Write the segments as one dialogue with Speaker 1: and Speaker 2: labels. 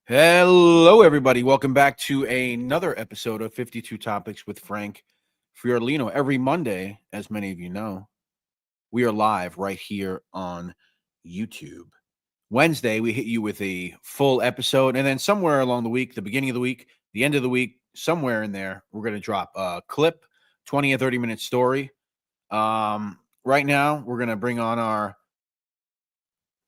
Speaker 1: Hello, everybody. Welcome back to another episode of 52 Topics with Frank Fiordilino. Every Monday, as many of you know, we are live right here on YouTube. Wednesday, we hit you with a full episode, and then somewhere along the week, the beginning of the week, the end of the week, somewhere in there, we're going to drop a clip, 20 or 30-minute story. Right now, we're going to bring on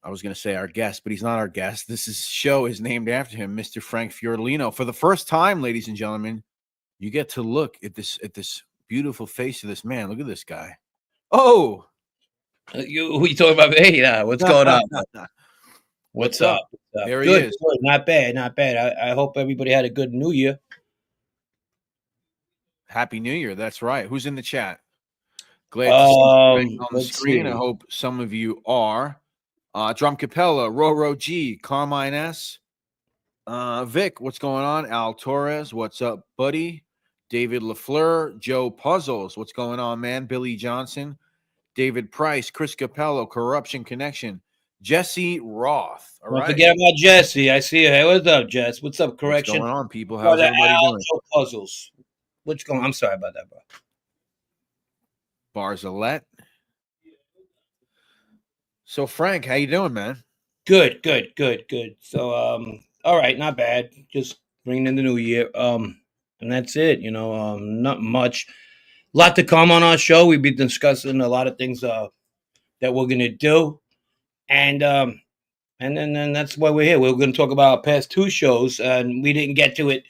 Speaker 1: I was going to say our guest, but he's not our guest. Show is named after him, Mr. Frank Fiordilino. For the first time, ladies and gentlemen, you get to look at this beautiful face of this man. Look at this guy. Oh,
Speaker 2: Who you talking about? Hey, what's going on? What's up?
Speaker 1: There he
Speaker 2: Good,
Speaker 1: is.
Speaker 2: good. Not bad, not bad. I hope everybody had a good New Year.
Speaker 1: Happy New Year. That's right. Who's in the chat? Glad to see Frank on the screen.
Speaker 2: See.
Speaker 1: I hope some of you are. Drum Capella, Roro G, Carmine S. Vic, what's going on? Al Torres, what's up, buddy? David LaFleur, Joe Puzzles, what's going on, man? Billy Johnson, David Price, Chris Capello, Corruption Connection, Jesse Roth. All
Speaker 2: Don't
Speaker 1: right.
Speaker 2: forget about Jesse. I see you. Hey, what's up, Jess? What's up, Correction?
Speaker 1: What's going on, people? How's everybody doing?
Speaker 2: Joe Puzzles. What's going on? I'm sorry about that, bro.
Speaker 1: Barzalette. So, Frank, how you doing, man?
Speaker 2: Good. So, all right, not bad. Just bringing in the new year. And that's it. Not much. A lot to come on our show. We've been discussing a lot of things that we're gonna do, and then that's why we're here. We're going to talk about our past two shows, and we didn't get to it.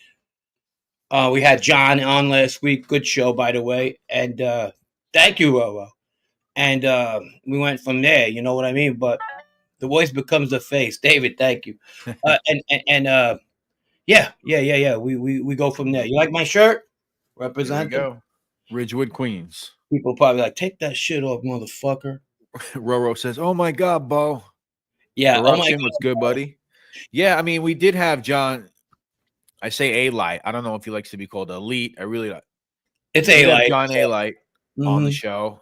Speaker 2: We had John on last week. Good show, by the way, and thank you, Roro. And we went from there. You know what I mean? But the voice becomes the face. David, thank you. Yeah. We go from there. You like my shirt? Represent.
Speaker 1: Here we go. Ridgewood, Queens.
Speaker 2: People probably like, take that shit off, motherfucker.
Speaker 1: Roro says, "Oh my God, Bo."
Speaker 2: Yeah.
Speaker 1: Corruption,
Speaker 2: oh my God,
Speaker 1: what's good, buddy? Yeah, I mean, we did have John. I say A-Light. I don't know if he likes to be called Elite. I really don't.
Speaker 2: It's A-Light.
Speaker 1: John A-Light on the show.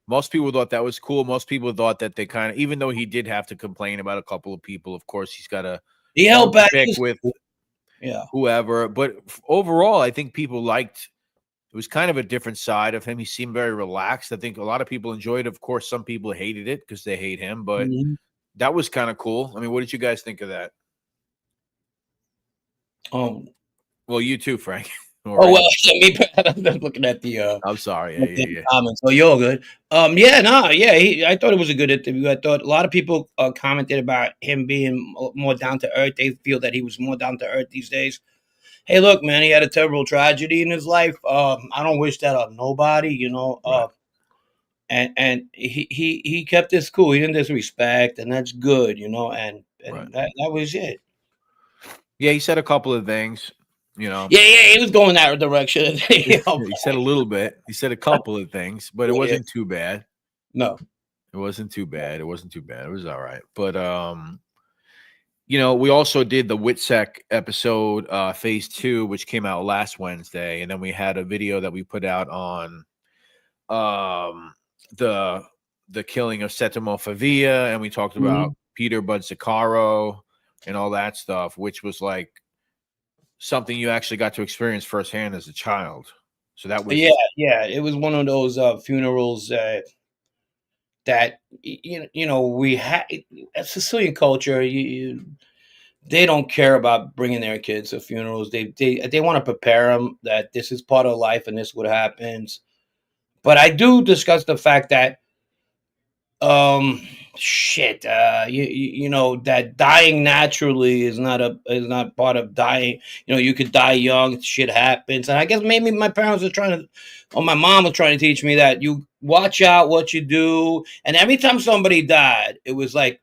Speaker 1: Most people thought that was cool. Most people thought that they kind of, even though he did have to complain about a couple of people, of course, he's got to
Speaker 2: held back
Speaker 1: with whoever. But overall, I think people liked. It was kind of a different side of him. He seemed very relaxed. I think a lot of people enjoyed it. Of course, some people hated it because they hate him, but that was kind of cool. I mean, what did you guys think of that? Well, you too, Frank.
Speaker 2: Well, I'm looking at the.
Speaker 1: I'm sorry. Yeah.
Speaker 2: Comments. So you're good. I thought it was a good interview. I thought a lot of people commented about him being more down to earth. They feel that he was more down to earth these days. Hey, look, man, he had a terrible tragedy in his life. I don't wish that on nobody, Right. And he kept this cool. He didn't disrespect, and that's good, and right. that was it.
Speaker 1: Yeah, he said a couple of things.
Speaker 2: Yeah, he was going that direction.
Speaker 1: He said a little bit. He said a couple of things, but it wasn't too bad.
Speaker 2: No,
Speaker 1: it wasn't too bad. It was all right. But we also did the Witsec episode, phase 2, which came out last Wednesday, and then we had a video that we put out on the killing of Settimo Favia, and we talked about Peter Budzicaro and all that stuff, which was like something you actually got to experience firsthand as a child. So that was
Speaker 2: it was one of those funerals that we had. Sicilian culture, they don't care about bringing their kids to funerals. They want to prepare them that this is part of life and this is what happens. But I do discuss the fact that that dying naturally is not part of dying. You could die young, shit happens. And I guess maybe my parents are my mom was trying to teach me that you watch out what you do. And every time somebody died, it was like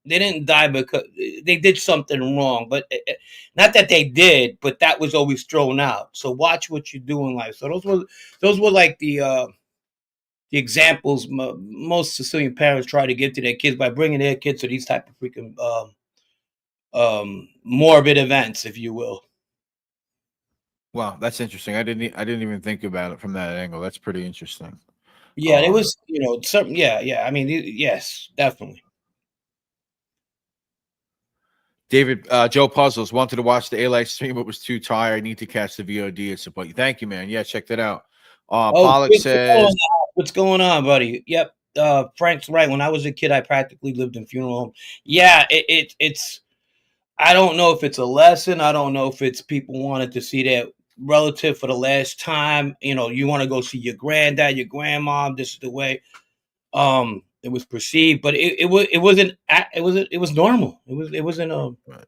Speaker 2: they didn't die because they did something wrong, but not that they did, but that was always thrown out. So watch what you do in life. So those were like the examples most Sicilian parents try to give to their kids by bringing their kids to these type of freaking morbid events, if you will.
Speaker 1: Wow, that's interesting. I didn't even think about it from that angle. That's pretty interesting.
Speaker 2: Yeah, it was, something. Yeah. I mean, yes, definitely.
Speaker 1: David Joe Puzzles wanted to watch the A-Light stream, but was too tired. Need to catch the VOD and support you. Thank you, man. Yeah, check that out. Pollock says,
Speaker 2: what's going on, buddy? Yep. Frank's right. When I was a kid, I practically lived in funeral home. Yeah, it's. I don't know if it's a lesson. I don't know if it's people wanted to see their relative for the last time. You know, you want to go see your granddad, your grandma. This is the way it was perceived, but it was normal. It wasn't
Speaker 1: right.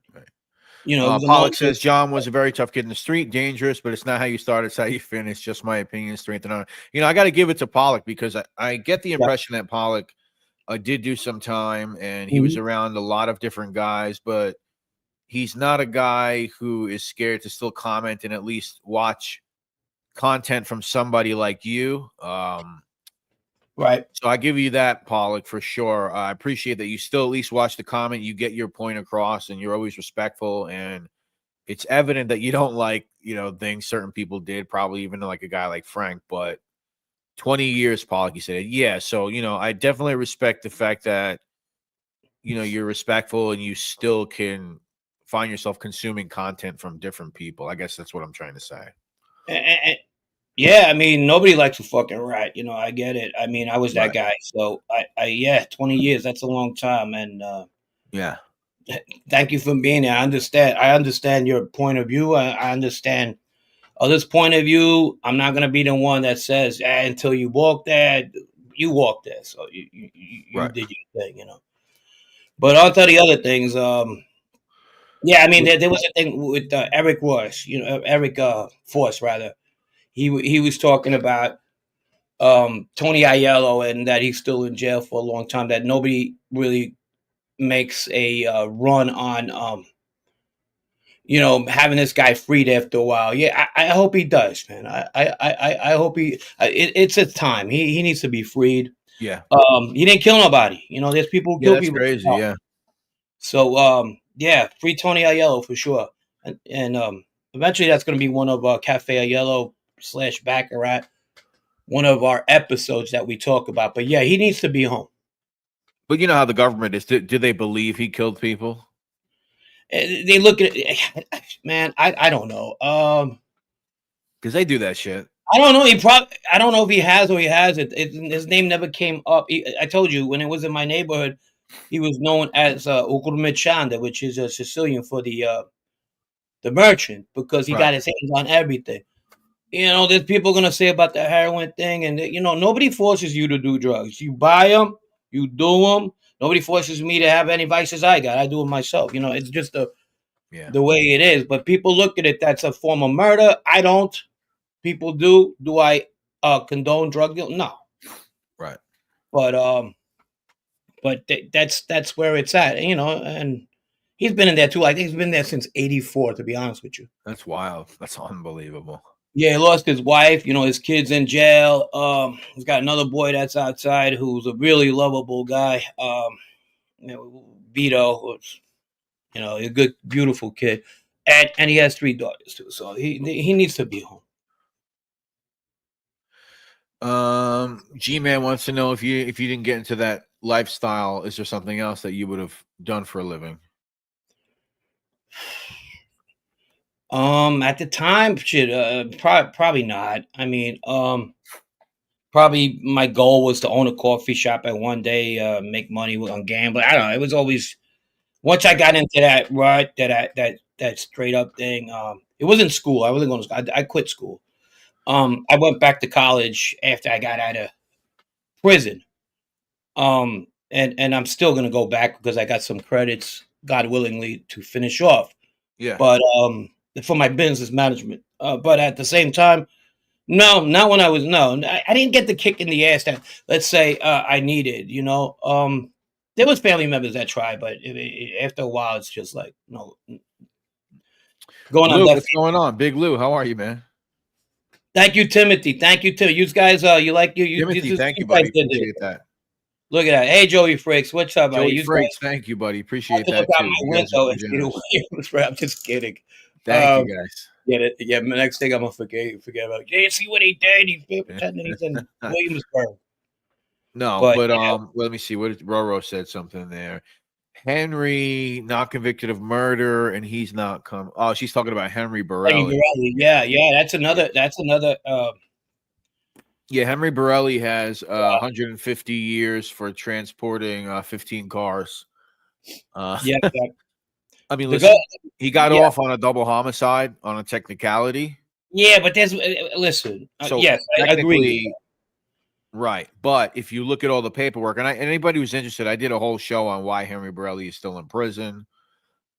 Speaker 2: you know, it was a
Speaker 1: Pollock
Speaker 2: normal.
Speaker 1: says John was a very tough kid in the street, dangerous, but it's not how you start, it's how you finish. Just my opinion, strength and honor. You know, I got to give it to Pollock because I get the impression that Pollock did do some time and he was around a lot of different guys, but he's not a guy who is scared to still comment and at least watch content from somebody like you.
Speaker 2: Right.
Speaker 1: So I give you that, Pollock, for sure. I appreciate that you still at least watch the comment. You get your point across, and you're always respectful. And it's evident that you don't like, you know, things certain people did, probably even like a guy like Frank. But 20 years, Pollock, you said, yeah. So, you know, I definitely respect the fact that, you know, you're respectful and you still can find yourself consuming content from different people. I guess that's what I'm trying to say.
Speaker 2: Yeah, I mean, nobody likes a fucking rat. You know, I get it. I mean, I was that guy. So, yeah, 20 years, that's a long time. And
Speaker 1: yeah,
Speaker 2: thank you for being there. I understand your point of view. I understand others' point of view. I'm not going to be the one that says, until you walk there, you walk there. So, you did your thing, you know. But on to the other things. Yeah, I mean, there was a thing with Eric Royce, you know, Eric Force, rather. He was talking about Tony Aello and that he's still in jail for a long time. That nobody really makes a run on, you know, having this guy freed after a while. Yeah, I hope he does, man. I hope he. It's a time. He needs to be freed.
Speaker 1: Yeah.
Speaker 2: He didn't kill nobody. You know, there's people who kill
Speaker 1: that's
Speaker 2: people.
Speaker 1: Crazy. Yeah.
Speaker 2: So yeah, free Tony Aello for sure. And eventually that's going to be one of Cafe Aello / Baccarat, one of our episodes that we talk about. But yeah, he needs to be home.
Speaker 1: But you know how the government is. Do they believe he killed people?
Speaker 2: They look at it, man. I don't know.
Speaker 1: Because they do that shit.
Speaker 2: I don't know. I don't know if he has or he hasn't. His name never came up. I told you when it was in my neighborhood, he was known as Ukurmechanda, which is a Sicilian for the merchant, because he got his hands on everything. You know, there's people gonna say about the heroin thing, and you know, nobody forces you to do drugs. You buy them, you do them. Nobody forces me to have any vices I got. I do it myself. You know, it's just the way it is. But people look at it, that's a form of murder. I don't. People do. Do I condone drug deal? No.
Speaker 1: Right.
Speaker 2: But that's where it's at. You know, and he's been in there too. I think he's been there since '84. To be honest with you.
Speaker 1: That's wild. That's unbelievable.
Speaker 2: Yeah, he lost his wife. You know, his kid's in jail. He's got another boy that's outside who's a really lovable guy. You know, Vito, who's, you know, a good, beautiful kid, and he has 3 daughters too. So he needs to be home.
Speaker 1: G-Man wants to know if you didn't get into that lifestyle, is there something else that you would have done for a living?
Speaker 2: At the time, shit, probably not. I mean, probably my goal was to own a coffee shop and one day make money on gambling. I don't know. It was always, once I got into that rut, that straight up thing. It wasn't school. I wasn't going to school. I quit school. I went back to college after I got out of prison. And I'm still going to go back because I got some credits, God willingly, to finish off.
Speaker 1: Yeah.
Speaker 2: But for my business management. But at the same time, no, not when I was, no, I didn't get the kick in the ass that, let's say, I needed, you know. There was family members that tried, but after a while, it's just like, no.
Speaker 1: Going Lou, on. What's going on? Big Lou, how are you, man?
Speaker 2: Thank you, Timothy. Thank you, too. You guys, you like you.
Speaker 1: Timothy, thank you, buddy. Appreciate that.
Speaker 2: Look at that. Hey, Joey Frakes. What's up, buddy?
Speaker 1: Joey Frakes, thank you, buddy. Appreciate that,
Speaker 2: too. I'm just kidding.
Speaker 1: Thank you, guys.
Speaker 2: Yeah, the next thing I'm going to forget about it. Yeah, see what he did? He's pretending he's in Williamsburg.
Speaker 1: No, but let me see. What did Roro said something there. Henry not convicted of murder, and he's not come. Oh, she's talking about Henry
Speaker 2: Henry
Speaker 1: Borelli.
Speaker 2: Borelli. Yeah, That's another.
Speaker 1: Yeah, Henry Borelli has 150 years for transporting 15 cars.
Speaker 2: Yeah.
Speaker 1: I mean,
Speaker 2: The
Speaker 1: listen,
Speaker 2: go-
Speaker 1: he got
Speaker 2: yeah.
Speaker 1: off on a double homicide on a technicality.
Speaker 2: Yeah, but there's listen.
Speaker 1: So
Speaker 2: Yes, I agree.
Speaker 1: technically, right. But if you look at all the paperwork, and anybody who's interested, I did a whole show on why Henry Borelli is still in prison.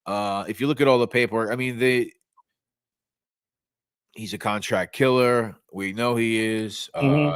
Speaker 1: If you look at all the paperwork, I mean, he's a contract killer. We know he is.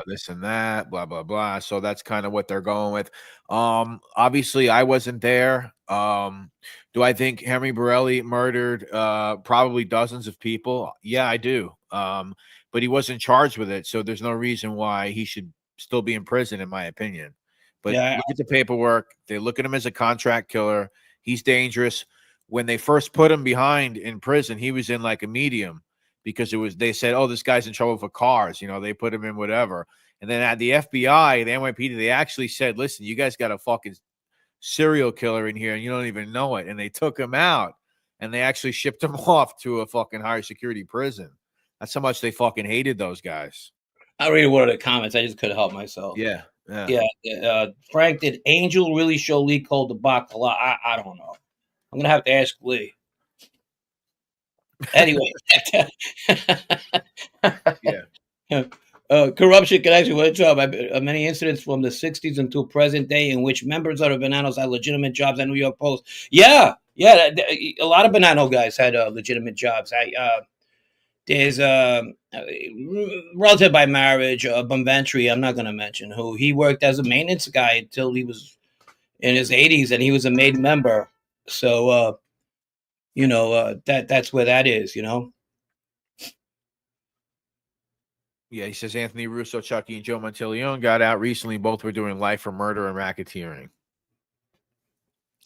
Speaker 1: This and that, blah blah blah. So that's kind of what they're going with. Obviously, I wasn't there. Do I think Henry Borelli murdered probably dozens of people? Yeah, I do. But he wasn't charged with it, so there's no reason why he should still be in prison, in my opinion. But
Speaker 2: Yeah.
Speaker 1: look at the paperwork. They look at him as a contract killer. He's dangerous. When they first put him behind in prison, he was in like a medium because they said, oh, this guy's in trouble for cars. You know, they put him in whatever. And then at the FBI, the NYPD, they actually said, listen, you guys got a fucking serial killer in here and you don't even know it. And they took him out and they actually shipped him off to a fucking higher security prison. That's how much they fucking hated those guys.
Speaker 2: I read one of the comments. I just couldn't help myself.
Speaker 1: Yeah.
Speaker 2: Frank, did Angel really show Lee Cole the bacala? I don't know. I'm gonna have to ask Lee. Anyway,
Speaker 1: yeah.
Speaker 2: Corruption connection. What's up? Many incidents from the '60s until present day in which members of the Bananos had legitimate jobs at New York Post. Yeah. A lot of Banano guys had legitimate jobs. There's a relative by marriage, Bumventry, I'm not going to mention who. He worked as a maintenance guy until he was in his 80s, and he was a made member. So, that's where that is,
Speaker 1: Yeah, he says Anthony Russo, Chucky, and Joe Monteleone got out recently. Both were doing life for murder and racketeering.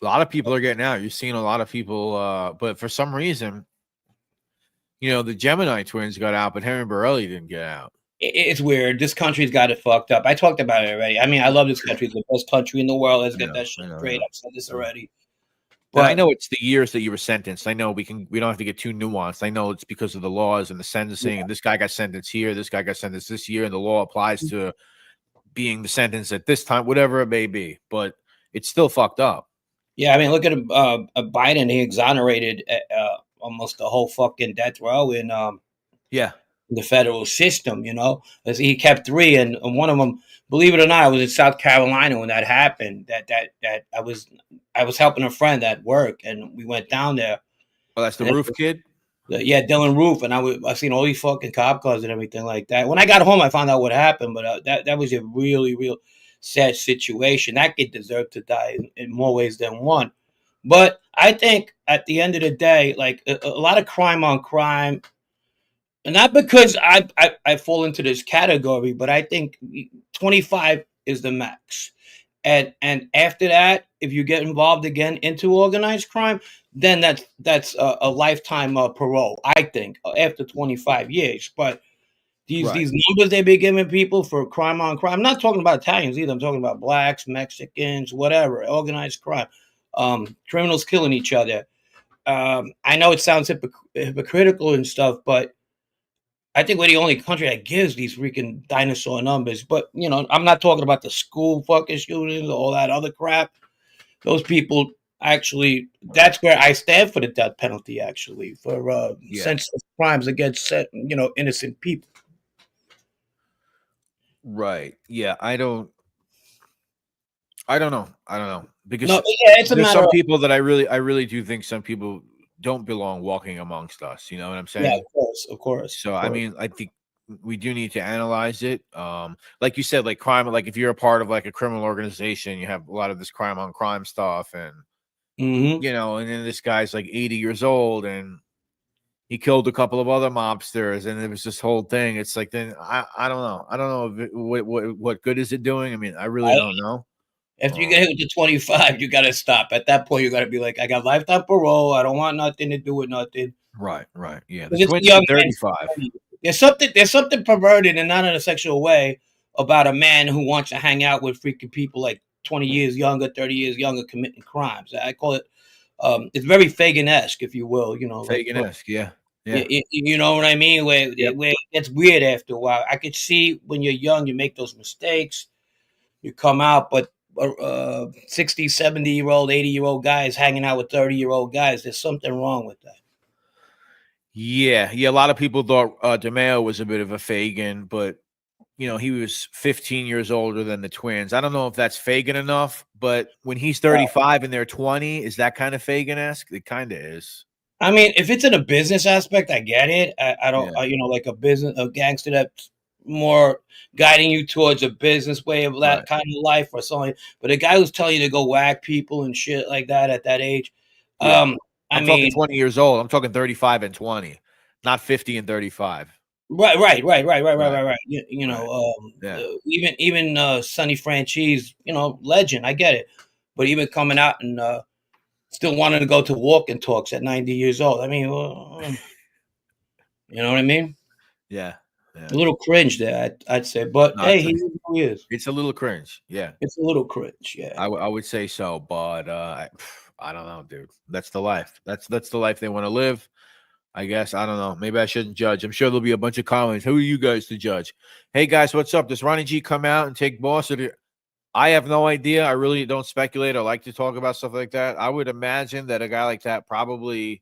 Speaker 1: A lot of people are getting out. You're seeing a lot of people, but for some reason, the Gemini twins got out, but Henry Borelli didn't get out.
Speaker 2: It's weird. This country's got it fucked up. I talked about it already. I mean, I love this country. It's the best country in the world. Let's get that shit straight. I've said this already.
Speaker 1: But I know it's the years that you were sentenced. I know we don't have to get too nuanced. I know it's because of the laws and the sentencing. And this guy got sentenced here. This guy got sentenced this year. And the law applies to being the sentence at this time, whatever it may be. But it's still fucked up.
Speaker 2: Yeah, I mean, look at Biden. He exonerated almost the whole fucking death row in the federal system, as he kept 3, and one of them, believe it or not, I was in South Carolina when that happened. That I was helping a friend at work, and we went down there.
Speaker 1: Oh, that's the Roof kid?
Speaker 2: Yeah, Dylan Roof, and I seen all these fucking cop cars and everything like that. When I got home, I found out what happened, but that was a really, real sad situation. That kid deserved to die in more ways than one. But I think at the end of the day, like a lot of crime on crime, and not because I fall into this category, but I think 25 is the max. And after that, if you get involved again into organized crime, then that's a lifetime parole, I think, after 25 years. But these numbers they be giving people for crime on crime, I'm not talking about Italians either. I'm talking about blacks, Mexicans, whatever, organized crime, criminals killing each other. I know it sounds hypocritical and stuff, but I think we're the only country that gives these freaking dinosaur numbers. But, I'm not talking about the school fucking shootings, all that other crap. Those people actually, that's where I stand for the death penalty, actually, for senseless crimes against, innocent people.
Speaker 1: Right. Yeah, I don't know. Because
Speaker 2: it's
Speaker 1: there's some people that I really do think some people don't belong walking amongst us. You know what I'm saying?
Speaker 2: Yeah, of course.
Speaker 1: So, I mean, I think we do need to analyze it. Like you said, like crime, like if you're a part of like a criminal organization, you have a lot of this crime on crime stuff and, and then this guy's like 80 years old and he killed a couple of other mobsters and it was this whole thing. It's like, then I don't know. I don't know what good is it doing? I mean, I really don't know.
Speaker 2: After you get hit with the 25, you got to stop. At that point, you got to be like, I got lifetime parole. I don't want nothing to do with nothing.
Speaker 1: Right. Yeah.
Speaker 2: The 35. There's something perverted and not in a sexual way about a man who wants to hang out with freaking people like 20 years younger, 30 years younger, committing crimes. I call it. It's very Fagan-esque, if you will. You know, like
Speaker 1: Fagan-esque, yeah.
Speaker 2: you know what I mean? Where it gets weird after a while. I could see when you're young, you make those mistakes, you come out, but 60, 70-year-old, 80-year-old guys hanging out with 30-year-old guys, there's something wrong with that.
Speaker 1: Yeah. A lot of people thought DeMeo was a bit of a Fagan, but he was 15 years older than the twins. I don't know if that's Fagan enough, but when he's 35 and they're 20, is that kind of Fagan-esque? It kind of is.
Speaker 2: I mean, if it's in a business aspect, I get it. I don't, like a gangster that's more guiding you towards a business way of that kind of life or something. But a guy who's telling you to go whack people and shit like that at that age,
Speaker 1: I'm talking 20 years old. I'm talking 35 and 20, not 50 and 35.
Speaker 2: Right. Even Sonny Franchise, legend. I get it, but even coming out and still wanting to go to walking talks at 90 years old. I mean, you know what I mean?
Speaker 1: Yeah.
Speaker 2: A little cringe there, I'd say. But hey, he is.
Speaker 1: It's a little cringe. Yeah.
Speaker 2: It's a little cringe. Yeah.
Speaker 1: I would say so, but I don't know, dude. That's the life. That's the life they want to live. I guess. I don't know. Maybe I shouldn't judge. I'm sure there'll be a bunch of comments. Who are you guys to judge? Hey guys, what's up? Does Ronnie G come out and take Boston? I have no idea. I really don't speculate. I like to talk about stuff like that. I would imagine that a guy like that probably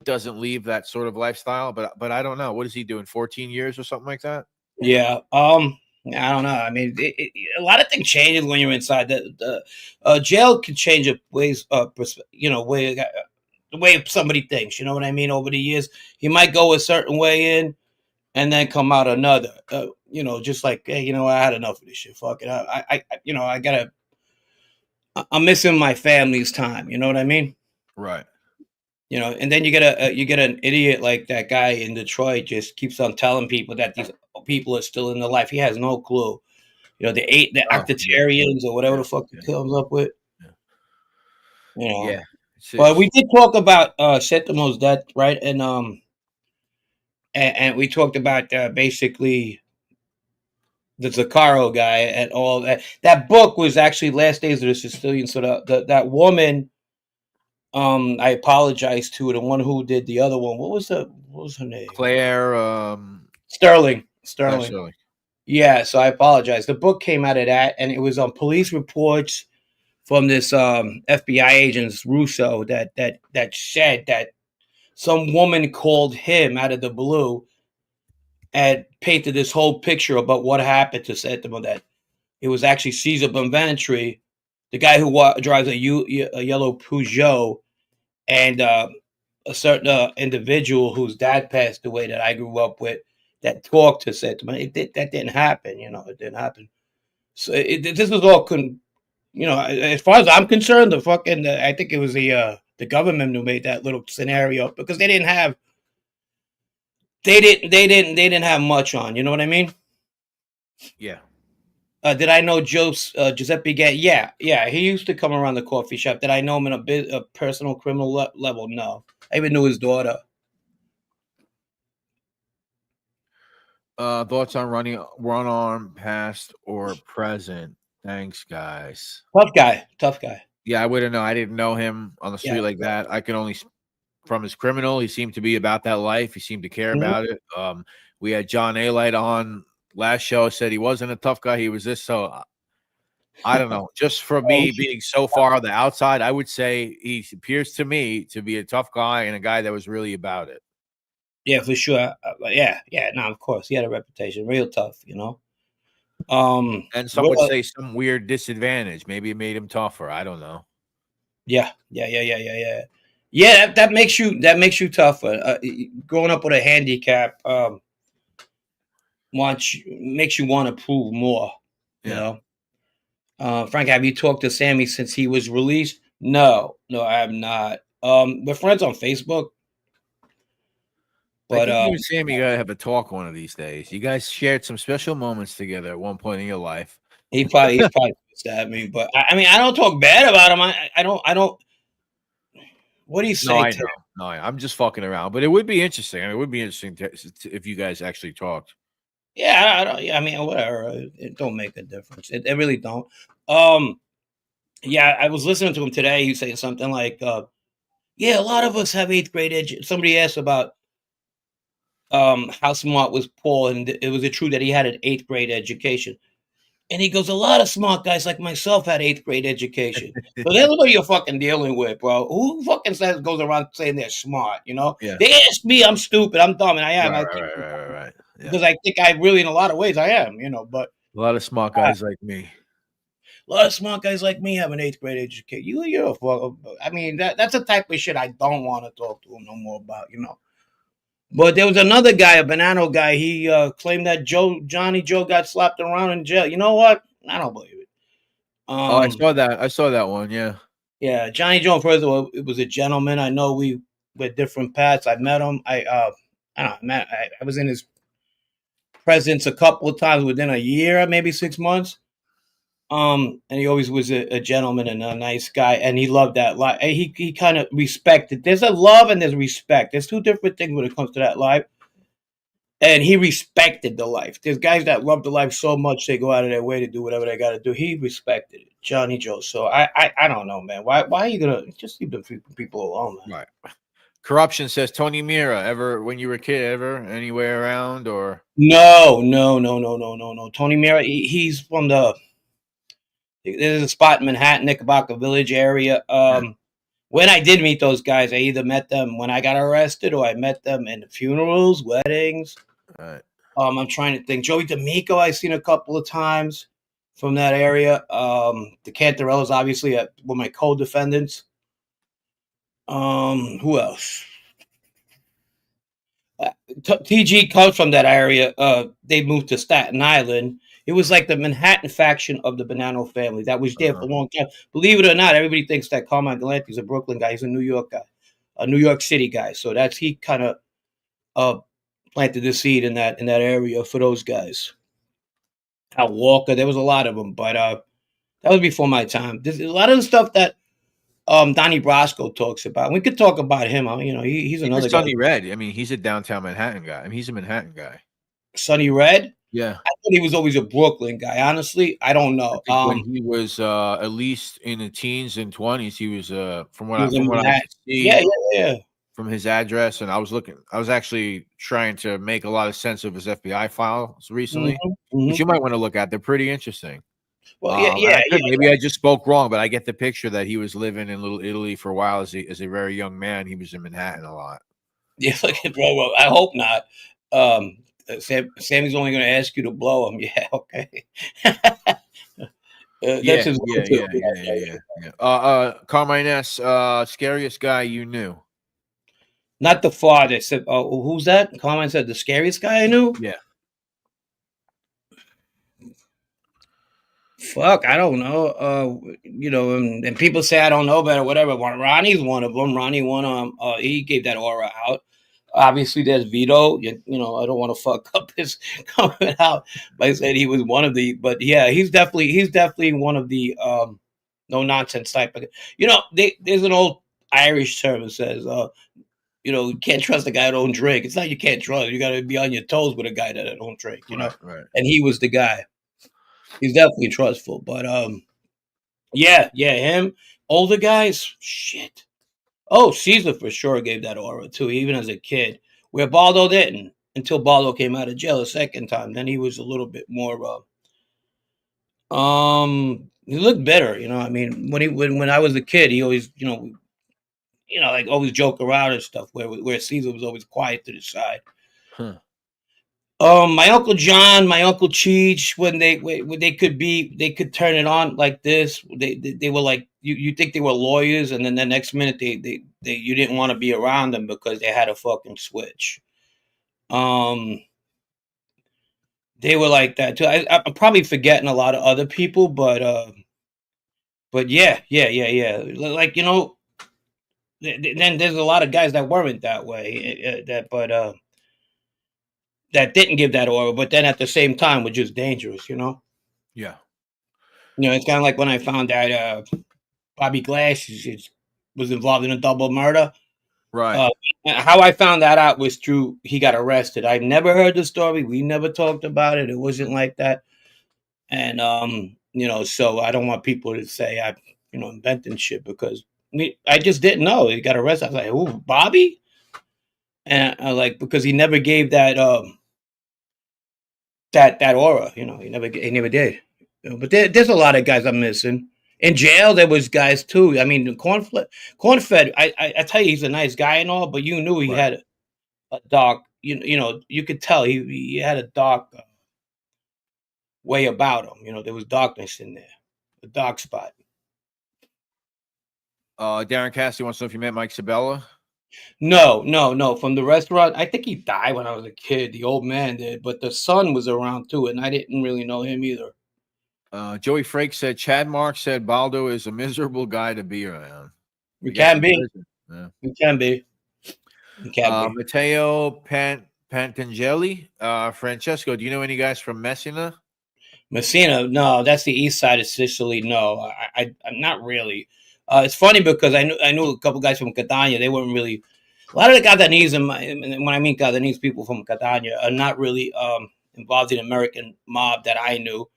Speaker 1: doesn't leave that sort of lifestyle, but I don't know. What is he doing? 14 years or something like that?
Speaker 2: Yeah. I don't know. I mean, a lot of things changes when you're inside. The jail can change a ways, the way somebody thinks. You know what I mean? Over the years, he might go a certain way in, and then come out another. Just like, hey, I had enough of this shit. Fuck it. I'm missing my family's time. You know what I mean?
Speaker 1: Right.
Speaker 2: And then you get an idiot like that guy in Detroit just keeps on telling people that these people are still in the life. He has no clue. The octotarians or whatever the fuck he comes up with.
Speaker 1: Yeah.
Speaker 2: But we did talk about Setimo's death, right? And we talked about basically the Zaccaro guy and all that. That book was actually Last Days of the Sicillian. So that woman, I apologize to the one who did the other one. What was her name?
Speaker 1: Claire
Speaker 2: Sterling.
Speaker 1: Sterling.
Speaker 2: Yeah, so I apologize. The book came out of that, and it was on police reports from this FBI agent Russo that said that some woman called him out of the blue and painted this whole picture about what happened to Setimo, that it was actually Caesar Bonventuri, the guy who drives a yellow Peugeot, and a certain individual whose dad passed away that I grew up with that talked to Setimo. That didn't happen. It didn't happen. So this was all as far as I'm concerned, I think it was the government who made that little scenario because they didn't have much on. You know what I mean?
Speaker 1: Yeah.
Speaker 2: Did I know Giuseppe Gay? Yeah. He used to come around the coffee shop. Did I know him in a personal criminal level? No. I even knew his daughter.
Speaker 1: Thoughts on run on past or present? Thanks, guys.
Speaker 2: Tough guy.
Speaker 1: Yeah, I wouldn't know. I didn't know him on the street like that. I can only from his criminal. He seemed to be about that life. He seemed to care about it. We had John Aello on last show. Said he wasn't a tough guy. He was this. So I don't know. Just for me being so far on the outside, I would say he appears to me to be a tough guy and a guy that was really about it.
Speaker 2: Yeah, for sure. No, of course he had a reputation, real tough.
Speaker 1: And some would say some weird disadvantage. Maybe it made him tougher. I don't know.
Speaker 2: Yeah. That makes you tougher. Growing up with a handicap makes you want to prove more. You know. Frank, have you talked to Sammy since he was released? No, I have not. We're friends on Facebook.
Speaker 1: But I think you and Sammy gotta have a talk one of these days. You guys shared some special moments together at one point in your life.
Speaker 2: He's probably pissed at me, but I mean, I don't talk bad about him. I don't. What do you say?
Speaker 1: No, I'm just fucking around. But it would be interesting. I mean, it would be interesting if you guys actually talked.
Speaker 2: Yeah, I mean, whatever. It don't make a difference. It really don't. Yeah, I was listening to him today. He was saying something like, "Yeah, a lot of us have eighth grade education." Somebody asked about how smart was Paul, and was it true that he had an eighth grade education? And he goes, "A lot of smart guys like myself had eighth grade education." So that's what you're fucking dealing with, bro. Who fucking goes around saying they're smart? You know,
Speaker 1: Yeah.
Speaker 2: they ask me, I'm stupid, I'm dumb, and I am.
Speaker 1: Right. Yeah.
Speaker 2: Because I think I really, in a lot of ways, I am. You know, but
Speaker 1: A lot of smart guys like me.
Speaker 2: a lot of smart guys like me have an eighth grade education. You're a fuck. I mean, that's the type of shit I don't want to talk to him no more about. You know. But there was another guy, a Banano guy. He claimed that Johnny Joe got slapped around in jail. You know what? I don't believe it.
Speaker 1: Oh, I saw that. I saw that one. Yeah.
Speaker 2: Yeah, Johnny Joe. First of all, it was a gentleman. I know we were different paths. I met him. I don't know. I was in his presence a couple of times within a year, maybe 6 months. And he always was a gentleman and a nice guy, and he loved that life. And he kind of respected. There's a love and there's respect. There's two different things when it comes to that life. And he respected the life. There's guys that love the life so much they go out of their way to do whatever they got to do. He respected it, Johnny Joe. So I don't know, man. Why are you gonna just leave the people alone, man?
Speaker 1: Right. Corruption says Tony Mira. Ever when you were a kid, ever anywhere around or
Speaker 2: No. Tony Mira, he's from there's a spot in Manhattan, Knickerbocker Village area. When I did meet those guys, I either met them when I got arrested or I met them in funerals, weddings.
Speaker 1: right.
Speaker 2: I'm trying to think. Joey D'Amico, I've seen a couple of times from that area. The Cantarellas, obviously, were my co-defendants. Who else? TG comes from that area. They moved to Staten Island. It was like the Manhattan faction of the Bonanno family that was there for a long time. Believe it or not, everybody thinks that Carmine Galante's a Brooklyn guy. He's a New York guy, a New York City guy. So he kind of planted the seed in that area for those guys. Al Walker, there was a lot of them, but that was before my time. There's a lot of the stuff that Donnie Brasco talks about. We could talk about him. You know, he's another guy.
Speaker 1: Sonny Red. I mean, he's a downtown Manhattan guy. I mean, he's a Manhattan guy.
Speaker 2: Sonny Red?
Speaker 1: Yeah.
Speaker 2: I thought he was always a Brooklyn guy. Honestly, I don't know.
Speaker 1: When he was at least in the teens and 20s, he was from what I could see.
Speaker 2: Yeah.
Speaker 1: From his address, and I was actually trying to make a lot of sense of his FBI files recently, which you might want to look at. They're pretty interesting.
Speaker 2: Well,
Speaker 1: maybe I just spoke wrong, but I get the picture that he was living in Little Italy for a while as a very young man. He was in Manhattan a lot.
Speaker 2: Yeah, bro. Well, I hope not. Sammy's only going to ask you to blow him. Yeah, okay.
Speaker 1: Carmine-esque, scariest guy you knew.
Speaker 2: Not the father. Said, "Oh, who's that?" Carmine said, "The scariest guy I knew."
Speaker 1: Yeah.
Speaker 2: Fuck, I don't know. You know, and people say I don't know better, whatever. Ronnie's one of them. Ronnie he gave that aura out. Obviously, there's Vito. You know, I don't want to fuck up his coming out by saying he was one of the. But yeah, he's definitely one of the no nonsense type of. You know, there's an old Irish term that says, you know, you can't trust a guy that don't drink. It's not you can't trust. You got to be on your toes with a guy that don't drink. You know,
Speaker 1: right.
Speaker 2: And he was the guy. He's definitely trustful, but yeah, him. Older guys, shit. Oh, Caesar for sure gave that aura too, even as a kid. Where Baldo didn't until Baldo came out of jail a second time. Then he was a little bit more. He looked better. You know, I mean, when I was a kid, he always, like always joke around and stuff. Where Caesar was always quiet to the side.
Speaker 1: Huh.
Speaker 2: My Uncle John, my Uncle Cheech, when they could turn it on like this. They were like you think they were lawyers, and then the next minute they you didn't want to be around them because they had a fucking switch. They were like that too. I'm probably forgetting a lot of other people, but yeah. Like then there's a lot of guys that weren't that way. That didn't give that aura, but then at the same time were just dangerous, you know?
Speaker 1: Yeah.
Speaker 2: You know, it's kind of like when I found out Bobby Glass was involved in a double murder.
Speaker 1: Right.
Speaker 2: How I found that out was through he got arrested. I never heard the story. We never talked about it. It wasn't like that. And So I don't want people to say I, inventing shit because I just didn't know. He got arrested. I was like, "Ooh, Bobby," and I like because he never gave that aura. He never did. But there's a lot of guys I'm missing. In jail, there was guys too. I mean, Cornfed. I tell you, he's a nice guy and all, but you knew he
Speaker 1: Right.
Speaker 2: had a dark. You could tell he had a dark way about him. There was darkness in there, a dark spot.
Speaker 1: Darren Cassidy wants to know if you met Mike Sabella.
Speaker 2: No, no, no. From the restaurant, I think he died when I was a kid. The old man did, but the son was around too, and I didn't really know him either.
Speaker 1: Joey Frake said Chad Mark said Baldo is a miserable guy to be around.
Speaker 2: We can be.
Speaker 1: Yeah.
Speaker 2: We can be. We can be.
Speaker 1: Matteo Pantangeli. Francesco, do you know any guys from Messina?
Speaker 2: Messina, no, that's the east side of Sicily. No, I'm not really. It's funny because I knew a couple guys from Catania. They weren't really. A lot of the Catanese, and when I mean Catanese, people from Catania are not really involved in American mob that I knew.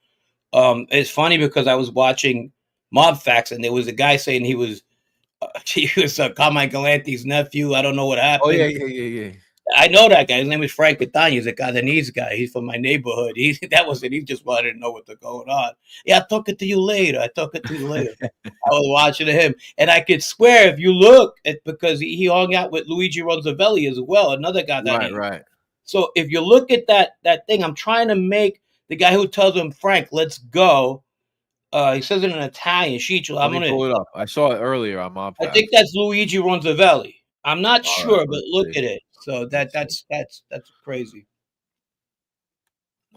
Speaker 2: It's funny because I was watching Mob Facts, and there was a guy saying he was Carmine Galante's nephew. I don't know what happened.
Speaker 1: Oh yeah.
Speaker 2: I know that guy. His name is Frank Catania. He's a Catanese guy. He's from my neighborhood. He just wanted to know what's going on. Yeah, I'll talk it to you later. I was watching him, and I could swear if you look, because he hung out with Luigi Ronzavelli as well, another guy.
Speaker 1: Right.
Speaker 2: So if you look at that thing, I'm trying to make the guy who tells him, Frank, let's go. He says it in Italian. Ciccio.
Speaker 1: Let me pull it up. I saw it earlier on Mob Facts.
Speaker 2: I think that's Luigi Ronzavelli. I'm not sure,
Speaker 1: right,
Speaker 2: but look at it. So that's crazy.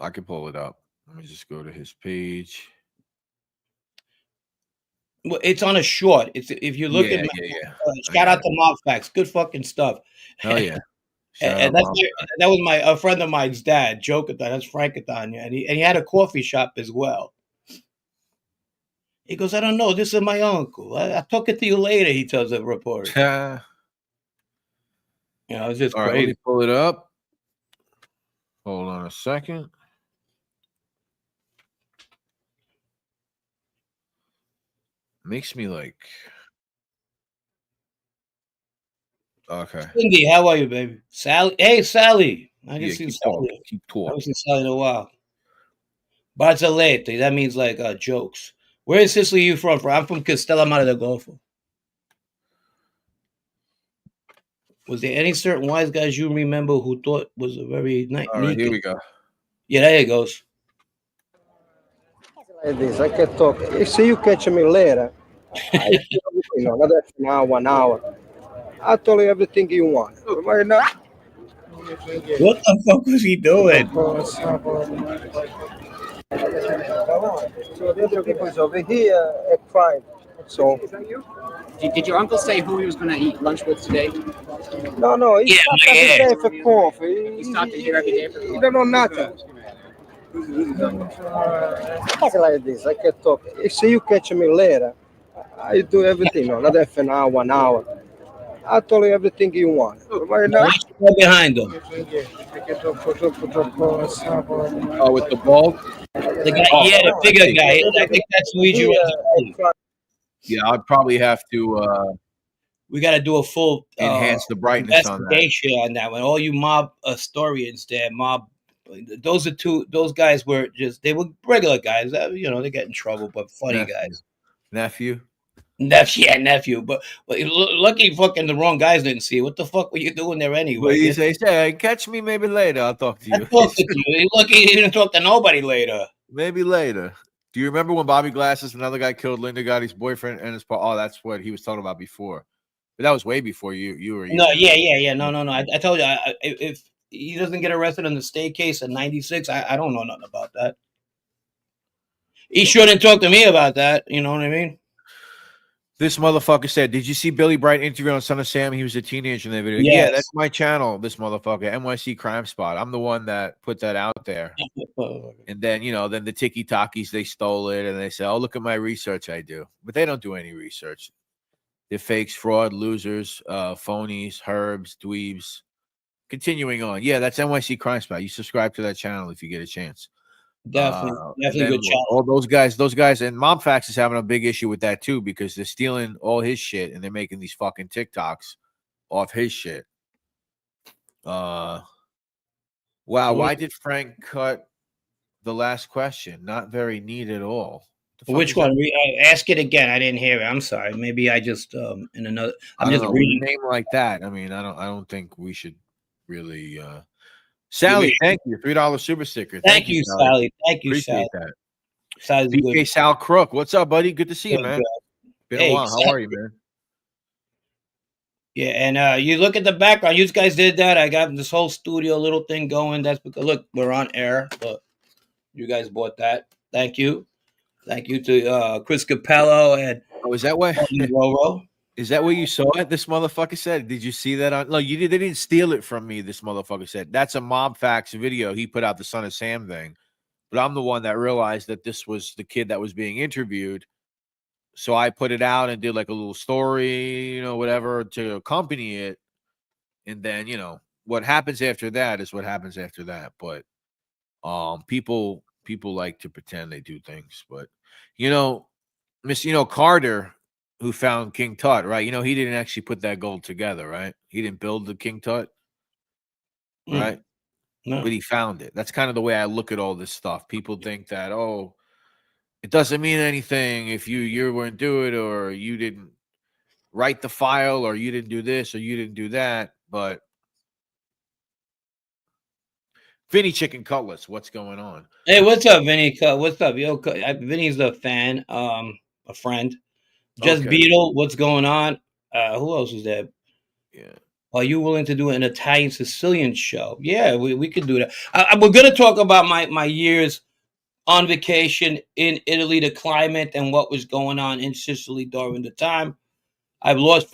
Speaker 1: I can pull it up. Let me just go to his page.
Speaker 2: Well, it's on a short. It's if you look at shout out to Mob Facts. Good fucking stuff.
Speaker 1: Oh yeah.
Speaker 2: And that was a friend of mine's dad, Joe Catania. That's Frank Catania, and he had a coffee shop as well. He goes, I don't know. This is my uncle. I'll talk it to you later. He tells the reporter. It's just crazy.
Speaker 1: Right, let me pull it up. Hold on a second. Makes me like. Okay.
Speaker 2: Cindy, how are you, baby? Sally. Hey, Sally. I just see Sally.
Speaker 1: Keep talking.
Speaker 2: I haven't seen Sally in a while. Barzellette. That means like jokes. Where in Sicily are you from? I'm from Castellammare del Golfo. Was there any certain wise guys you remember who thought was a very nice?
Speaker 1: All right, here we go.
Speaker 2: Yeah, there it goes.
Speaker 3: Like this, I can talk. If you catch me later, another half an hour, 1 hour, I'll tell you everything you want. Right now.
Speaker 2: What the fuck was he doing?
Speaker 3: So the other people is over here at 5. So.
Speaker 4: Did your uncle say who he was going to eat lunch with today?
Speaker 3: No, he stopped every day for coffee.
Speaker 4: He stopped here every day for coffee.
Speaker 3: He don't know nothing. Like this, I can talk. If you catch me later, I do everything. Another half an hour, 1 hour. I'll tell you everything you want. Right now.
Speaker 2: Behind him.
Speaker 1: Oh, with the ball?
Speaker 2: The guy, the bigger guy. I think that's Luigi.
Speaker 1: Yeah, I'd probably have to.
Speaker 2: We got to do a full
Speaker 1: enhance the brightness
Speaker 2: investigation on that one. All you mob historians there, those guys were they were regular guys. They get in trouble, but funny guys.
Speaker 1: Nephew.
Speaker 2: But lucky fucking the wrong guys didn't see. What the fuck were you doing there anyway?
Speaker 1: Well, you say, catch me maybe later. I'll talk to you.
Speaker 2: Lucky he didn't talk to nobody later.
Speaker 1: Maybe later. Do you remember when Bobby Glasses, another guy, killed Linda Gotti's boyfriend and his Oh, that's what he was talking about before. But that was way before you were.
Speaker 2: No, yeah. No. I told you, if he doesn't get arrested in the state case in '96, I don't know nothing about that. He shouldn't talk to me about that. You know what I mean?
Speaker 1: This motherfucker said, "Did you see Billy Bright interview on Son of Sam? He was a teenager in the video."
Speaker 2: Yes.
Speaker 1: Yeah, that's my channel. This motherfucker, NYC Crime Spot. I'm the one that put that out there. And then then the Tiki Takis, they stole it and they say, "Oh, look at my research I do," but they don't do any research. They're fakes, fraud, losers, phonies, herbs, dweebs. Continuing on, yeah, that's NYC Crime Spot. You subscribe to that channel if you get a chance.
Speaker 2: Definitely
Speaker 1: And then
Speaker 2: good challenge.
Speaker 1: all those guys, and Momfax is having a big issue with that too because they're stealing all his shit and they're making these fucking TikToks off his shit. Wow, why did Frank cut the last question? Not very neat at all.
Speaker 2: Which one? Ask it again. I didn't hear it. I'm sorry. Maybe I just in another. I'm just reading.
Speaker 1: With a name like that. I mean, I don't think we should really. Sally, thank you. $3 super sticker.
Speaker 2: Thank you, Sally. Thank you,
Speaker 1: Appreciate
Speaker 2: Sally.
Speaker 1: that.
Speaker 2: Sally's
Speaker 1: BK
Speaker 2: good.
Speaker 1: Sal Crook, what's up, buddy? Good to see you,
Speaker 2: Good,
Speaker 1: man.
Speaker 2: good.
Speaker 1: Been a while. How are you, man?
Speaker 2: Yeah, and you look at the background. You guys did that. I got this whole studio little thing going. That's because look, we're on air. Look, you guys bought that. Thank you. Thank you to Chris Capello and
Speaker 1: is that what?
Speaker 2: Roro.
Speaker 1: Is that what you saw it? This motherfucker said. Did you see that on? No, you did. They didn't steal it from me. This motherfucker said that's a Mobfax video. He put out the Son of Sam thing, but I'm the one that realized that this was the kid that was being interviewed. So I put it out and did like a little story, whatever to accompany it. And then, what happens after that is what happens after that. But people like to pretend they do things. But Carter, who found King Tut, right? He didn't actually put that gold together, right? He didn't build the King Tut, right?
Speaker 2: No.
Speaker 1: But he found it. That's kind of the way I look at all this stuff. People think that, it doesn't mean anything if you weren't do it or you didn't write the file or you didn't do this or you didn't do that. But Vinny Chicken Cutlets, what's going on?
Speaker 2: Hey, what's up, Vinny? What's up? Yo, Vinny's a fan, a friend. Just Beetle, what's going on? Who else is there?
Speaker 1: Yeah.
Speaker 2: Are you willing to do an Italian Sicilian show? Yeah, we could do that. We're going to talk about my years on vacation in Italy, the climate, and what was going on in Sicily during the time. I've lost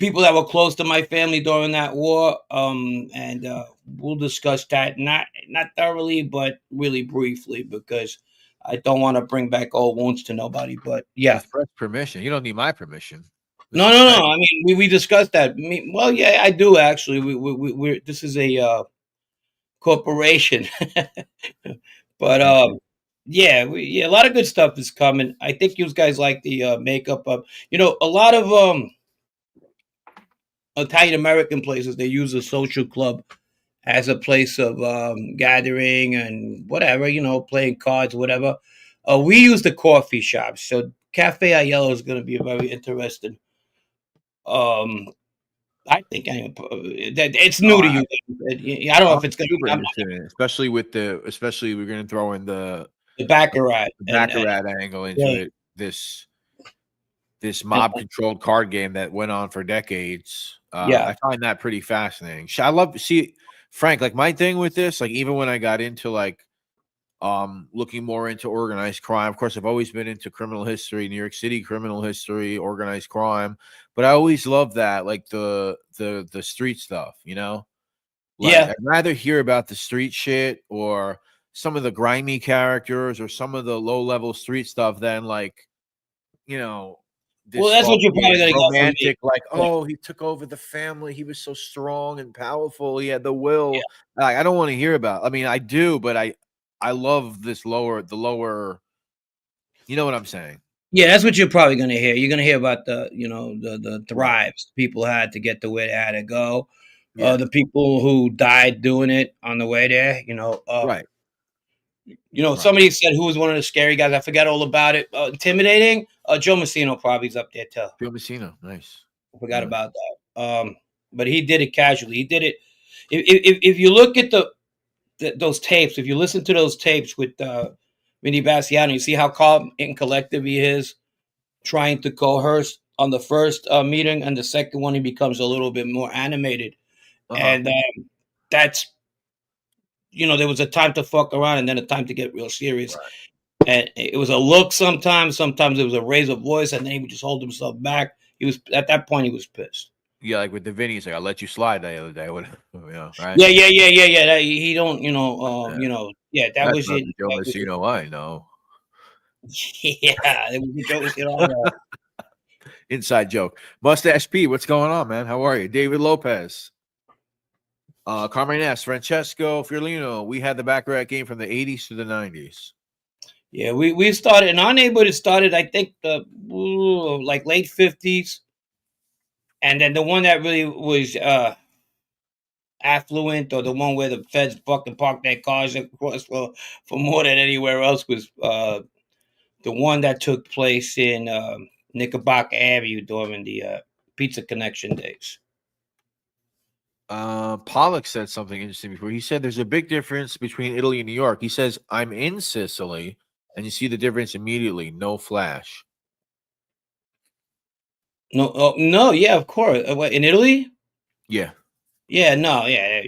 Speaker 2: people that were close to my family during that war, and we'll discuss that not thoroughly, but really briefly because I don't want to bring back old wounds to nobody. But yeah,
Speaker 1: express permission. You don't need my permission.
Speaker 2: No. I mean, we discussed that. Well, yeah, I do actually. We're this is a corporation, but yeah, a lot of good stuff is coming. I think you guys like the makeup of a lot of Italian American places. They use a social club as a place of gathering and whatever, playing cards, whatever. We use the coffee shop, so Cafe Aello is going to be very interesting. I think that it's new to you. I don't know if it's going
Speaker 1: to be especially we're going to throw in the
Speaker 2: Baccarat
Speaker 1: angle into it. This mob controlled card game that went on for decades. I find that pretty fascinating. I love to see Frank. Like my thing with this, like even when I got into looking more into organized crime. Of course, I've always been into criminal history, New York City criminal history, organized crime. But I always love that, like the street stuff, I'd rather hear about the street shit or some of the grimy characters or some of the low level street stuff than
Speaker 2: well, that's what you're probably going to
Speaker 1: romantic, like, he took over the family. He was so strong and powerful. He had the will. Yeah. Like, I don't want to hear about. I mean, I do, but I love the lower. You know what I'm saying?
Speaker 2: Yeah, that's what you're probably going to hear. You're going to hear about the thrives people had to get to where they had to go. Yeah. The people who died doing it on the way there.
Speaker 1: Right.
Speaker 2: Somebody said who was one of the scary guys. I forgot all about it. Intimidating. Joe Messino probably is up there too.
Speaker 1: Joe Messino, nice.
Speaker 2: I forgot about that. But he did it casually. He did it. If you look at those tapes, if you listen to those tapes with Vinny Bassiano, you see how calm and collective he is, trying to coerce on the first meeting, and the second one he becomes a little bit more animated, and that's. There was a time to fuck around and then a time to get real serious. Right. And it was a look sometimes it was a raise of voice, and then he would just hold himself back. He was at that point he was pissed.
Speaker 1: Yeah, like with the Vinny, he's like, "I'll let you slide the other day." Right?
Speaker 2: Yeah. He don't, that was it.
Speaker 1: Joe Messino, I know.
Speaker 2: Yeah, it was Joe Messino.
Speaker 1: Inside joke. Mustache P, what's going on, man? How are you? David Lopez. Carmen Francesco, Fiordilino. We had the Baccarat game from the 80s to the 90s.
Speaker 2: Yeah, we started in our neighborhood. It started, I think, like late 50s, and then the one that really was affluent, or the one where the feds fucking parked their cars across for more than anywhere else, was the one that took place in Knickerbocker Avenue during the Pizza Connection days.
Speaker 1: Pollock said something interesting before. He said there's a big difference between Italy and New York. He says, I'm in Sicily, and you see the difference immediately. No flash.
Speaker 2: No, no, yeah, of course. What, in Italy?
Speaker 1: Yeah.
Speaker 2: Yeah, no, yeah.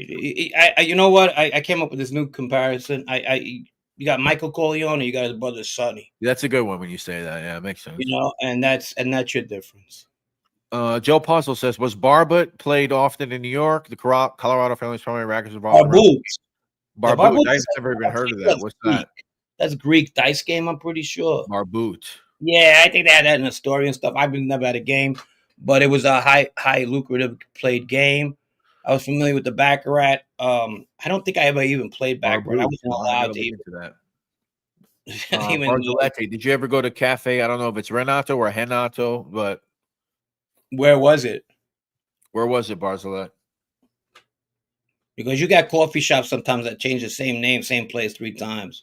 Speaker 2: You know what? I came up with this new comparison. You got Michael Corleone, you got his brother Sonny.
Speaker 1: That's a good one when you say that. Yeah, it makes sense.
Speaker 2: You know, and that's your difference.
Speaker 1: Joe Puzzle says, was Barbut played often in New York? The Colorado family's primary rackets involved.
Speaker 2: Barbut.
Speaker 1: Barbut. I've never even heard of that. What's that?
Speaker 2: That's Greek dice game, I'm pretty sure.
Speaker 1: Barbut.
Speaker 2: Yeah, I think they had that in a story and stuff. I've never had a game, but it was a high lucrative played game. I was familiar with the Baccarat. I don't think I ever even played Baccarat. I wasn't allowed to even
Speaker 1: into that.
Speaker 2: Barzaletti.
Speaker 1: Did you ever go to Cafe? I don't know if it's Renato or Henato, but
Speaker 2: where was it?
Speaker 1: Where was it, Barzaletti?
Speaker 2: Because you got coffee shops sometimes that change the same name, same place 3 times.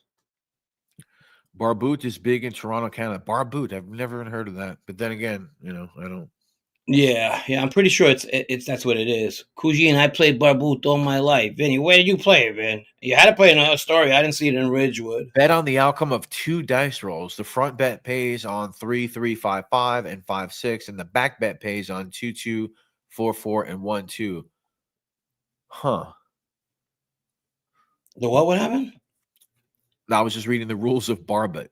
Speaker 1: Barbut is big in Toronto, Canada. Barbut, I've never even heard of that. But then again, I don't.
Speaker 2: Yeah, I'm pretty sure it's that's what it is. Cousine, I played Barbut all my life. Vinny, where did you play it, Vin? You had to play another story. I didn't see it in Ridgewood.
Speaker 1: Bet on the outcome of 2 dice rolls. The front bet pays on 3, 3, 5, 5, and 5, 6, and the back bet pays on 2, 2, 4, 4, and 1, 2. Huh.
Speaker 2: The what happened?
Speaker 1: I was just reading the rules of Barbut.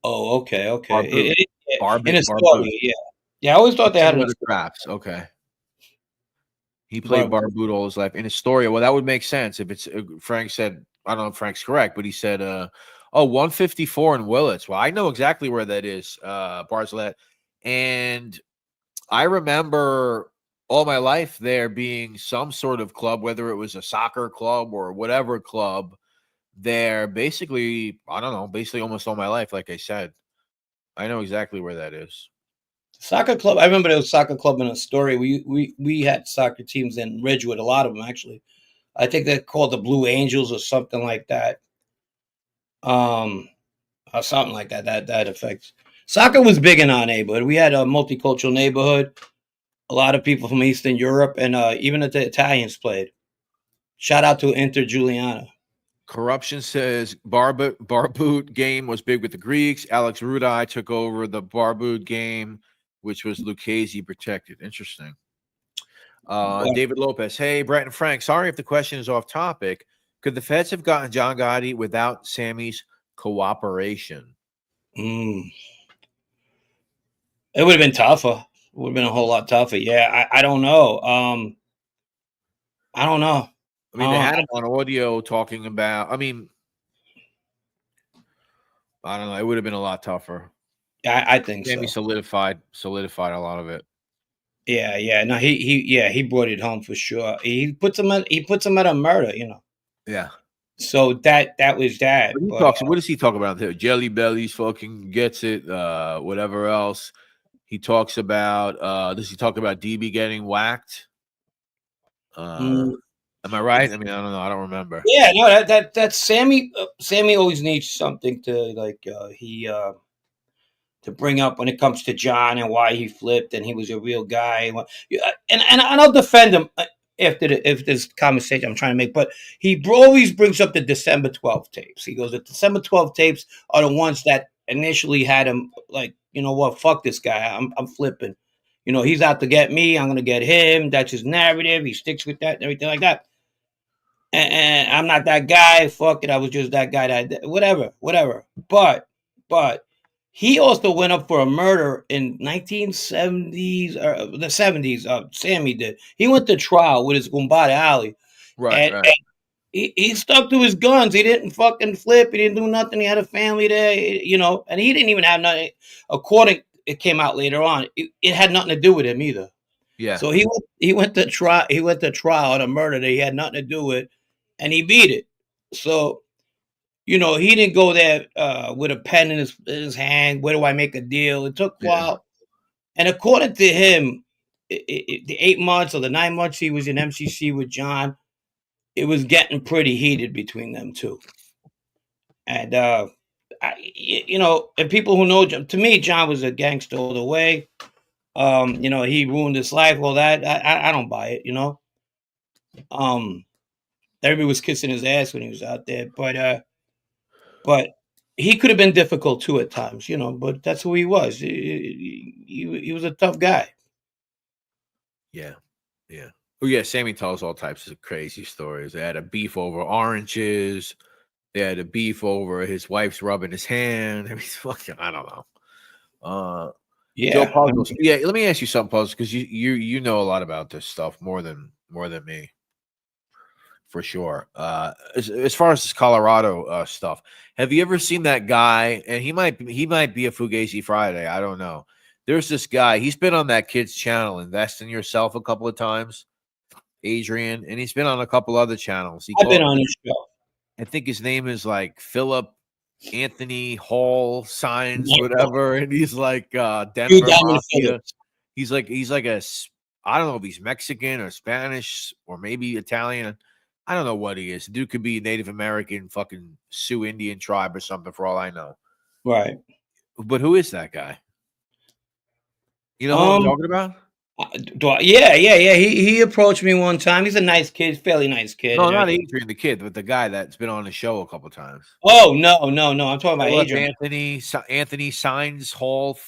Speaker 2: Oh, okay.
Speaker 1: Barbut.
Speaker 2: Barbut, in a story, yeah. Yeah, I always thought they had
Speaker 1: the traps. Okay. He played Barbut all his life in Astoria. Well, that would make sense if it's Frank said, I don't know if Frank's correct, but he said, 154 in Willits. Well, I know exactly where that is, Barzalette. And I remember all my life there being some sort of club, whether it was a soccer club or whatever club there, basically, I don't know, basically almost all my life, like I said. I know exactly where that is.
Speaker 2: Soccer club. I remember there was a soccer club in Astoria. We had soccer teams in Ridgewood, a lot of them actually. I think they're called the Blue Angels or something like that. Or something like that. That affects. Soccer was big in our neighborhood. We had a multicultural neighborhood. A lot of people from Eastern Europe, and even the Italians played. Shout out to Inter Giuliana.
Speaker 1: Corruption says Barbut game was big with the Greeks. Alex Rudai took over the Barbut game, which was Lucchese protected. Interesting. David Lopez. Hey, Brett and Frank. Sorry if the question is off topic. Could the feds have gotten John Gotti without Sammy's cooperation?
Speaker 2: It would have been tougher. It would have been a whole lot tougher. Yeah, I don't know. I don't know.
Speaker 1: I mean, they had him on audio talking about. I mean, I don't know. It would have been a lot tougher.
Speaker 2: Yeah, I think
Speaker 1: Sammy solidified a lot of it.
Speaker 2: Yeah. No, he brought it home for sure. He puts him at a murder,
Speaker 1: Yeah.
Speaker 2: So that was that.
Speaker 1: What does he talk about there? Jelly Bellies fucking gets it. Whatever else. He talks about. Does he talk about DB getting whacked? Am I right? I mean, I don't know. I don't remember.
Speaker 2: Yeah, no, that's Sammy. Sammy always needs something to to bring up when it comes to John and why he flipped and he was a real guy. And I'll defend him if this conversation I'm trying to make. But he always brings up the December 12th tapes. He goes, the December 12th tapes are the ones that initially had him like, you know what, fuck this guy. I'm flipping. He's out to get me. I'm going to get him. That's his narrative. He sticks with that and everything like that. And I'm not that guy. Fuck it. I was just that guy. That whatever. But he also went up for a murder in 1970s or the 70s. Sammy did. He went to trial with his Gumbada Alley.
Speaker 1: Right.
Speaker 2: And he stuck to his guns. He didn't fucking flip. He didn't do nothing. He had a family there, and he didn't even have nothing. According, it came out later on. It had nothing to do with him either.
Speaker 1: Yeah.
Speaker 2: So he went to trial. He went to trial on a murder that he had nothing to do with, and he beat it. So he didn't go there with a pen in his hand. Where do I make a deal? It took a
Speaker 1: Yeah.
Speaker 2: while, and according to him, the 8 months or the 9 months he was in MCC with John, it was getting pretty heated between them two. And and people who know John, to me, John was a gangster all the way. He ruined his life. Well, that I don't buy it. Um, everybody was kissing his ass when he was out there, but he could have been difficult too at times. But that's who he was. He was a tough guy.
Speaker 1: Yeah. Yeah. Oh yeah, Sammy tells all types of crazy stories. They had a beef over oranges. They had a beef over his wife's rubbing his hand. I mean, fucking, I don't know. Joe
Speaker 2: Yeah,
Speaker 1: Puzzles. Yeah, let me ask you something, Puzzles, because you know a lot about this stuff more than me, for sure. As far as this Colorado stuff, have you ever seen that guy? And he might be a Fugazi Friday. I don't know. There's this guy. He's been on that kid's channel, Invest in Yourself, a couple of times. Adrian, and he's been on a couple other channels.
Speaker 2: I've been on his show.
Speaker 1: I think his name is like Philip Anthony Hall Signs, whatever, and he's like Denver Mafia. He's like I don't know if he's Mexican or Spanish or maybe Italian. I don't know what he is. The dude could be Native American, fucking Sioux Indian tribe or something, for all I know.
Speaker 2: Right.
Speaker 1: But who is that guy? You know who I'm talking about?
Speaker 2: Yeah. He approached me one time. He's a nice kid, fairly nice kid.
Speaker 1: No, not Adrian, the kid, but the guy that's been on the show a couple times.
Speaker 2: Oh no! I'm talking about Adrian.
Speaker 1: Anthony Signs Hall,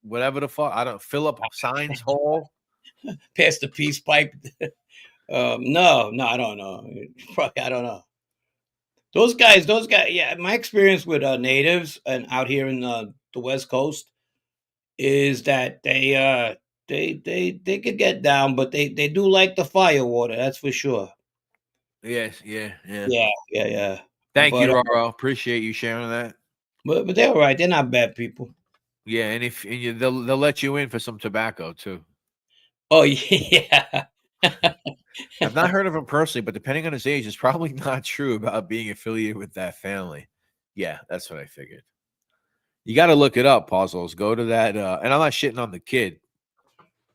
Speaker 1: whatever the fuck. I don't. Philip Signs Hall.
Speaker 2: Pass the peace pipe. No, I don't know. Probably, I don't know. Those guys. Yeah, my experience with natives and out here in the West Coast is that they could get down, but they do like the fire water. That's for sure.
Speaker 1: Yes, yeah.
Speaker 2: Thank
Speaker 1: you, Roro. Appreciate you sharing that.
Speaker 2: But they're all right. They're not bad people.
Speaker 1: Yeah, and they'll let you in for some tobacco too.
Speaker 2: Oh yeah.
Speaker 1: I've not heard of him personally, but depending on his age, it's probably not true about being affiliated with that family. Yeah, that's what I figured. You got to look it up, Puzzles. Go to that, and I'm not shitting on the kid.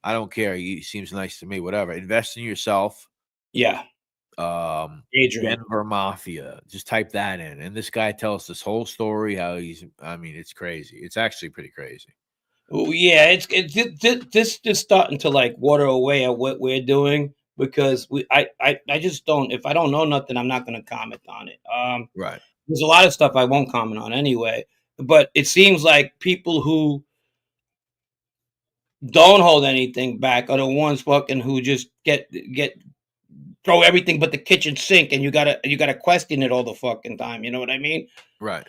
Speaker 1: I don't care. He seems nice to me. Whatever. Invest in yourself.
Speaker 2: Yeah.
Speaker 1: Adrian. Denver Mafia. Just type that in, and this guy tells this whole story. How it's crazy. It's actually pretty crazy.
Speaker 2: Oh yeah, it's this just starting to like water away at what we're doing because I just don't. If I don't know nothing, I'm not going to comment on it.
Speaker 1: Right.
Speaker 2: There's a lot of stuff I won't comment on anyway. But it seems like people who don't hold anything back are the ones fucking who just get throw everything but the kitchen sink, and you gotta question it all the fucking time. You know what I mean?
Speaker 1: Right.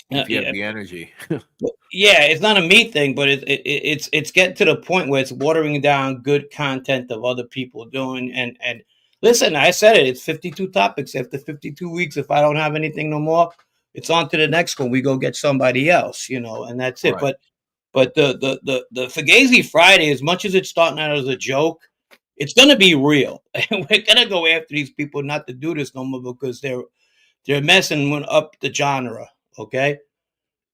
Speaker 1: If you have the energy.
Speaker 2: Yeah, it's not a me thing, but it's getting to the point where it's watering down good content of other people doing. And listen, I said it. It's 52 topics. After 52 weeks, if I don't have anything no more, it's on to the next one. We go get somebody else, and that's it.
Speaker 1: Right.
Speaker 2: But the Fugazi Friday, as much as it's starting out as a joke, it's gonna be real. And we're gonna go after these people not to do this no more because they're messing up the genre. Okay.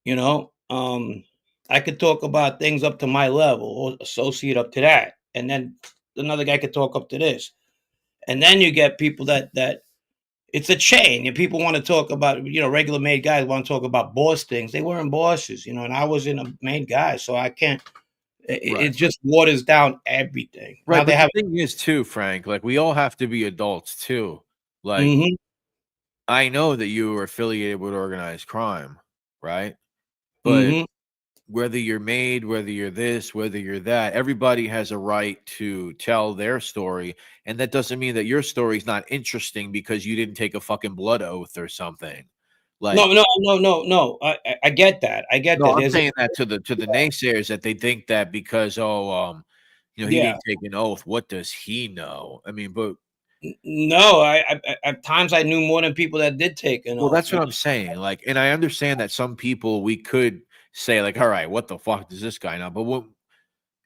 Speaker 2: I could talk about things up to my level or associate up to that. And then another guy could talk up to this. And then you get people that it's a chain. And people want to talk about, regular made guys want to talk about boss things. They weren't bosses, and I wasn't a made guy. So I can't, it just waters down everything.
Speaker 1: Right. But the thing is too, Frank, like we all have to be adults too. Like I know that you are affiliated with organized crime, right? But whether you're made, whether you're this, whether you're that, everybody has a right to tell their story. And that doesn't mean that your story is not interesting because you didn't take a fucking blood oath or something. Like
Speaker 2: no. I get that. I get that.
Speaker 1: I'm saying that to the naysayers that they think that because he didn't take an oath. What does he know? I mean, but
Speaker 2: no, I at times I knew more than people that did take an oath.
Speaker 1: Well, that's what I'm saying. Like, and I understand that some people we could say like, all right, what the fuck does this guy know? But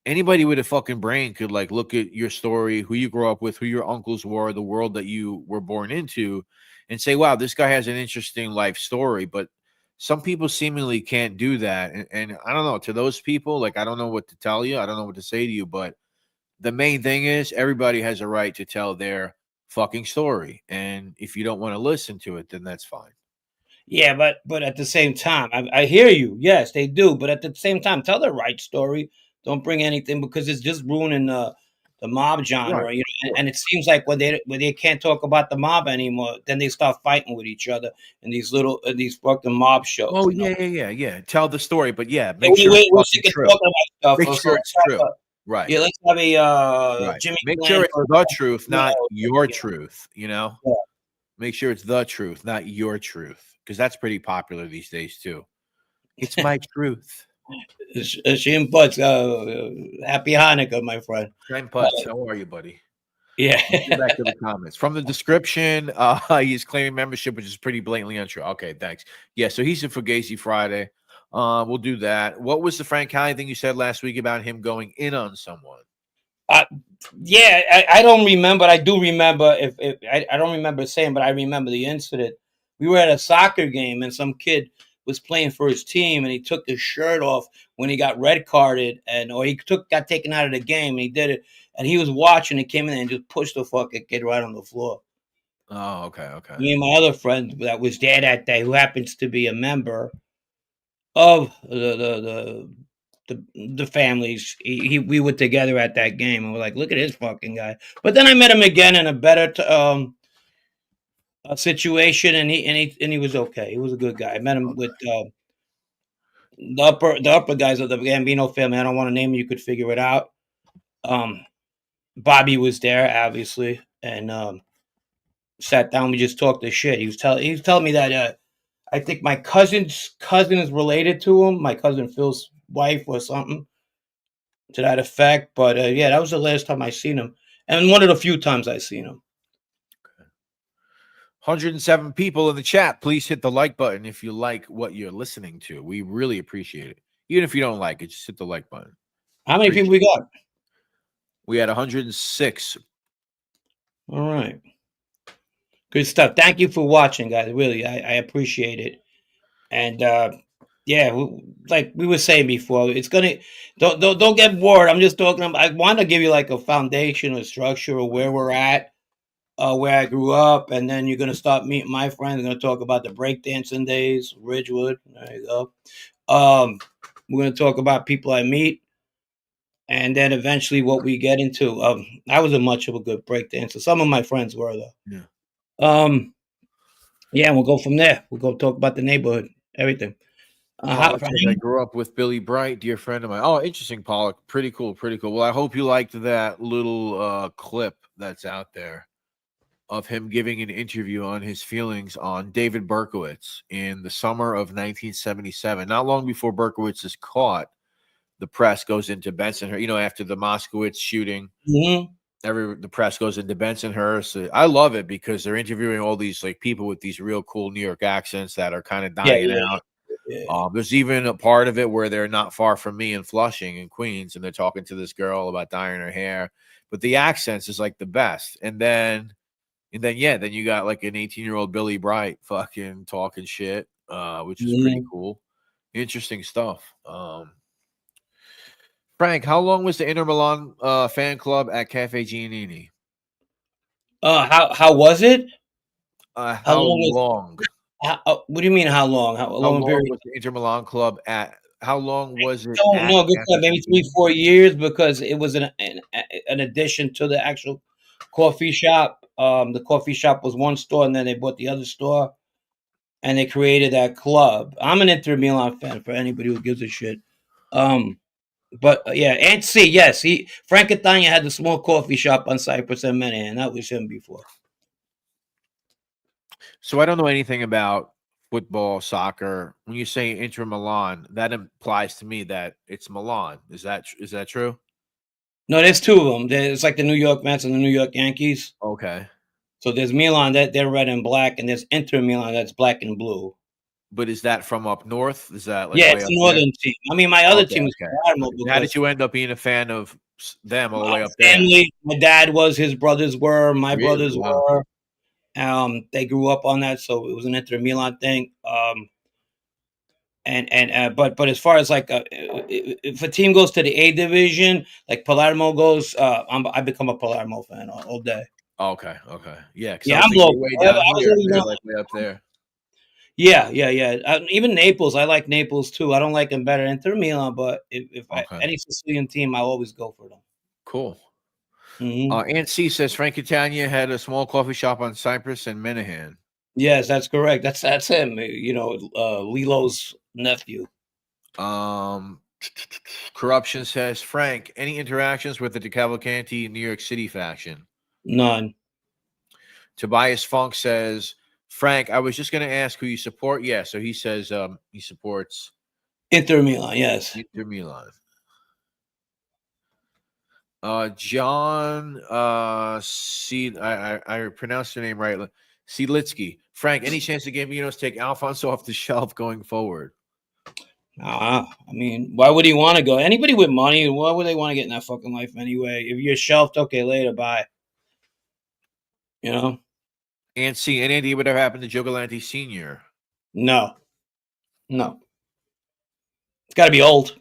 Speaker 1: anybody with a fucking brain could like look at your story, who you grew up with, who your uncles were, the world that you were born into, and say, wow, this guy has an interesting life story. But some people seemingly can't do that. And I don't know, to those people, like, I don't know what to tell you. I don't know what to say to you. But the main thing is everybody has a right to tell their fucking story. And if you don't want to listen to it, then that's fine.
Speaker 2: Yeah, but at the same time, I hear you. Yes, they do. But at the same time, tell the right story. Don't bring anything because it's just ruining the mob genre.
Speaker 1: Right.
Speaker 2: You know, and it seems like when they can't talk about the mob anymore, then they start fighting with each other in these fucking mob shows.
Speaker 1: Oh,
Speaker 2: You know?
Speaker 1: yeah. Tell the story, but yeah,
Speaker 2: Yeah,
Speaker 1: make sure it's
Speaker 2: we're
Speaker 1: fucking
Speaker 2: sick of
Speaker 1: true.
Speaker 2: talking about
Speaker 1: Make
Speaker 2: stuff.
Speaker 1: sure it's true. Right.
Speaker 2: Yeah, let's have a
Speaker 1: Right.
Speaker 2: Jimmy.
Speaker 1: Make
Speaker 2: Glenn
Speaker 1: sure it's
Speaker 2: or
Speaker 1: the truth, not
Speaker 2: yeah,
Speaker 1: your
Speaker 2: yeah.
Speaker 1: truth, you know?
Speaker 2: Yeah.
Speaker 1: Make sure it's the truth, not your truth. Because that's pretty popular these days too. It's my truth.
Speaker 2: Shane Butts, happy Hanukkah, my friend.
Speaker 1: Shine Putz, how are you, buddy?
Speaker 2: Yeah.
Speaker 1: Go back to the comments. From the description, he's claiming membership, which is pretty blatantly untrue. Okay, thanks. Yeah, so he's in Fugazi Friday. We'll do that. What was the Frank Cali thing you said last week about him going in on someone?
Speaker 2: Yeah, I don't remember. I do remember if I don't remember saying, but I remember the incident. We were at a soccer game and some kid was playing for his team and he took his shirt off when he got red carded or he got taken out of the game and he did it and he was watching and came in and just pushed the fucking kid right on the floor.
Speaker 1: Oh, okay.
Speaker 2: Me and my other friend that was there that day, who happens to be a member of the families. We were together at that game, and we're like, look at this fucking guy. But then I met him again in a better situation, and he was okay. He was a good guy. I met him with the upper guys of the Gambino family. I don't want to name him. You could figure it out. Bobby was there, obviously, and sat down. We just talked the shit. He was telling me that I think my cousin's cousin is related to him. My cousin Phil's wife or something to that effect. But yeah, that was the last time I seen him, and one of the few times I seen him.
Speaker 1: 107 people in the chat. Please hit the like button if you like what you're listening to. We really appreciate it. Even if you don't like it, just hit the like button.
Speaker 2: How many people we got?
Speaker 1: We had 106.
Speaker 2: All right. Good stuff. Thank you for watching, guys. Really, I appreciate it. And yeah, like we were saying before, it's gonna don't get bored. I'm just talking about, I want to give you like a foundation or structure of where we're at, where I grew up, and then you're gonna start meeting my friends. We're gonna talk about the breakdancing days, Ridgewood. There you go. We're gonna talk about people I meet, and then eventually what we get into. I wasn't much of a good breakdancer. Some of my friends were though.
Speaker 1: Yeah.
Speaker 2: Yeah, we'll go from there. We'll go talk about the neighborhood, everything.
Speaker 1: I grew up with Billy Bright, dear friend of mine. Oh, interesting, Pollock. Pretty cool. Well, I hope you liked that little clip that's out there of him giving an interview on his feelings on David Berkowitz in the summer of 1977. Not long before Berkowitz is caught, the press goes into Bensonhurst. You know, after the Moskowitz shooting, the press goes into Bensonhurst. I love it because they're interviewing all these like people with these real cool New York accents that are kind of dying out. Yeah. There's even a part of it where they're not far from me in Flushing in Queens, and they're talking to this girl about dyeing her hair. But the accents is like the best. And then you got like an 18-year-old Billy Bright fucking talking shit, which is pretty cool. Interesting stuff. Frank, how long was the Inter Milan fan club at Cafe Giannini?
Speaker 2: How was it?
Speaker 1: How long?
Speaker 2: What do you mean? How long? How long
Speaker 1: was the Inter Milan club at? How long was it?
Speaker 2: No, good club. Maybe 3-4 years because it was an addition to the actual coffee shop. The coffee shop was one store, and then they bought the other store, and they created that club. I'm an Inter Milan fan for anybody who gives a shit. But yeah, and yes, Frank Catania had the small coffee shop on Cypress and Manhattan. That was him before.
Speaker 1: So I don't know anything about football, soccer. When you say Inter Milan, that implies to me that it's Milan. Is that true?
Speaker 2: No, there's two of them. There's like the New York Mets and the New York Yankees.
Speaker 1: Okay.
Speaker 2: So there's Milan, that they're red and black, and there's Inter Milan, that's black and blue.
Speaker 1: But is that from up north? Is that like
Speaker 2: Yeah,
Speaker 1: way
Speaker 2: it's
Speaker 1: up
Speaker 2: a
Speaker 1: there?
Speaker 2: northern team. I mean, my other
Speaker 1: Okay,
Speaker 2: team is
Speaker 1: okay.
Speaker 2: Palermo
Speaker 1: How
Speaker 2: because
Speaker 1: did you end up being a fan of them all the
Speaker 2: my
Speaker 1: way up there?
Speaker 2: family, my dad was, his brothers were, my
Speaker 1: Really?
Speaker 2: brothers
Speaker 1: Wow.
Speaker 2: were. They grew up on that, so it was an Inter Milan thing. But as far as like if a team goes to the A division, like Palermo goes, I become a Palermo fan all day.
Speaker 1: Okay, okay. Yeah, because I
Speaker 2: Yeah,
Speaker 1: was
Speaker 2: I'm
Speaker 1: thinking you're
Speaker 2: local.
Speaker 1: way
Speaker 2: I
Speaker 1: down
Speaker 2: was
Speaker 1: here and
Speaker 2: always
Speaker 1: they're
Speaker 2: on.
Speaker 1: like way up there.
Speaker 2: Yeah. Even Naples, I like Naples too. I don't like them better than Inter Milan, but
Speaker 1: Okay,
Speaker 2: any Sicilian team, I'll always go for them.
Speaker 1: cool.
Speaker 2: Hmm.
Speaker 1: Aunt C says Frank Catania had a small coffee shop on Cypress and Minahan.
Speaker 2: Yes, that's correct. That's him. Lilo's nephew.
Speaker 1: Corruption says Frank, any interactions with the DeCavalcanti New York City faction?
Speaker 2: None.
Speaker 1: Tobias Funk says Frank, I was just going to ask who you support. Yeah, so he says he supports
Speaker 2: Inter Milan. Yes.
Speaker 1: Inter Milan. John I pronounced your name right. Sielitsky. Frank, any chance the Gambinos take Alfonso off the shelf going forward?
Speaker 2: I mean, why would he want to go? Anybody with money, why would they want to get in that fucking life anyway? If you're shelved, okay, later, bye. You know?
Speaker 1: And see, any idea what ever happened to Joe Galante Sr.?
Speaker 2: No. It's got to be old.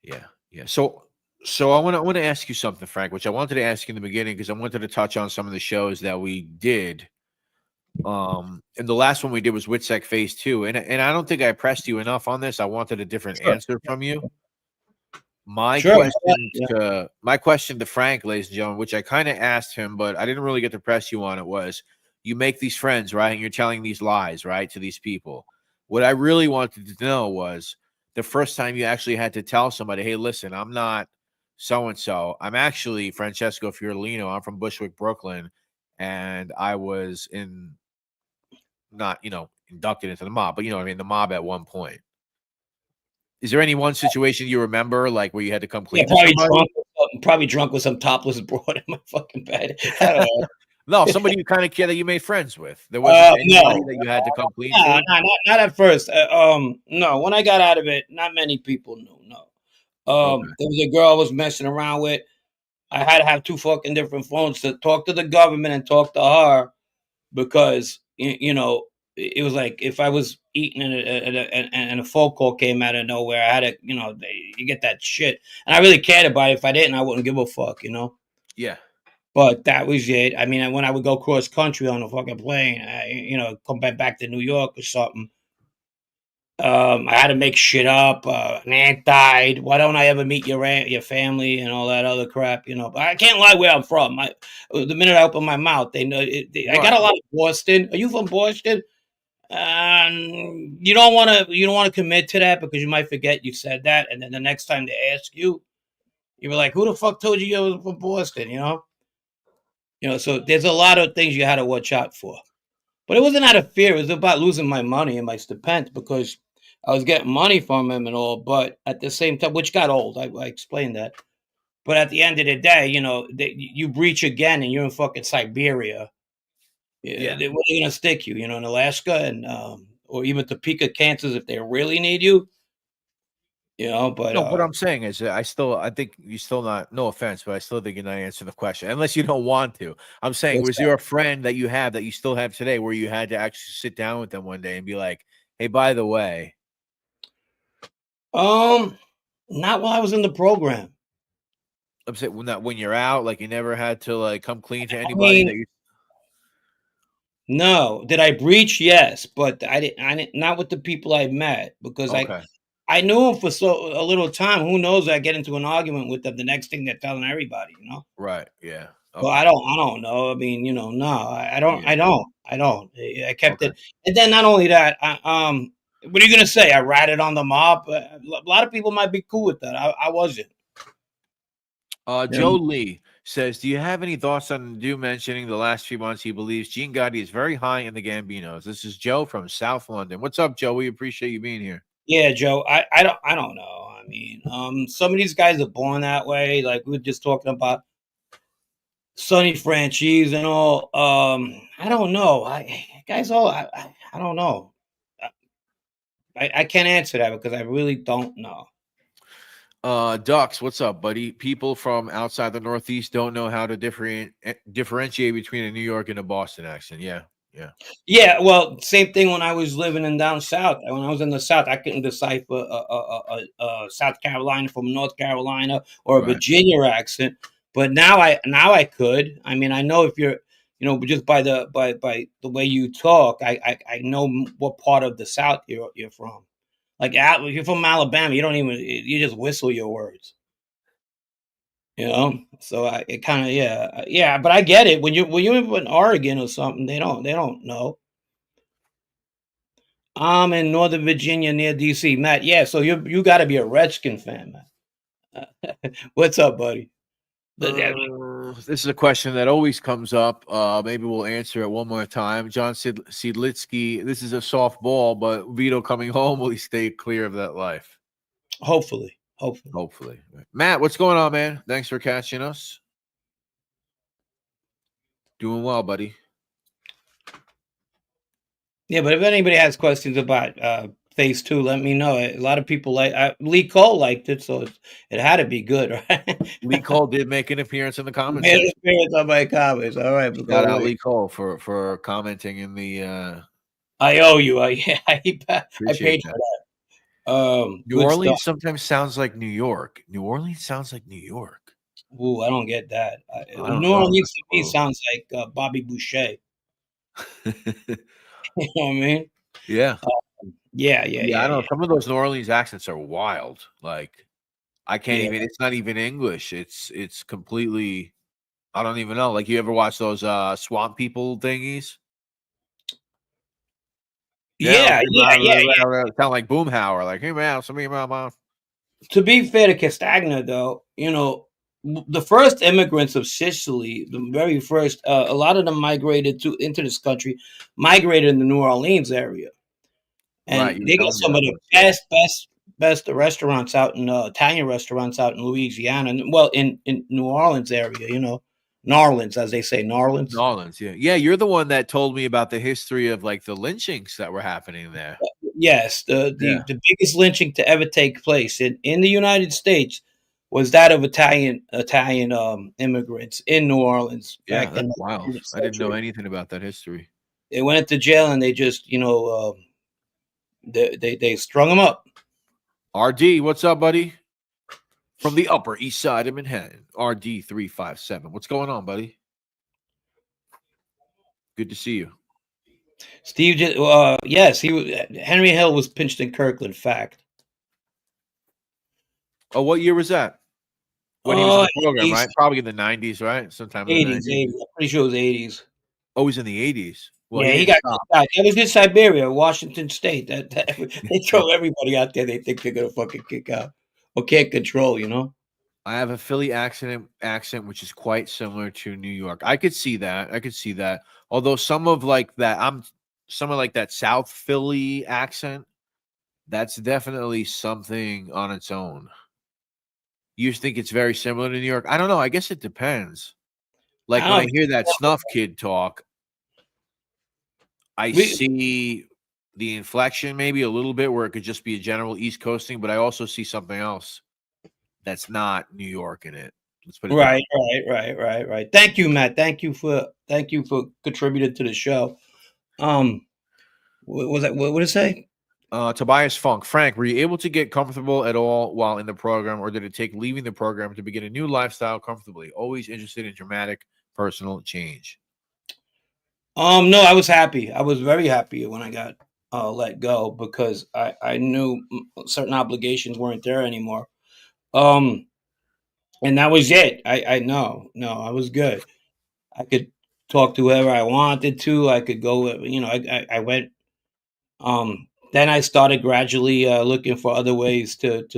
Speaker 1: Yeah. So I want to ask you something, Frank, which I wanted to ask you in the beginning because I wanted to touch on some of the shows that we did. And the last one we did was Witsec Phase 2, and I don't think I pressed you enough on this. I wanted a different answer from you. My question to Frank, ladies and gentlemen, which I kind of asked him, but I didn't really get to press you on it, was you make these friends, right? And you're telling these lies, right, to these people. What I really wanted to know was the first time you actually had to tell somebody, hey, listen, I'm not so-and-so. I'm actually Francesco Fiordilino. I'm from Bushwick, Brooklyn, and I was not, inducted into the mob, but the mob at one point. Is there any one situation you remember, like where you had to come clean to somebody?
Speaker 2: Probably drunk with some topless broad in my fucking bed. I don't know.
Speaker 1: No, somebody you kind of care that you made friends with. There wasn't anybody that you had to come clean to.
Speaker 2: Not at first. No, when I got out of it, not many people knew. No.
Speaker 1: Okay.
Speaker 2: There was a girl I was messing around with. I had to have 2 fucking different phones to talk to the government and talk to her because it was like if I was eating and a phone call came out of nowhere, I had to, you get that shit. And I really cared about it. If I didn't, I wouldn't give a fuck,
Speaker 1: Yeah.
Speaker 2: But that was it. I mean, when I would go cross country on a fucking plane, come back to New York or something, I had to make shit up. An aunt died. Why don't I ever meet your aunt, your family, and all that other crap? But I can't lie where I'm from. The minute I open my mouth, they know. I got a lot of Boston. Are you from Boston? You don't want to commit to that because you might forget you said that, and then the next time they ask you, you were like, "Who the fuck told you was from Boston?" So there's a lot of things you had to watch out for. But it wasn't out of fear. It was about losing my money and my stipend because I was getting money from him and all. But at the same time, which got old, I explained that. But at the end of the day, you breach again and you're in fucking Siberia.
Speaker 1: Yeah.
Speaker 2: Where are they going to stick you? In Alaska and or even Topeka, Kansas, if they really need you. But
Speaker 1: No, what I'm saying is I think you still not, no offense, but I still think you're not answering the question unless you don't want to. I'm saying, was there a friend that you have that you still have today where you had to actually sit down with them one day and be like, hey, by the way?
Speaker 2: Not while I was in the program.
Speaker 1: I'm saying when you're out, like you never had to like come clean to anybody that you.
Speaker 2: No, did I breach? Yes, but I didn't. Not with the people I met because I knew them for a little time. Who knows? I get into an argument with them. The next thing they're telling everybody,
Speaker 1: Right. Yeah.
Speaker 2: Okay. Well, I don't know. I mean, no, I don't.
Speaker 1: Yeah.
Speaker 2: I don't. I kept it. And then not only that, what are you gonna say? I ratted on the mob. A lot of people might be cool with that. I wasn't.
Speaker 1: Joe Lee says, do you have any thoughts on Dew mentioning the last few months he believes Gene Gotti is very high in the Gambinos? This is Joe from South London. What's up, Joe? We appreciate you being here.
Speaker 2: Yeah, Joe. I don't know. I mean, some of these guys are born that way. Like we were just talking about. Sonny Franchise and all. I don't know. I don't know. I can't answer that because I really don't know.
Speaker 1: Ducks, what's up, buddy? People from outside the Northeast don't know how to differentiate between a New York and a Boston accent. Yeah.
Speaker 2: Yeah, well, same thing when I was living in down south. When I was in the south, I couldn't decipher a South Carolina from North Carolina or a
Speaker 1: Right.
Speaker 2: Virginia accent. But now I could. I mean, I know if you're, just by the way you talk, I know what part of the South you're from. Like if you're from Alabama, you just whistle your words. So it kind of yeah. But I get it when you're in Oregon or something, they don't know. I'm in Northern Virginia near DC, Matt. Yeah, so you got to be a Redskin fan, Matt. What's up, buddy?
Speaker 1: This is a question that always comes up. Maybe we'll answer it one more time. John Siedlitsky, this is a softball, but Vito coming home, will he stay clear of that life?
Speaker 2: Hopefully.
Speaker 1: Matt, what's going on, man? Thanks for catching us. Doing well, buddy.
Speaker 2: Yeah, but if anybody has questions about Phase 2, let me know. A lot of people Lee Cole liked it, so it had to be good, right?
Speaker 1: Lee Cole did make an appearance in the comments.
Speaker 2: Made an appearance on my comments. All right,
Speaker 1: shout out Lee Cole for commenting in the.
Speaker 2: I owe you. I paid
Speaker 1: that.
Speaker 2: For that.
Speaker 1: New Orleans sometimes sounds like New York. New Orleans sounds like New York.
Speaker 2: Ooh, I don't get that. New Orleans to me sounds like Bobby Boucher. You know what I mean?
Speaker 1: Yeah.
Speaker 2: Yeah.
Speaker 1: I know some of those New Orleans accents are wild. Like I can't even. It's not even English. It's completely. I don't even know. Like you ever watch those swamp people thingies?
Speaker 2: Yeah.
Speaker 1: Sound like Boomhauer. Like, hey man, somebody mom.
Speaker 2: To be fair to Castagna, though, the first immigrants of Sicily, the very first, a lot of them migrated into this country, migrated in the New Orleans area, and they got some of the best restaurants out in Italian restaurants out in Louisiana, and well, in New Orleans area, Narlands, as they say, Narlands.
Speaker 1: Narlands, yeah. You're the one that told me about the history of like the lynchings that were happening there.
Speaker 2: Yes, the biggest lynching to ever take place in the United States was that of Italian immigrants in New Orleans.
Speaker 1: Yeah, that's wild. I didn't know anything about that history.
Speaker 2: They went into jail and they just, they strung them up.
Speaker 1: RD, what's up, buddy? From the Upper East Side of Manhattan, RD 357. What's going on, buddy? Good to see you.
Speaker 2: Steve, yes, Henry Hill was pinched in Kirkland. Fact.
Speaker 1: Oh, what year was that? When he was in the program, 80s. Right? Probably in the 90s, right? Sometime in the
Speaker 2: 80s. I'm pretty sure it was 80s.
Speaker 1: Oh, he was in the 80s.
Speaker 2: Well, yeah, he got kicked out. That was in Siberia, Washington State. That they throw everybody out there they think they're gonna fucking kick out or can't control.
Speaker 1: I have a Philly accent, which is quite similar to New York. I could see that. Although some of that South Philly accent, that's definitely something on its own. You think it's very similar to New York? I don't know. I guess it depends. Like when I hear that Snuff Kid talk, I see the inflection maybe a little bit where it could just be a general East Coasting, but I also see something else that's not New York in it. Let's put it
Speaker 2: right. Thank you, Matt. Thank you for contributing to the show. What was that? What did it say?
Speaker 1: Tobias Funk. Frank, were you able to get comfortable at all while in the program, or did it take leaving the program to begin a new lifestyle comfortably? Always interested in dramatic personal change.
Speaker 2: No, I was happy. I was very happy when I got let go because I knew certain obligations weren't there anymore. And that was it. I was good. I could talk to whoever I wanted to. I could go, I went. Then I started gradually looking for other ways to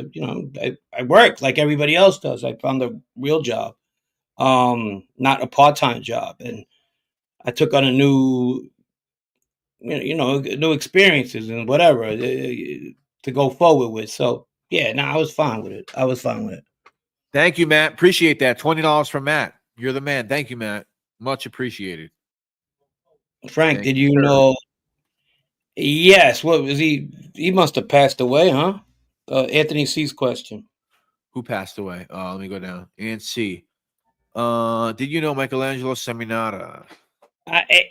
Speaker 2: I worked like everybody else does. I found a real job, not a part-time job. And I took on a new experiences and whatever to go forward with. So yeah, I was fine with it.
Speaker 1: Thank you, Matt. Appreciate that. $20 from Matt. You're the man. Thank you, Matt. Much appreciated.
Speaker 2: Frank,
Speaker 1: Thank
Speaker 2: did
Speaker 1: you,
Speaker 2: you
Speaker 1: sir.
Speaker 2: know? Yes. What was he? He must have passed away, huh? Anthony C's question.
Speaker 1: Who passed away? Let me go down and see. Did you know Michelangelo Seminara?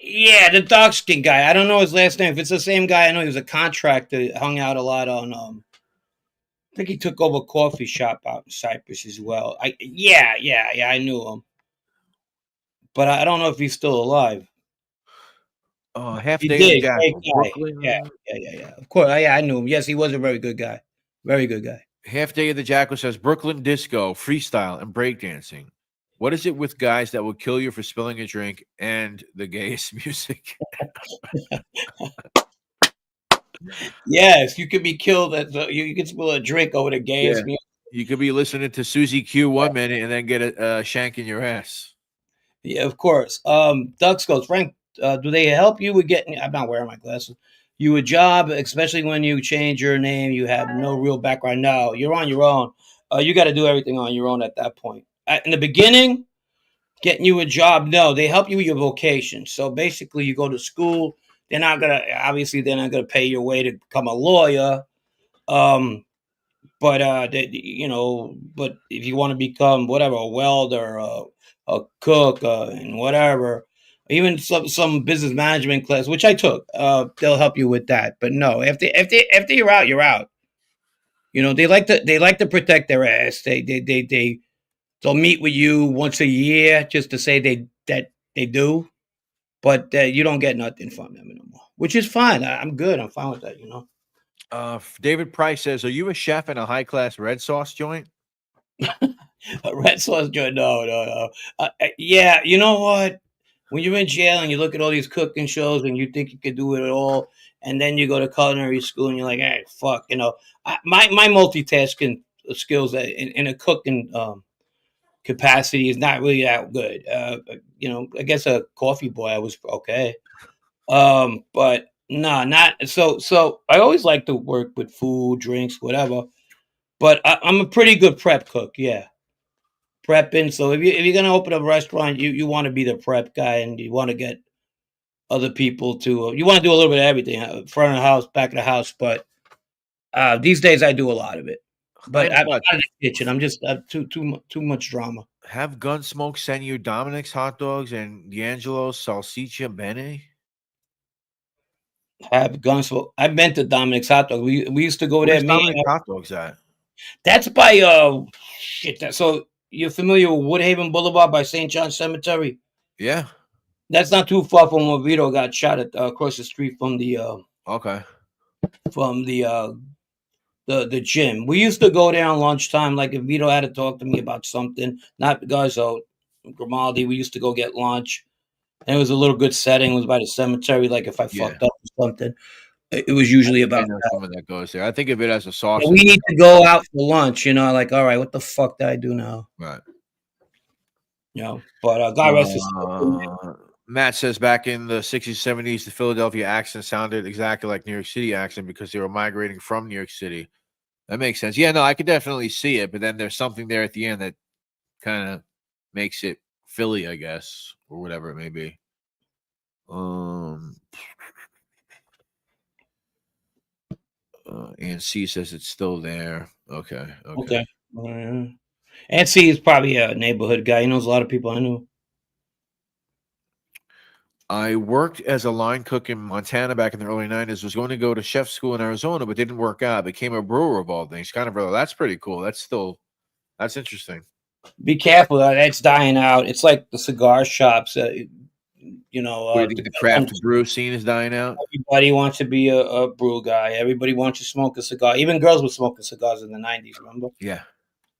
Speaker 2: Yeah, the dark skin guy. I don't know his last name. If it's the same guy, I know he was a contractor. Hung out a lot on. I think he took over a coffee shop out in Cyprus as well. Yeah. I knew him, but I don't know if he's still alive.
Speaker 1: Half
Speaker 2: He
Speaker 1: Day of the
Speaker 2: did. Great
Speaker 1: Jackal,
Speaker 2: guy. Yeah.
Speaker 1: Brooklyn.
Speaker 2: Of course. Yeah, I knew him. Yes, he was a very good guy. Very good guy.
Speaker 1: Half Day of the Jackal says Brooklyn disco, freestyle, and breakdancing. What is it with guys that will kill you for spilling a drink and the gayest music?
Speaker 2: Yes, you could be killed. You could spill a drink over the gayest
Speaker 1: Yeah.
Speaker 2: music.
Speaker 1: You could be listening to Susie Q 1 minute and then get a shank in your ass.
Speaker 2: Yeah, of course. Ducks goes, Frank, do they help you with getting? I'm not wearing my glasses. You a job, especially when you change your name. You have no real background. No, you're on your own. You got to do everything on your own at that point. In the beginning, getting you a job, no, they help you with your vocation. So basically, you go to school. They're not gonna pay your way to become a lawyer. But but if you want to become whatever, a welder, a cook, and whatever, even some business management class, which I took, they'll help you with that. But no, after you're out, you're out. You know, they like to protect their ass. They'll meet with you once a year just to say they do, but you don't get nothing from them anymore, which is fine. I'm good. I'm fine with that. You know.
Speaker 1: David Price says, "Are you a chef in a high class red sauce joint?"
Speaker 2: A red sauce joint? No. Yeah, you know what? When you're in jail and you look at all these cooking shows and you think you can do it all, and then you go to culinary school and you're like, hey, fuck, my multitasking skills in a cooking capacity is not really that good. I guess a coffee boy I was okay. But no, not so. So I always like to work with food, drinks, whatever. But I'm a pretty good prep cook. Yeah, prepping. So if you're gonna open a restaurant, you want to be the prep guy, and you want to get other people to. You want to do a little bit of everything, front of the house, back of the house. But these days, I do a lot of it. But I'm not in the kitchen. I'm just too much drama.
Speaker 1: Have Gunsmoke send you Dominic's hot dogs and D'Angelo's salsiccia bene?
Speaker 2: Have guns. I've been to Dominic's Hot Dog. We used to go
Speaker 1: Where's
Speaker 2: there.
Speaker 1: Dominic's hot dogs at?
Speaker 2: That's by shit. So you're familiar with Woodhaven Boulevard by St. John Cemetery?
Speaker 1: Yeah.
Speaker 2: That's not too far from where Vito got shot at across the street from the
Speaker 1: Okay.
Speaker 2: from the gym. We used to go there on lunchtime. Like if Vito had to talk to me about something, not guys out Grimaldi, we used to go get lunch. And it was a little good setting. It was by the cemetery. Like if I fucked up or something, it was usually
Speaker 1: I
Speaker 2: about
Speaker 1: know
Speaker 2: that.
Speaker 1: someone that goes there. I think of it as a sauce.
Speaker 2: We need to go out for lunch, like, all right, what the fuck did I do now?
Speaker 1: Right.
Speaker 2: But God rest his soul.
Speaker 1: Matt says back in the 60s, 70s, the Philadelphia accent sounded exactly like New York City accent because they were migrating from New York City. That makes sense. Yeah, no, I could definitely see it, but then there's something there at the end that kind of makes it Philly, I guess, or whatever it may be. And C says it's still there. Okay.
Speaker 2: And C is probably a neighborhood guy. He knows a lot of people I knew.
Speaker 1: I worked as a line cook in Montana back in the early 90s. Was going to go to chef school in Arizona, but didn't work out. Became a brewer of all things. Kind of brother. That's pretty cool. That's interesting.
Speaker 2: Be careful. That's dying out. It's like the cigar shops.
Speaker 1: What do you think the craft brew scene is dying out?
Speaker 2: Everybody wants to be a brew guy. Everybody wants to smoke a cigar. Even girls were smoking cigars in the 90s, remember?
Speaker 1: Yeah.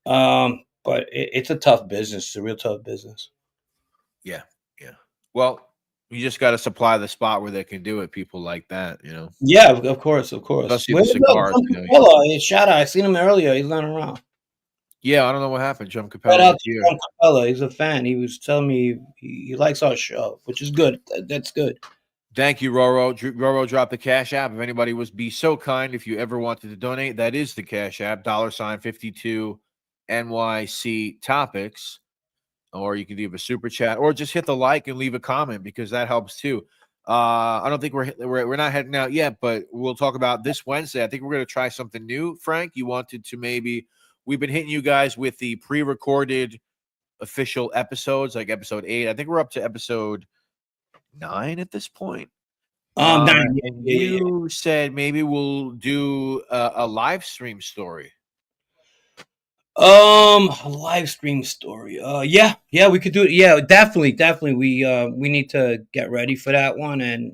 Speaker 2: But it's a tough business. It's a real tough business.
Speaker 1: Yeah. Well, you just got to supply the spot where they can do it. People like that,
Speaker 2: Yeah, of course.
Speaker 1: Especially the cigars.
Speaker 2: Shout out. I seen him earlier. He's not around.
Speaker 1: Yeah, I don't know what happened. Jim Capella.
Speaker 2: Shout out to Jim Capella. He's a fan. He was telling me he likes our show, which is good. That's good.
Speaker 1: Thank you, Roro. Roro dropped the Cash App. If anybody would be so kind, if you ever wanted to donate, that is the Cash App, $52 NYC Topics. or you can leave a super chat, or just hit the like and leave a comment because that helps too. I don't think we're not heading out yet, but we'll talk about this Wednesday. I think we're going to try something new. Frank, you wanted to we've been hitting you guys with the pre-recorded official episodes, like episode 8. I think we're up to episode 9 at this point. And you said maybe we'll do a live stream story.
Speaker 2: A live stream story. Yeah, we could do it. Yeah, definitely. We need to get ready for that one, and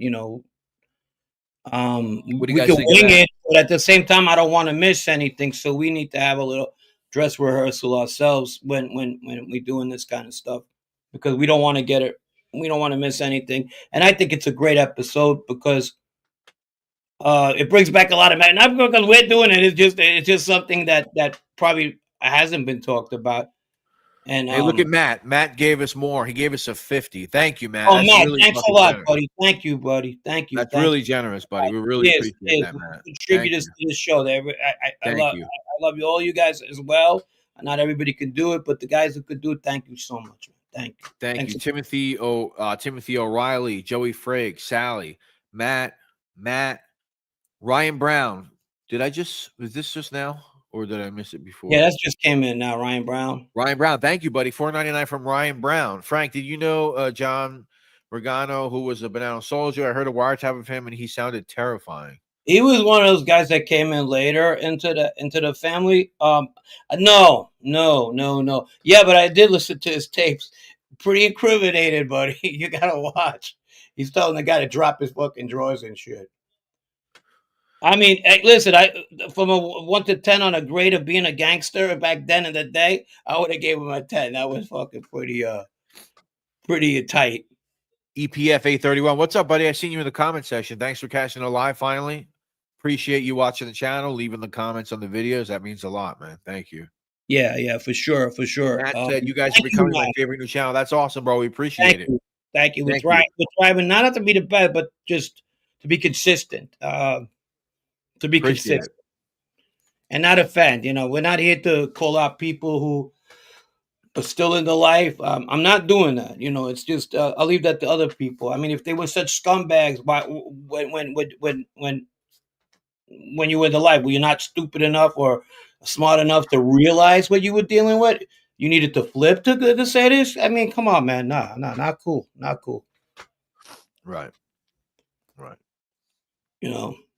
Speaker 1: What do you
Speaker 2: we
Speaker 1: guys
Speaker 2: can
Speaker 1: think of
Speaker 2: wing
Speaker 1: that?
Speaker 2: it, but at the same time, I don't want to miss anything, so we need to have a little dress rehearsal ourselves when we're doing this kind of stuff, because we don't want to get it. We don't want to miss anything, and I think it's a great episode because it brings back a lot of men. Not because we're doing it. It's just something that probably hasn't been talked about. And
Speaker 1: Hey, look at Matt. Matt gave us more. He gave us a 50. Thank you, Matt.
Speaker 2: Oh,
Speaker 1: That's
Speaker 2: Matt,
Speaker 1: really
Speaker 2: thanks a
Speaker 1: fucking
Speaker 2: lot,
Speaker 1: generous.
Speaker 2: buddy. Thank you, buddy. Thank you.
Speaker 1: That's really generous, buddy. We really appreciate that, Matt.
Speaker 2: Contributors to the show. I love you, all you guys as well. Not everybody can do it, but the guys who could do it, thank you so much. Man.
Speaker 1: Thank you. Timothy O'Reilly, Joey Frigg, Sally, Matt, Ryan Brown. Was this just now? Or did I miss it before?
Speaker 2: Yeah, that just came in now, Ryan Brown.
Speaker 1: Ryan Brown, thank you, buddy. $4.99 from Ryan Brown. Frank, did you know John Regano, who was a Banana Soldier? I heard a wiretap of him, and he sounded terrifying.
Speaker 2: He was one of those guys that came in later into the family. No. Yeah, but I did listen to his tapes. Pretty incriminated, buddy. You gotta watch. He's telling the guy to drop his fucking drawers and shit. I mean, listen, from a 1 to 10 on a grade of being a gangster back then in the day, I would have gave him a 10. That was fucking pretty tight.
Speaker 1: EPF 831. What's up, buddy? I seen you in the comment section. Thanks for catching it live finally. Appreciate you watching the channel, leaving the comments on the videos. That means a lot, man. Thank you.
Speaker 2: Yeah, for sure.
Speaker 1: Matt said you guys are becoming my favorite new channel. That's awesome, bro. We appreciate it.
Speaker 2: Thank you. We're trying not to be the best, but just to be consistent. To be consistent and not offend. We're not here to call out people who are still in the life. I'm not doing that. It's just I'll leave that to other people. I mean, if they were such scumbags, when you were in the life, were you not stupid enough or smart enough to realize what you were dealing with? You needed to flip to say this. I mean, come on, man. Nah, not cool.
Speaker 1: Right.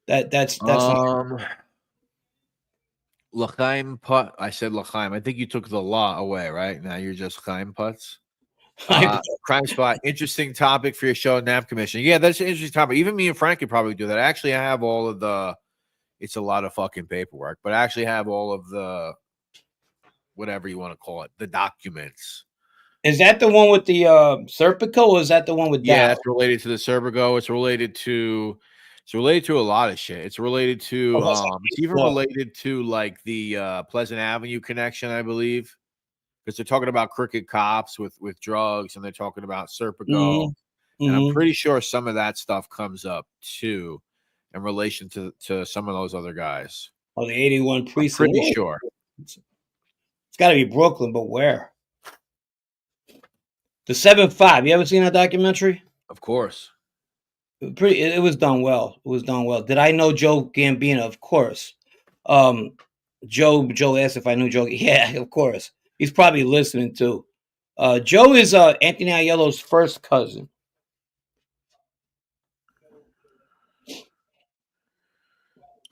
Speaker 2: That's
Speaker 1: L'chaim Put. I said L'chaim. I think you took the law away, right? Now you're just Chaim Putz. Crime Spot. Interesting topic for your show, NAP Commission. Yeah, that's an interesting topic. Even me and Frank could probably do that. Actually, I have all of the. It's a lot of fucking paperwork, but I actually have all of the, whatever you want to call it, the documents.
Speaker 2: Is that the one with the Serpico, or is that the one with?
Speaker 1: Yeah, that's related to the Serpico. It's related to a lot of shit. It's related to it's even related to like the Pleasant Avenue connection, I believe, because they're talking about crooked cops with drugs, and they're talking about Serpico, and I'm pretty sure some of that stuff comes up too in relation to some of those other guys.
Speaker 2: Oh, the 81 precinct.
Speaker 1: I'm pretty sure
Speaker 2: it's got to be Brooklyn, but where? The 7-5. You ever seen that documentary?
Speaker 1: Of course.
Speaker 2: It was done well. Did I know Joe Gambino? Of course. Joe asked if I knew Joe. Yeah, of course. He's probably listening too. Joe is Anthony Aello's first cousin.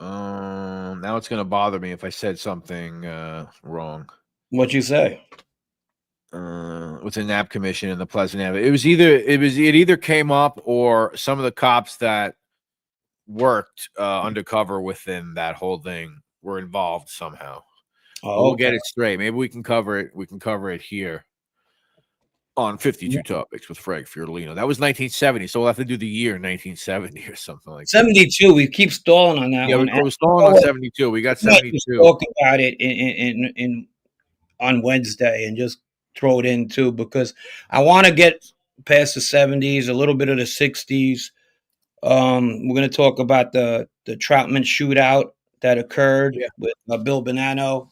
Speaker 1: Now it's gonna bother me if I said something wrong.
Speaker 2: What'd you say?
Speaker 1: With the NAP Commission and the Pleasant Avenue. It either came up, or some of the cops that worked undercover within that whole thing were involved somehow. We'll get it straight. Maybe we can cover it. We can cover it here on 52 Topics with Frank Fiordilino. That was 1970, so we'll have to do the year 1970 or something like
Speaker 2: 72.
Speaker 1: that.
Speaker 2: We keep stalling on that one.
Speaker 1: Yeah, we're stalling on 72. We got 72.
Speaker 2: Talk about it in on Wednesday and just throw it in too, because I want to get past the 70s, a little bit of the 60s. We're going to talk about the Troutman shootout that occurred with Bill Bonanno.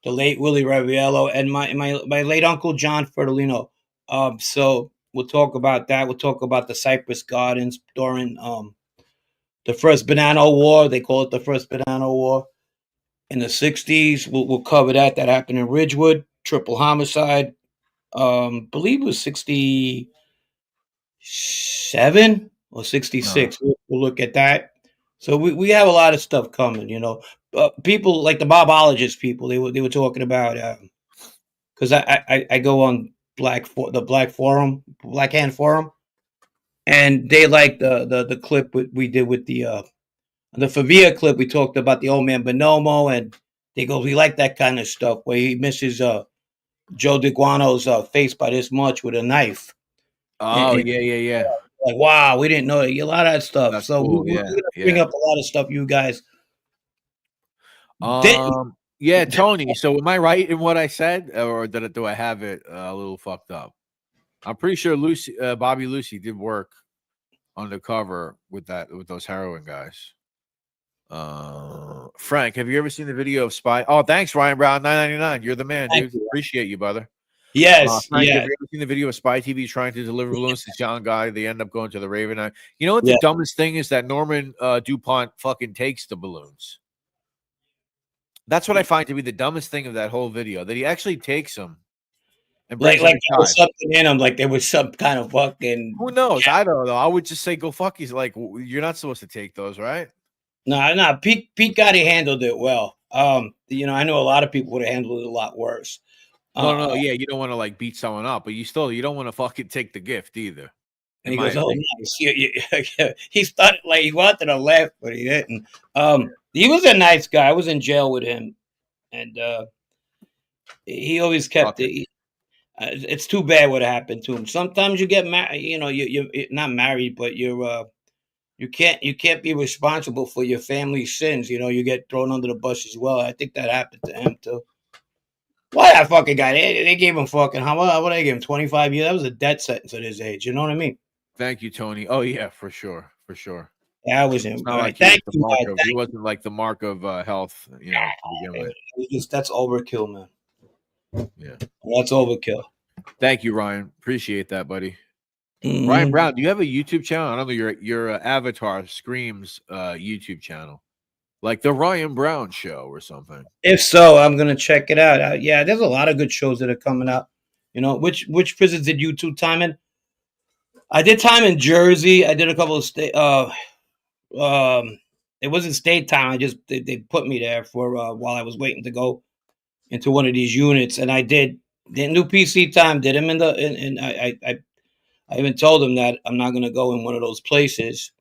Speaker 2: the late Willie Raviello, and my late uncle John Fiordilino. So we'll talk about that. We'll talk about the Cypress Gardens during the first Banana War. They call it the first Banana War in the '60s. We'll cover that. That happened in Ridgewood, triple homicide. Believe it was 67 or 66. We'll look at that. So we have a lot of stuff coming, people like the Bobologist people, they were talking about, because I go on the Black Hand Forum, and they like the clip we did with the Favia clip. We talked about the old man Bonomo, and they go, we like that kind of stuff where he misses Joe DeGuano's face by this much with a knife.
Speaker 1: Oh,
Speaker 2: And
Speaker 1: yeah.
Speaker 2: like, wow, we didn't know a lot of that stuff.
Speaker 1: That's
Speaker 2: so
Speaker 1: cool.
Speaker 2: we're gonna bring up a lot of stuff you guys didn't.
Speaker 1: Yeah, Tony. So am I right in what I said, or do I have it a little fucked up? I'm pretty sure Bobby Lucy did work undercover with those heroin guys. Frank, have you ever seen the video of Spy? Oh, thanks, Ryan Brown, $9.99. You're the man, dude. Appreciate you, brother.
Speaker 2: Yes,
Speaker 1: Frank,
Speaker 2: yeah.
Speaker 1: have you ever seen the video of Spy TV trying to deliver balloons to John Guy? They end up going to the Raven Eye. You know what the dumbest thing is? That Norman DuPont fucking takes the balloons. That's what I find to be the dumbest thing of that whole video. That he actually takes them and brings
Speaker 2: like
Speaker 1: them
Speaker 2: there was something in them, like there was some kind of fucking.
Speaker 1: Who knows? I don't know. I would just say go fuck. He's like, you're not supposed to take those, right?
Speaker 2: No. Pete Gotti handled it well. I know a lot of people would have handled it a lot worse.
Speaker 1: No, yeah, you don't want to like beat someone up, but you don't want to fucking take the gift either.
Speaker 2: And he goes, "Oh, nice." He started like he wanted to laugh, but he didn't. He was a nice guy. I was in jail with him, and he always kept it. It's too bad what happened to him. Sometimes you get married. You're not married, but you can't be responsible for your family's sins. You get thrown under the bus as well. I think that happened to him too. Why that fucking guy? They gave him fucking what they gave him 25 years. That was a death sentence at his age. You know what I mean?
Speaker 1: Thank you, Tony. Oh yeah, for sure.
Speaker 2: Yeah, I was him.
Speaker 1: All right,
Speaker 2: Thank you.
Speaker 1: He wasn't like the mark of health, to begin with.
Speaker 2: That's overkill, man.
Speaker 1: Yeah,
Speaker 2: that's overkill.
Speaker 1: Thank you, Ryan. Appreciate that, buddy.
Speaker 2: Mm-hmm.
Speaker 1: Ryan Brown, do you have a YouTube channel? I don't know. Your avatar screams YouTube channel, like the Ryan Brown Show or something.
Speaker 2: If so, I'm gonna check it out. Yeah, there's a lot of good shows that are coming out. Which prisons did you two time in? I did time in Jersey. I did a couple of state. It wasn't state time. They put me there for while I was waiting to go into one of these units, and I didn't do PC time. Did him and I even told him that I'm not gonna go in one of those places.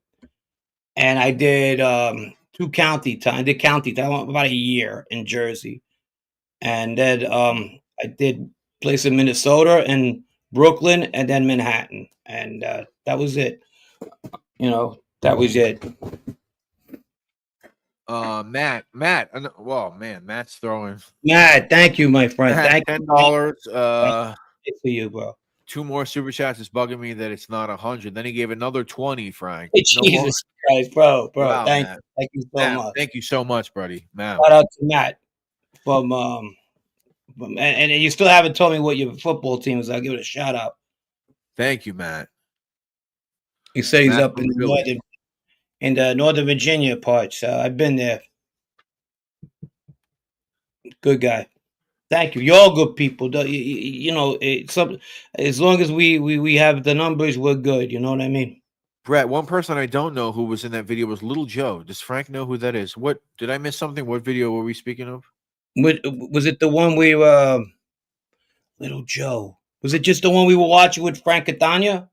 Speaker 2: And I did 2 county time. I did county time about a year in Jersey, and then I did place in Minnesota and Brooklyn, and then Manhattan, and that was it. That was it.
Speaker 1: Matt. Well, man, Matt's throwing.
Speaker 2: Matt, thank you, my friend. Thank
Speaker 1: $10.
Speaker 2: for you, bro.
Speaker 1: 2 more super chats is bugging me that it's not 100. Then he gave another 20, Frank.
Speaker 2: Hey, Jesus Christ, bro.
Speaker 1: Wow,
Speaker 2: thank you so
Speaker 1: Matt,
Speaker 2: much.
Speaker 1: Thank you so much, buddy. Matt.
Speaker 2: Shout out to Matt from and you still haven't told me what your football team is. I'll give it a shout out.
Speaker 1: Thank you, Matt.
Speaker 2: He said he's up in the Northern Virginia part. So I've been there. Good guy. Thank you. You're all good people. As long as we have the numbers, we're good. You know what I mean?
Speaker 1: Brett, one person I don't know who was in that video was Little Joe. Does Frank know who that is? What did I miss something? What video were we speaking of?
Speaker 2: Was it the one we were Little Joe? Was it just the one we were watching with Frank Catania?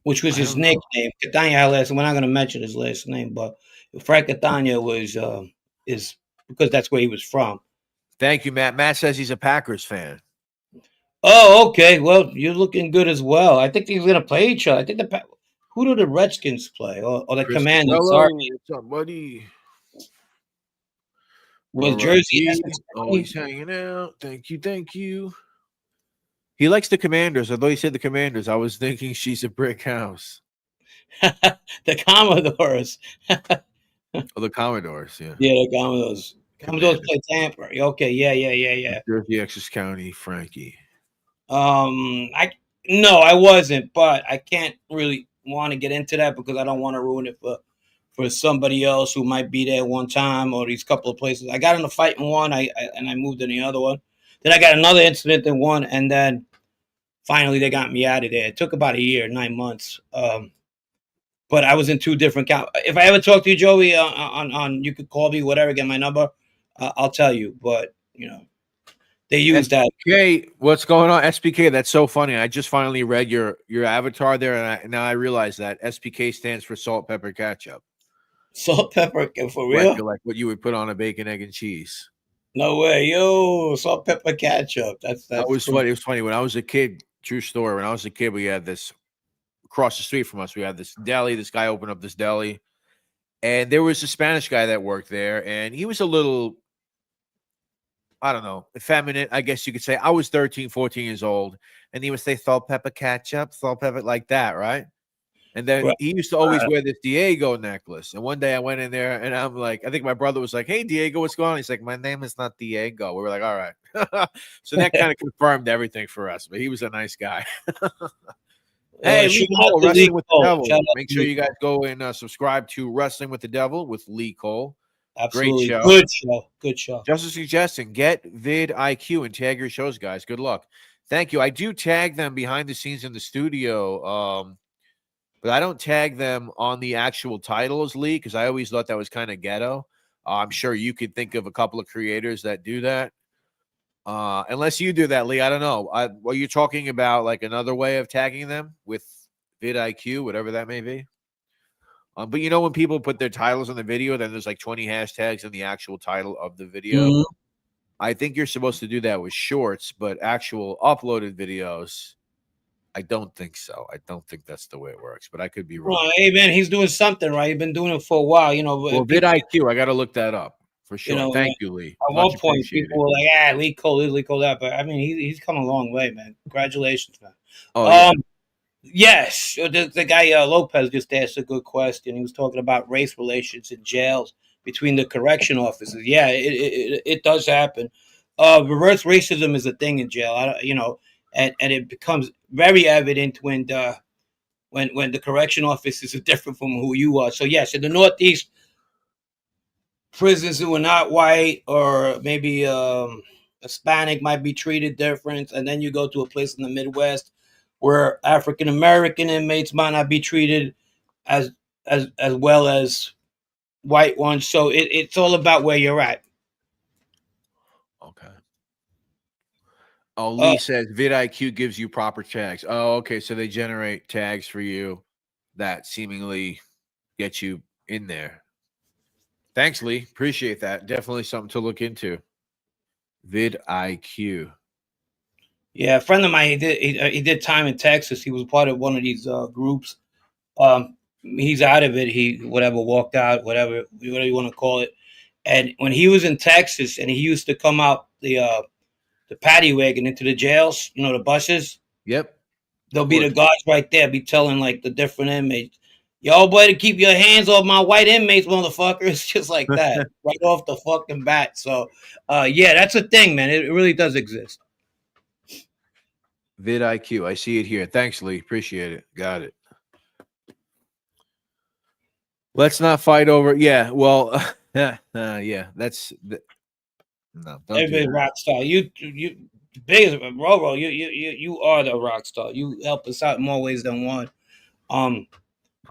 Speaker 2: Which was his nickname. Catania had last name. We're not going to mention his last name, but Frank Catania was is because that's where he was from.
Speaker 1: Thank you, Matt. Matt says he's a Packers fan.
Speaker 2: Oh, okay. Well, you're looking good as well. I think he's going to play each other. I think who do the Redskins play or the Commanders? Sorry,
Speaker 1: what's up, buddy?
Speaker 2: With Jersey,
Speaker 1: always hanging out. Thank you. He likes the Commanders. Although he said the Commanders, I was thinking she's a brick house.
Speaker 2: The Commodores.
Speaker 1: Oh, the Commodores, yeah.
Speaker 2: Yeah, the Commodores. Commodores play Tampa. Okay, yeah.
Speaker 1: Jersey, Essex County, Frankie.
Speaker 2: I wasn't, but I can't really want to get into that because I don't want to ruin it for somebody else who might be there one time or these couple of places. I got in a fight in one, I moved in the other one. Then I got another incident in one, and then finally they got me out of there. It took about a year, 9 months. But I was in two different If I ever talk to you, Joey, on you could call me, whatever, get my number. I'll tell you. But they use that.
Speaker 1: Okay, what's going on? SPK, that's so funny. I just finally read your avatar there, and now I realize that SPK stands for salt, pepper, ketchup.
Speaker 2: Salt, pepper, for real?
Speaker 1: Like what you would put on a bacon, egg, and cheese.
Speaker 2: No way, yo, salt, pepper, ketchup. That
Speaker 1: was
Speaker 2: cool.
Speaker 1: funny. It was funny when I was a kid. True story. When I was a kid, we had this across the street from us. We had this deli. This guy opened up this deli, and there was a Spanish guy that worked there, and he was a little, I don't know, effeminate, I guess you could say. I was 13, 14 years old, and he would say salt, pepper, ketchup, salt, pepper, like that, right? And then he used to always wear this Diego necklace. And one day I went in there, and I'm like, I think my brother was like, "Hey, Diego, what's going on?" He's like, "My name is not Diego." We were like, "All right." So that kind of confirmed everything for us. But he was a nice guy. Hey, Lee Cole, Wrestling with the Devil. Make sure you guys go and subscribe to Wrestling with the Devil with Lee Cole.
Speaker 2: Absolutely.
Speaker 1: Great
Speaker 2: show. Good show.
Speaker 1: Just a suggestion, get vidIQ and tag your shows, guys. Good luck. Thank you. I do tag them behind the scenes in the studio, but I don't tag them on the actual titles, Lee, because I always thought that was kind of ghetto. I'm sure you could think of a couple of creators that do that. Unless you do that, Lee, I don't know. Are you talking about like another way of tagging them with vidIQ, whatever that may be? But when people put their titles on the video, then there's like 20 hashtags in the actual title of the video. Mm-hmm. I think you're supposed to do that with shorts, but actual uploaded videos, I don't think so. I don't think that's the way it works, but I could be wrong.
Speaker 2: Well, hey, man, he's doing something, right? He's been doing it for a while,
Speaker 1: Well, vidIQ, I got to look that up for sure. Thank you, Lee.
Speaker 2: At one point, people were like, Lee Cole that. But, I mean, he's come a long way, man. Congratulations, man. Oh, yeah. Yes, the guy Lopez just asked a good question. He was talking about race relations in jails between the correction officers. Yeah, it does happen. Reverse racism is a thing in jail. And it becomes very evident when the correction officers are different from who you are. So yes, in the Northeast, prisoners who are not white or maybe Hispanic might be treated different, and then you go to a place in the Midwest where African American inmates might not be treated as well as white ones. So it's all about where you're at.
Speaker 1: Okay. Oh, Lee says vidIQ gives you proper tags. Oh, okay. So they generate tags for you that seemingly get you in there. Thanks, Lee. Appreciate that. Definitely something to look into. vidIQ.
Speaker 2: Yeah, a friend of mine, he did time in Texas. He was part of one of these groups. He's out of it. He walked out, whatever you want to call it. And when he was in Texas, and he used to come out the paddy wagon into the jails, the buses.
Speaker 1: Yep.
Speaker 2: There'll be the guards right there, be telling like the different inmates, "Y'all better keep your hands off my white inmates, motherfuckers." Just like that, right off the fucking bat. So, yeah, that's a thing, man. It really does exist.
Speaker 1: vidIQ. I see it here. Thanks, Lee. Appreciate it. Got it. Let's not fight over. Yeah. Well, yeah. That's no.
Speaker 2: Everybody's rock star. You big as Roro. You are the rock star. You help us out in more ways than one.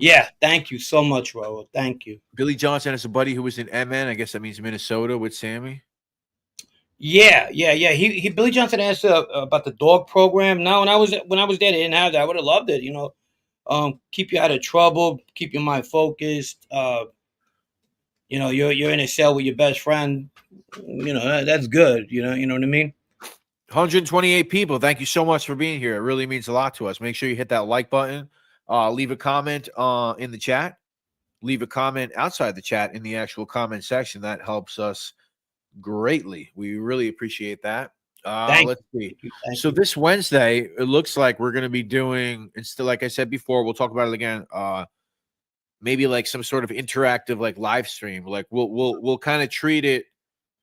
Speaker 2: Yeah. Thank you so much, Roro. Thank you.
Speaker 1: Billy Johnson has a buddy who was in MN. I guess that means Minnesota with Sammy.
Speaker 2: Yeah. He Billy Johnson asked about the dog program. Now, when I was there, they didn't have that. I would have loved it. Keep you out of trouble, keep your mind focused. You're in a cell with your best friend. That's good. You know what I mean?
Speaker 1: 128 people. Thank you so much for being here. It really means a lot to us. Make sure you hit that like button. Leave a comment in the chat. Leave a comment outside the chat in the actual comment section. That helps us greatly. We really appreciate that. Let's see. So this Wednesday, it looks like we're going to be doing, instead, like I said before, we'll talk about it again. Maybe like some sort of interactive, like live stream. Like we'll kind of treat it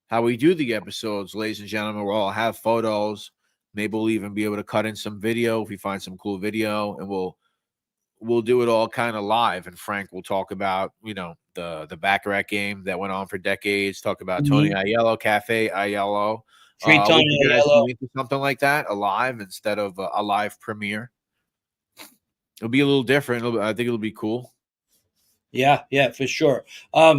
Speaker 1: how we do the episodes, ladies and gentlemen. We'll all have photos. Maybe we'll even be able to cut in some video if we find some cool video, and we'll do it all kind of live. And Frank will talk about, the Baccarat game that went on for decades. Talk about Tony Aello, Cafe Aello.
Speaker 2: Free
Speaker 1: Would
Speaker 2: Tony
Speaker 1: you guys
Speaker 2: Aello.
Speaker 1: be into something like that, a live instead of a live premiere? It'll be a little different. I think it'll be cool.
Speaker 2: Yeah, for sure.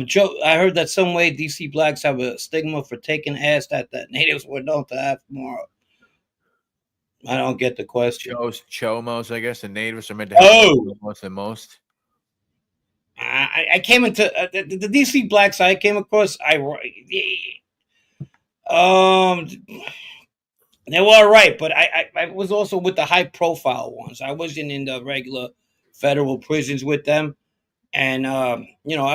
Speaker 2: Joe, I heard that some way DC blacks have a stigma for taking ass that natives were known to have more. I don't get the question.
Speaker 1: Chomos, I guess the natives are meant to have more than most.
Speaker 2: I came into the DC blacks I came across. They were all right, but I was also with the high profile ones. I wasn't in the regular federal prisons with them. And, I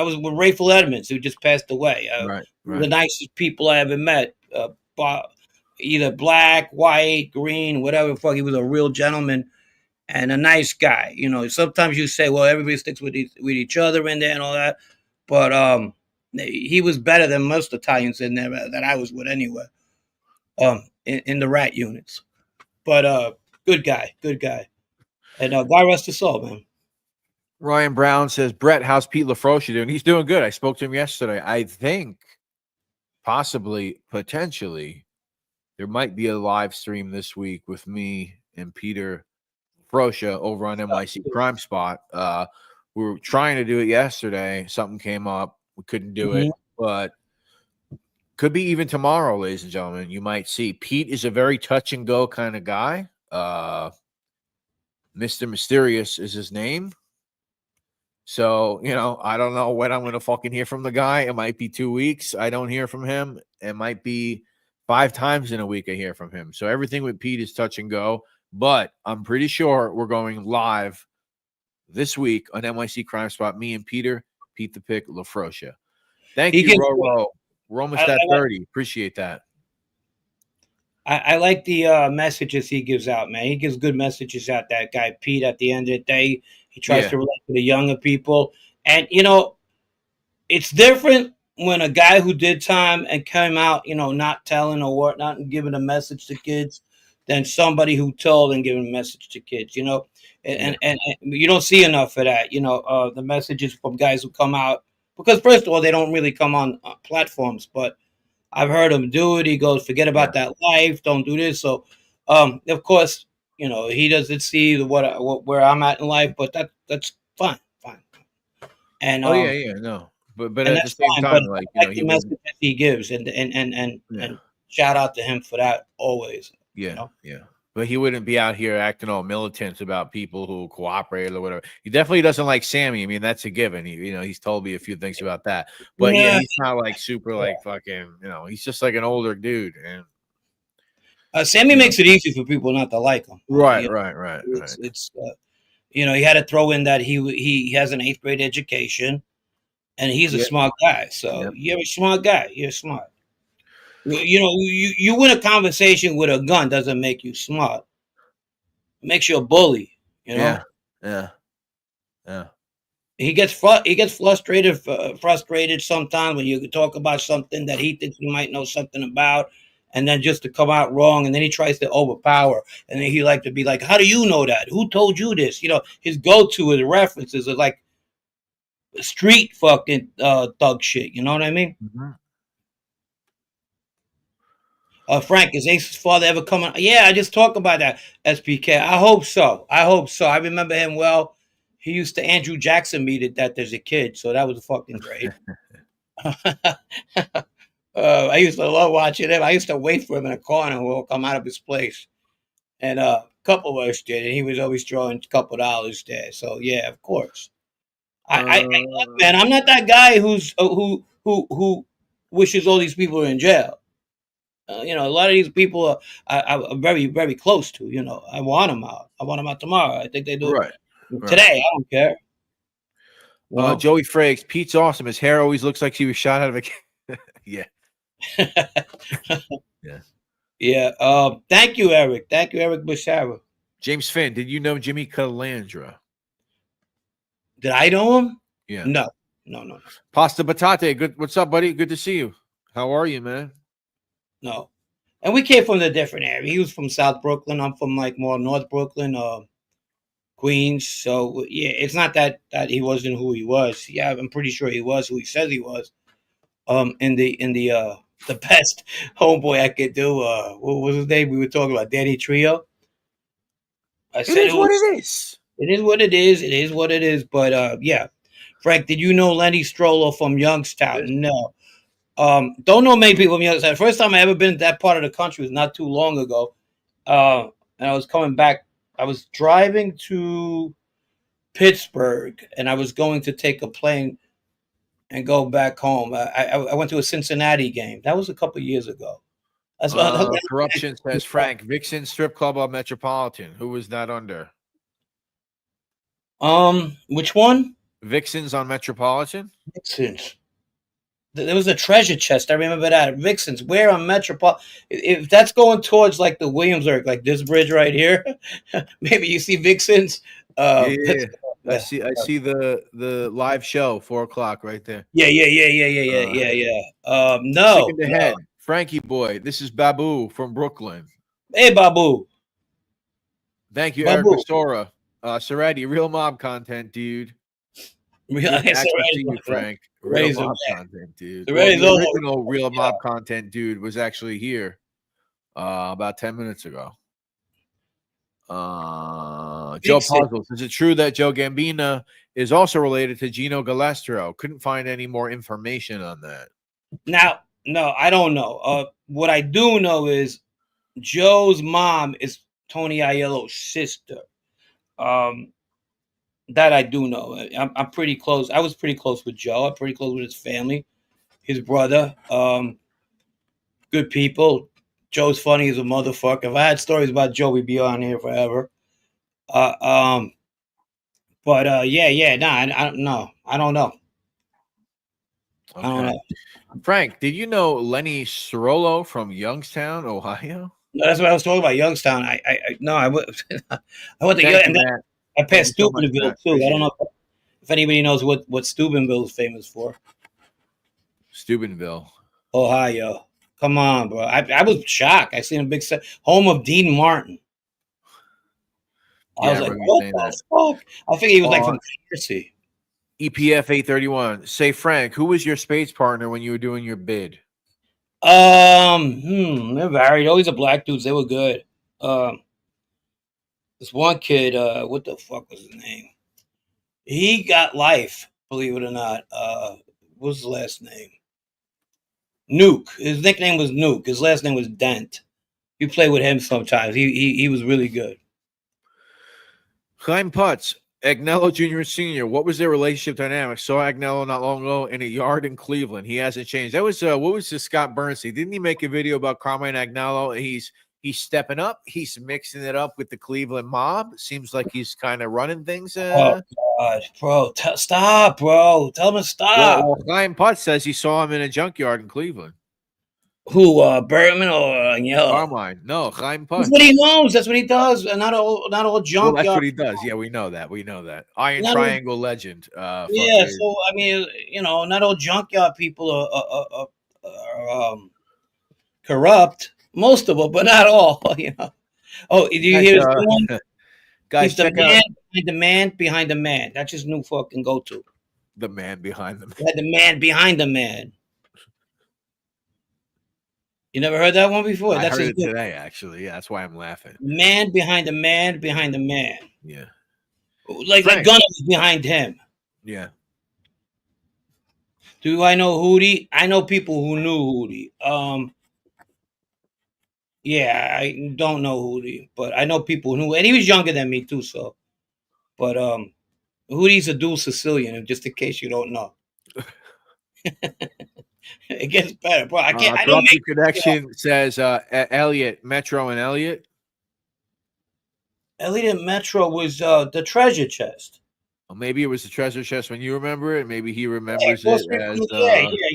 Speaker 2: was with Rayful Edmonds, who just passed away.
Speaker 1: Right.
Speaker 2: The nicest people I ever met. Either black, white, green, whatever the fuck. He was a real gentleman and a nice guy. Sometimes you say, well, everybody sticks with each other in there and all that. But he was better than most Italians in there that I was with anyway, in the rat units. But good guy. And God rest his soul, man.
Speaker 1: Ryan Brown says, Brett, how's Pete LaFroche doing? He's doing good. I spoke to him yesterday. I think potentially, there might be a live stream this week with me and Peter LaFroche over on NYC Crime Spot. We were trying to do it yesterday. Something came up. We couldn't do it, but could be even tomorrow, ladies and gentlemen. You might see. Pete is a very touch and go kind of guy. Mr. Mysterious is his name. So, I don't know when I'm going to fucking hear from the guy. It might be 2 weeks. I don't hear from him. It might be 5 times in a week I hear from him. So everything with Pete is touch and go. But I'm pretty sure we're going live this week on NYC Crime Spot. Me and Peter, Pete the Pick, LaFroche. Thank you, Roro. We're almost at 30. Appreciate that.
Speaker 2: I like the messages he gives out, man. He gives good messages out, that guy, Pete, at the end of the day. He tries to relate to the younger people. And, it's different when a guy who did time and came out, not telling or whatnot and giving a message to kids than somebody who told and giving a message to kids, And you don't see enough of that, the messages from guys who come out. Because, first of all, they don't really come on platforms. But I've heard him do it. He goes, forget about that life. Don't do this. So, of course, he doesn't see where I'm at in life, but that's fine. And
Speaker 1: no, but at the same time,
Speaker 2: like the message that he gives, and shout out to him for that always.
Speaker 1: Yeah. But he wouldn't be out here acting all militant about people who cooperate or whatever. He definitely doesn't like Sammy. I mean, that's a given. He's told me a few things about that. But he's not like super like fucking. He's just like an older dude. And
Speaker 2: Sammy makes it easy for people not to like him.
Speaker 1: Right.
Speaker 2: It's he had to throw in that he has an 8th grade education, and he's a smart guy. So you're a smart guy. You're smart. You win a conversation with a gun doesn't make you smart. It makes you a bully.
Speaker 1: Yeah.
Speaker 2: He gets frustrated sometimes when you talk about something that he thinks you might know something about, and then just to come out wrong, and then he tries to overpower, and then he like to be like, "How do you know that? Who told you this?" His go-to his references are like street fucking thug shit. You know what I mean?
Speaker 1: Mm-hmm.
Speaker 2: Frank, is Ace's father ever coming? Yeah, I just talked about that, SPK. I hope so. I remember him well. He used to Andrew Jackson meet at that as a kid, so that was fucking great. I used to love watching him. I used to wait for him in a corner and we'll come out of his place. And a couple of us did, and he was always throwing a couple of dollars there. So yeah, of course. Man, I'm not that guy who wishes all these people are in jail. A lot of these people are very, very close to. I want them out. I want them out tomorrow. I think they do
Speaker 1: right
Speaker 2: today. I don't care.
Speaker 1: Joey Frakes, Pete's awesome. His hair always looks like he was shot out of a. Yeah.
Speaker 2: Yeah. Thank you, Eric. Thank you, Eric Bashara.
Speaker 1: James Finn, did you know Jimmy Calandra?
Speaker 2: Did I know him?
Speaker 1: Yeah.
Speaker 2: No.
Speaker 1: Pasta Batate, good. What's up, buddy? Good to see you. How are you, man?
Speaker 2: no. And we came from a different area. He was from South Brooklyn. I'm from like more North Brooklyn, Queens. So yeah, it's not that he wasn't who he was. Yeah, I'm pretty sure he was who he says he was. In the best homeboy I could do. What was his name? We were talking about Danny Trio. I said
Speaker 1: It is what it is.
Speaker 2: It is what it is. It is what it is. But yeah, Frank, did you know Lenny Strollo from Youngstown? No. Don't know many people from Youngstown. First time I ever been to that part of the country was not too long ago. And I was coming back. I was driving to Pittsburgh, and I was going to take a plane and go back home. I went to a Cincinnati game. That was a couple of years ago. That's
Speaker 1: Corruption says Frank Vixen Strip Club on Metropolitan. Who was that under?
Speaker 2: Which one?
Speaker 1: Vixens on Metropolitan.
Speaker 2: Vixens. There was a treasure chest. I remember that. Vixens. Where on Metropolitan? If that's going towards like the Williamsburg, like this bridge right here, maybe you see Vixens.
Speaker 1: Yeah. I see the live show 4:00 right there.
Speaker 2: Yeah. No.
Speaker 1: Chicken to head. Frankie boy, this is Babu from Brooklyn.
Speaker 2: Hey, Babu.
Speaker 1: Thank you,
Speaker 2: Babu.
Speaker 1: Eric Rostora. Serati, real mob content, dude. Frank. Real mob content, dude. The original real mob content, dude, was actually here about 10 minutes ago. Joe Puzzles. Is it true that Joe Gambino is also related to Gino Galestro? Couldn't find any more information on that.
Speaker 2: Now, no, I don't know. What I do know is Joe's mom is Tony Aello's sister. That I do know. I'm pretty close. I was pretty close with Joe. I'm pretty close with his family, his brother. Good people. Joe's funny as a motherfucker. If I had stories about Joe, we'd be on here forever. Yeah. No, I don't know.
Speaker 1: Okay.
Speaker 2: I don't know.
Speaker 1: Frank, did you know Lenny Strollo from Youngstown, Ohio?
Speaker 2: No, that's what I was talking about. Youngstown. I went to Youngstown. I passed Steubenville too. I don't know if anybody knows what Steubenville is famous for.
Speaker 1: Steubenville,
Speaker 2: Ohio. Come on, bro. I was shocked. I seen a big set, home of Dean Martin. I was like, what the fuck? I figured he was like from Jersey.
Speaker 1: EPF 831. Say, Frank, who was your space partner when you were doing your bid?
Speaker 2: They varied. Always the black dudes. They were good. This one kid, what the fuck was his name? He got life, believe it or not. What's his last name? Nuke. His nickname was Nuke. His last name was Dent. You play with him sometimes. He was really good.
Speaker 1: Chaim Putz, Agnello Jr. and Sr., what was their relationship dynamic? Saw Agnello not long ago in a yard in Cleveland. He hasn't changed. That was what was this Scott Bernstein? Didn't he make a video about Carmine Agnello? He's stepping up. He's mixing it up with the Cleveland mob. Seems like he's kind of running things.
Speaker 2: Oh God, bro! Stop, bro! Tell him to stop.
Speaker 1: Well, Chaim Putz says he saw him in a junkyard in Cleveland.
Speaker 2: Who, Bergman or Agnello?
Speaker 1: Carmine. No, Chaim Putz.
Speaker 2: That's what he knows. That's what he does. Not all junkyard.
Speaker 1: Well, that's what he does. Yeah, we know that. Iron Triangle legend.
Speaker 2: Yeah. So I mean, not all junkyard people are corrupt. Most of them, but not all. Oh, do you hear this one?
Speaker 1: Guys,
Speaker 2: check out the man behind the man. That's his new fucking go-to.
Speaker 1: The man behind the man.
Speaker 2: Yeah, the man behind the man. You never heard that one before?
Speaker 1: I heard it today, actually. Yeah, that's why I'm laughing.
Speaker 2: Man behind the man behind the man.
Speaker 1: Yeah.
Speaker 2: Like Gunner was behind him.
Speaker 1: Yeah.
Speaker 2: Do I know Hootie? I know people who knew Hootie. Yeah, I don't know Hootie, but I know people who knew, and he was younger than me too. So, but Hootie's a dual Sicillian, just in case you don't know. It gets better, bro. I can't. I don't make
Speaker 1: connection. Says Elliot, Metro, and Elliot.
Speaker 2: Elliot and Metro was the treasure chest.
Speaker 1: Well, maybe it was the treasure chest when you remember it. Maybe he remembers it as.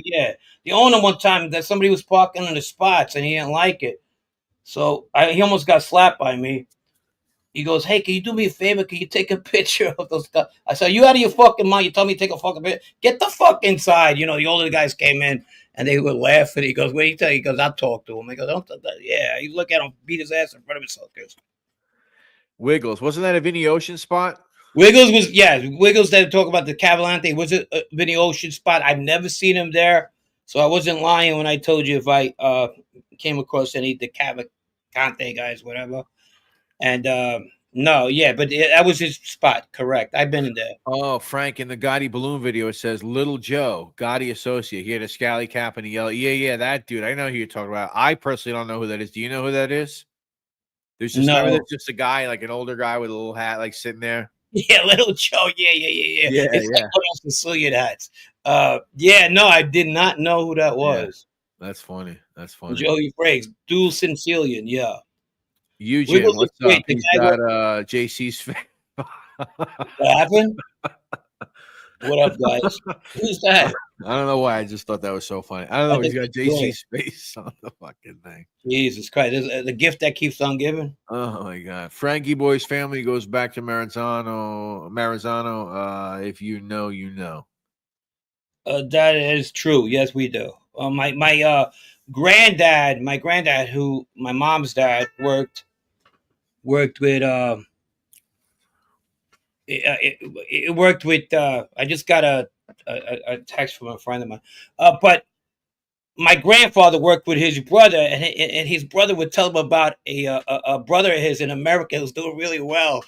Speaker 2: Yeah. The owner one time that somebody was parking in the spots and he didn't like it, so he almost got slapped by me. He goes, "Hey, can you do me a favor? Can you take a picture of those guys?" I said, "You out of your fucking mind? You tell me to take a fucking picture? Get the fuck inside!" The older guys came in And they were laughing. He goes, "What do you tell?" He goes, "I'll talk to him." I go, "Don't." Yeah, you look at him, beat his ass in front of his hookers.
Speaker 1: Wiggles, wasn't that a Vinny Ocean spot?
Speaker 2: Wiggles was Wiggles that talk about the Cavalante was a Vinny Ocean spot. I've never seen him there, so I wasn't lying when I told you if I came across any of the Cavalcante guys, whatever. And no, yeah, but that was his spot. Correct. I've been in there.
Speaker 1: Oh, Frank, in the Gotti balloon video, it says Little Joe, Gotti associate. He had a scally cap and a yellow. Yeah, that dude. I know who you're talking about. I personally don't know who that is. Do you know who that is? There's just remember there's just a guy, like an older guy with a little hat, like sitting there.
Speaker 2: Yeah, Little Joe. Yeah. It's like one of those Sicillian hats. Yeah, no, I did not know who that was.
Speaker 1: Yeah, that's funny. That's funny.
Speaker 2: Joey Briggs, dual Sicillian. Yeah.
Speaker 1: Eugene, what's up? He's got JC's face.
Speaker 2: What happened? What up, guys? Who's that?
Speaker 1: I don't know why. I just thought that was so funny. I don't know. He's got JC's face on the fucking thing.
Speaker 2: Jesus Christ. The gift that keeps on giving.
Speaker 1: Oh, my God. Frankie Boy's family goes back to Maranzano. If you know, you know.
Speaker 2: That is true. Yes, we do. My granddad, who my mom's dad worked with it worked with I just got a text from a friend of mine. But my grandfather worked with his brother, and his brother would tell him about a brother of his in America who's doing really well.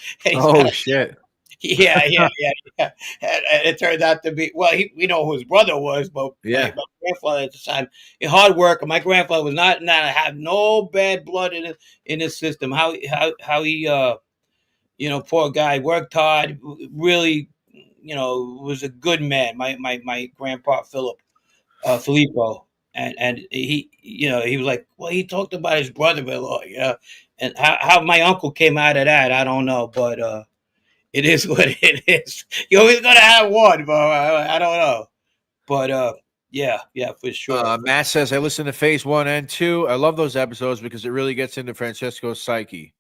Speaker 1: Shit.
Speaker 2: Yeah. And it turned out to be we know who his brother was, but my grandfather at the time, hard worker. My grandfather was not have no bad blood in his system. How he poor guy, worked hard, really, was a good man. My grandpa Filippo, and he was like, well, he talked about his brother-in-law, and how my uncle came out of that, I don't know, but it is what it is. You're always gonna have one, but I don't know, but yeah, for sure.
Speaker 1: Matt says, I listen to phase 1 and 2. I love those episodes because it really gets into Francesco's psyche.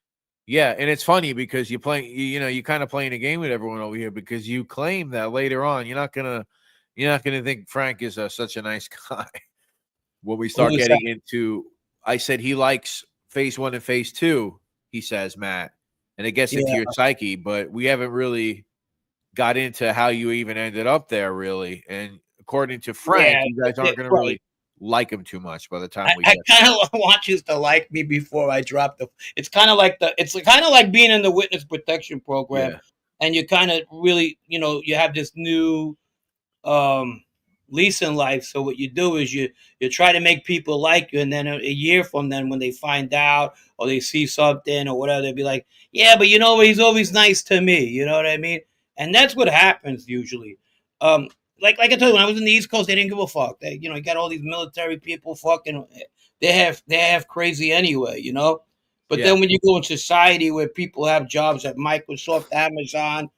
Speaker 1: Yeah, and it's funny because you kind of playing a game with everyone over here because you claim that later on you're not gonna think Frank is such a nice guy. When we start getting into, I said he likes phase 1 and phase 2. He says, Matt, and it gets into your psyche, but we haven't really got into how you even ended up there, really. And according to Frank, you guys aren't going to really like him too much by the time we
Speaker 2: I kind of want you to like me before I drop the. It's kind of like being in the witness protection program, and you kind of really, you have this new lease in life. So what you do is you try to make people like you, and then a year from then, when they find out or they see something or whatever, they'll be like, yeah, but he's always nice to me. You know what I mean? And that's what happens usually. Like I told you, when I was in the East Coast, they didn't give a fuck. They, you got all these military people fucking. They have crazy anyway, But then when you go in society where people have jobs at Microsoft, Amazon,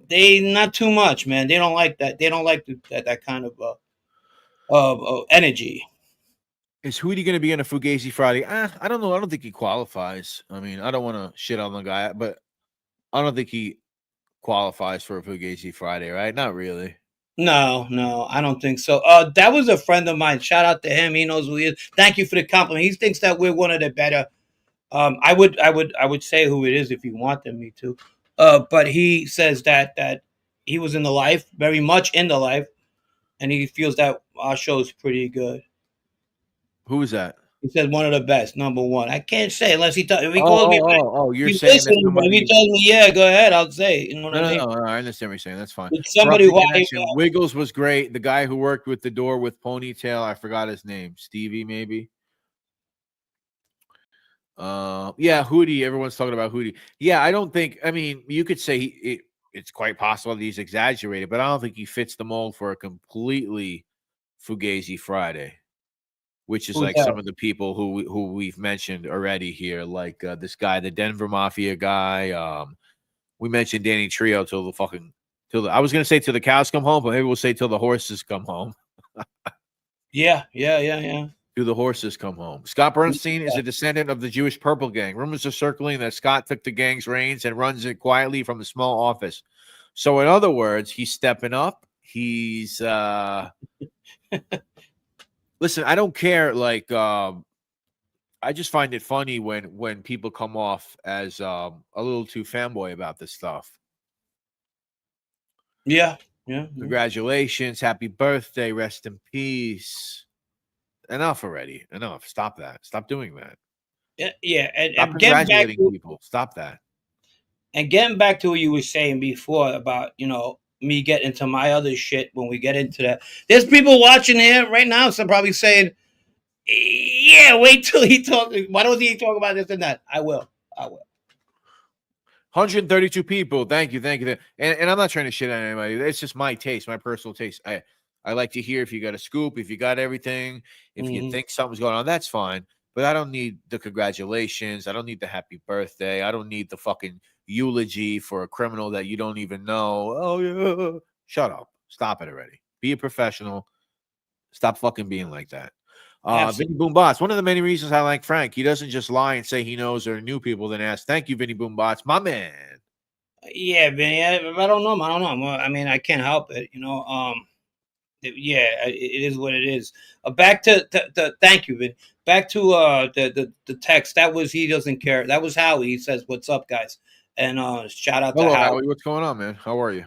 Speaker 2: they not too much, man. They don't like that. They don't like that kind of energy.
Speaker 1: Is Hootie going to be in a Fugazi Friday? I don't know. I don't think he qualifies. I mean, I don't want to shit on the guy, but I don't think he qualifies for a Fugazi Friday, right? Not really.
Speaker 2: No, I don't think so. That was a friend of mine. Shout out to him. He knows who he is. Thank you for the compliment. He thinks that we're one of the better. I would say who it is if you wanted me to. But he says that he was in the life, very much in the life, and he feels that our show is pretty good.
Speaker 1: Who is that?
Speaker 2: He said one of the best, number one. I can't say unless he tells me.
Speaker 1: You're saying that somebody...
Speaker 2: If he tells me, yeah, go ahead, I'll say. You know what I mean?
Speaker 1: No, I understand what you're saying. That's fine.
Speaker 2: It's somebody
Speaker 1: Wiggles was great. The guy who worked with the door with ponytail, I forgot his name. Stevie, maybe. Hootie. Everyone's talking about Hootie. Yeah, I don't think. I mean, you could say it's quite possible that he's exaggerated, but I don't think he fits the mold for a completely Fugazi Friday. Which is like some of the people who we've mentioned already here, like this guy, the Denver Mafia guy. We mentioned Danny Trio till I was gonna say till the cows come home, but maybe we'll say till the horses come home.
Speaker 2: Yeah.
Speaker 1: Till the horses come home. Scott Bernstein is a descendant of the Jewish Purple Gang. Rumors are circling that Scott took the gang's reins and runs it quietly from a small office. So, in other words, he's stepping up. He's Listen, I don't care. Like, I just find it funny when people come off as a little too fanboy about this stuff.
Speaker 2: Yeah.
Speaker 1: Congratulations, happy birthday, rest in peace. Enough already. Enough. Stop that. Stop doing that.
Speaker 2: Yeah.
Speaker 1: Stop
Speaker 2: And getting back
Speaker 1: congratulating
Speaker 2: to
Speaker 1: people. Stop that.
Speaker 2: what you were saying before about me getting into my other shit when we get into that. There's people watching here right now, so probably saying, "Yeah, wait till he talks. Why don't he talk about this and that?" I will.
Speaker 1: 132 people. Thank you. And I'm not trying to shit on anybody. It's just my taste, my personal taste. I like to hear if you got a scoop, if you got everything, if you think something's going on, that's fine. But I don't need the congratulations. I don't need the happy birthday. I don't need the fucking eulogy for a criminal that you don't even know. Oh yeah. Shut up. Stop it already. Be a professional. Stop fucking being like that. Vinny Boom Bots. One of the many reasons I like Frank, he doesn't just lie and say he knows there are new people, then ask, thank you, Vinny Boom Bots, my man.
Speaker 2: Yeah, Vinny. I don't know. I mean, I can't help it. It is what it is. Back to thank you, Vin. Back to the text. That was he doesn't care. That was Howie. He says, "What's up, guys?" And shout out
Speaker 1: Hello,
Speaker 2: to Howie.
Speaker 1: Howie. What's going on, man? How are you?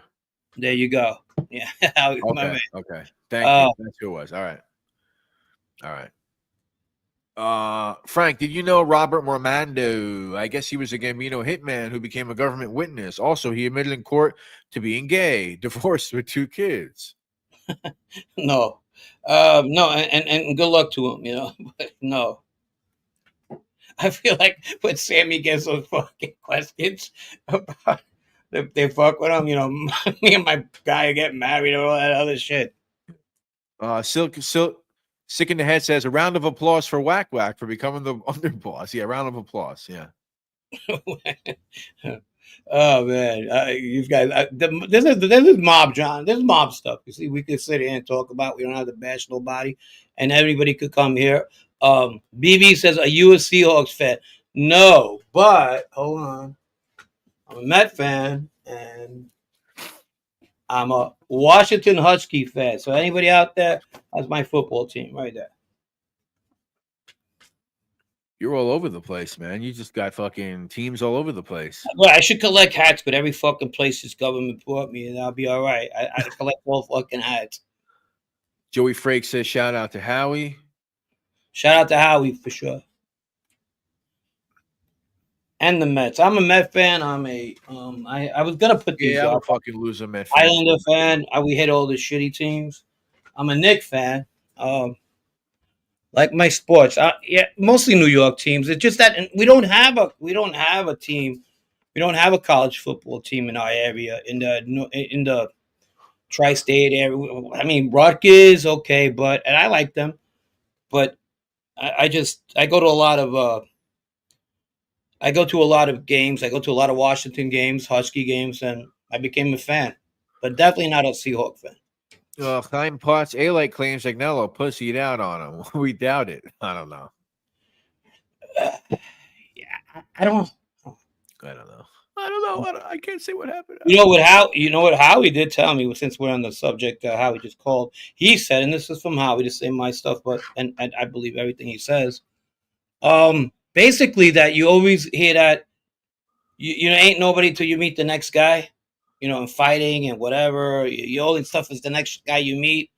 Speaker 2: There you go. Yeah, Howie, my man.
Speaker 1: Okay. Thank you. That's who it was. All right. Frank, did you know Robert Mormando? I guess he was a Gambino hitman who became a government witness. Also, he admitted in court to being gay, divorced with 2 kids.
Speaker 2: No, and good luck to him. But no. I feel like when Sammy gets those fucking questions about if they fuck with him, me and my guy get married or all that other shit.
Speaker 1: Sick in the Head says a round of applause for Whack Whack for becoming the underboss. Yeah, round of applause. Yeah.
Speaker 2: Oh man, you guys, this is mob, John. This is mob stuff. You see, we could sit here and talk about. We don't have to bash nobody, and everybody could come here. BB says, "Are you a Seahawks fan?" No, but hold on, I'm a Met fan, and I'm a Washington Husky fan. So anybody out there, that's my football team right there.
Speaker 1: You're all over the place, man. You just got fucking teams all over the place.
Speaker 2: Well, I should collect hats, but every fucking place this government brought me, and I'll be all right. I collect all fucking hats.
Speaker 1: Joey Frake says, shout out to Howie.
Speaker 2: Shout out to Howie for sure. And the Mets. I'm a Met fan. I was gonna put these.
Speaker 1: Yeah, I'm a fucking loser Met fan.
Speaker 2: Islander fan. We hit all the shitty teams. I'm a Knicks fan. Like my sports. Mostly New York teams. It's just that we don't have a team. We don't have a college football team in our area in the tri-state area. I mean, Rutgers, okay, and I like them, but I go to a lot of games. I go to a lot of Washington games, Husky games, and I became a fan, but definitely not a Seahawk fan.
Speaker 1: Time Potts, A-Light claims Agnello pussied out on him. We doubt it. I don't know.
Speaker 2: I don't
Speaker 1: know. I can't say what happened.
Speaker 2: You know what Howie did tell me, since we're on the subject, Howie just called. He said, and this is from Howie to say my stuff, but and I believe everything he says. Basically that you always hear that you ain't nobody till you meet the next guy, and fighting and whatever. You only stuff is the next guy you meet.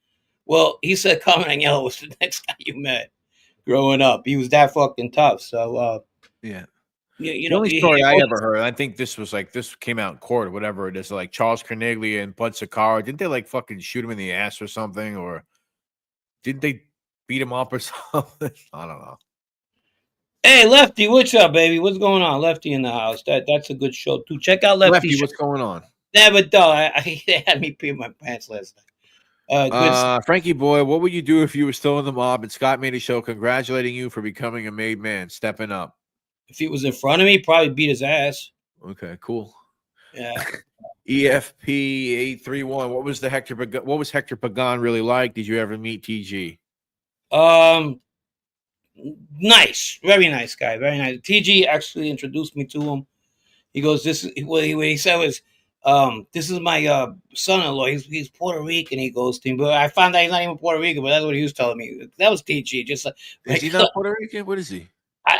Speaker 2: Well, he said Carmen Aello was the next guy you met growing up. He was that fucking tough. So
Speaker 1: yeah.
Speaker 2: The
Speaker 1: only story I ever heard, I think this came out in court or whatever it is, like Charles Carneglia and Bud Sakara. Didn't they like fucking shoot him in the ass or something? Or didn't they beat him up or something? I don't know.
Speaker 2: Hey, Lefty, what's up, baby? What's going on? Lefty in the house. That's a good show, too. Check out
Speaker 1: Lefty, what's going on?
Speaker 2: Never dull. They had me pee my pants last night.
Speaker 1: Frankie boy, what would you do if you were still in the mob and Scott made a show congratulating you for becoming a made man, stepping up?
Speaker 2: If he was in front of me, probably beat his ass.
Speaker 1: Okay, cool.
Speaker 2: Yeah.
Speaker 1: EFP 831. What was Hector Pagan really like? Did you ever meet TG?
Speaker 2: Nice, very nice guy, very nice. TG actually introduced me to him. He goes, "This is what he said was, This is my son-in-law. He's Puerto Rican. He goes to me, but I found out he's not even Puerto Rican. But that's what he was telling me. That was TG. Just
Speaker 1: Is he not Puerto Rican? What is he?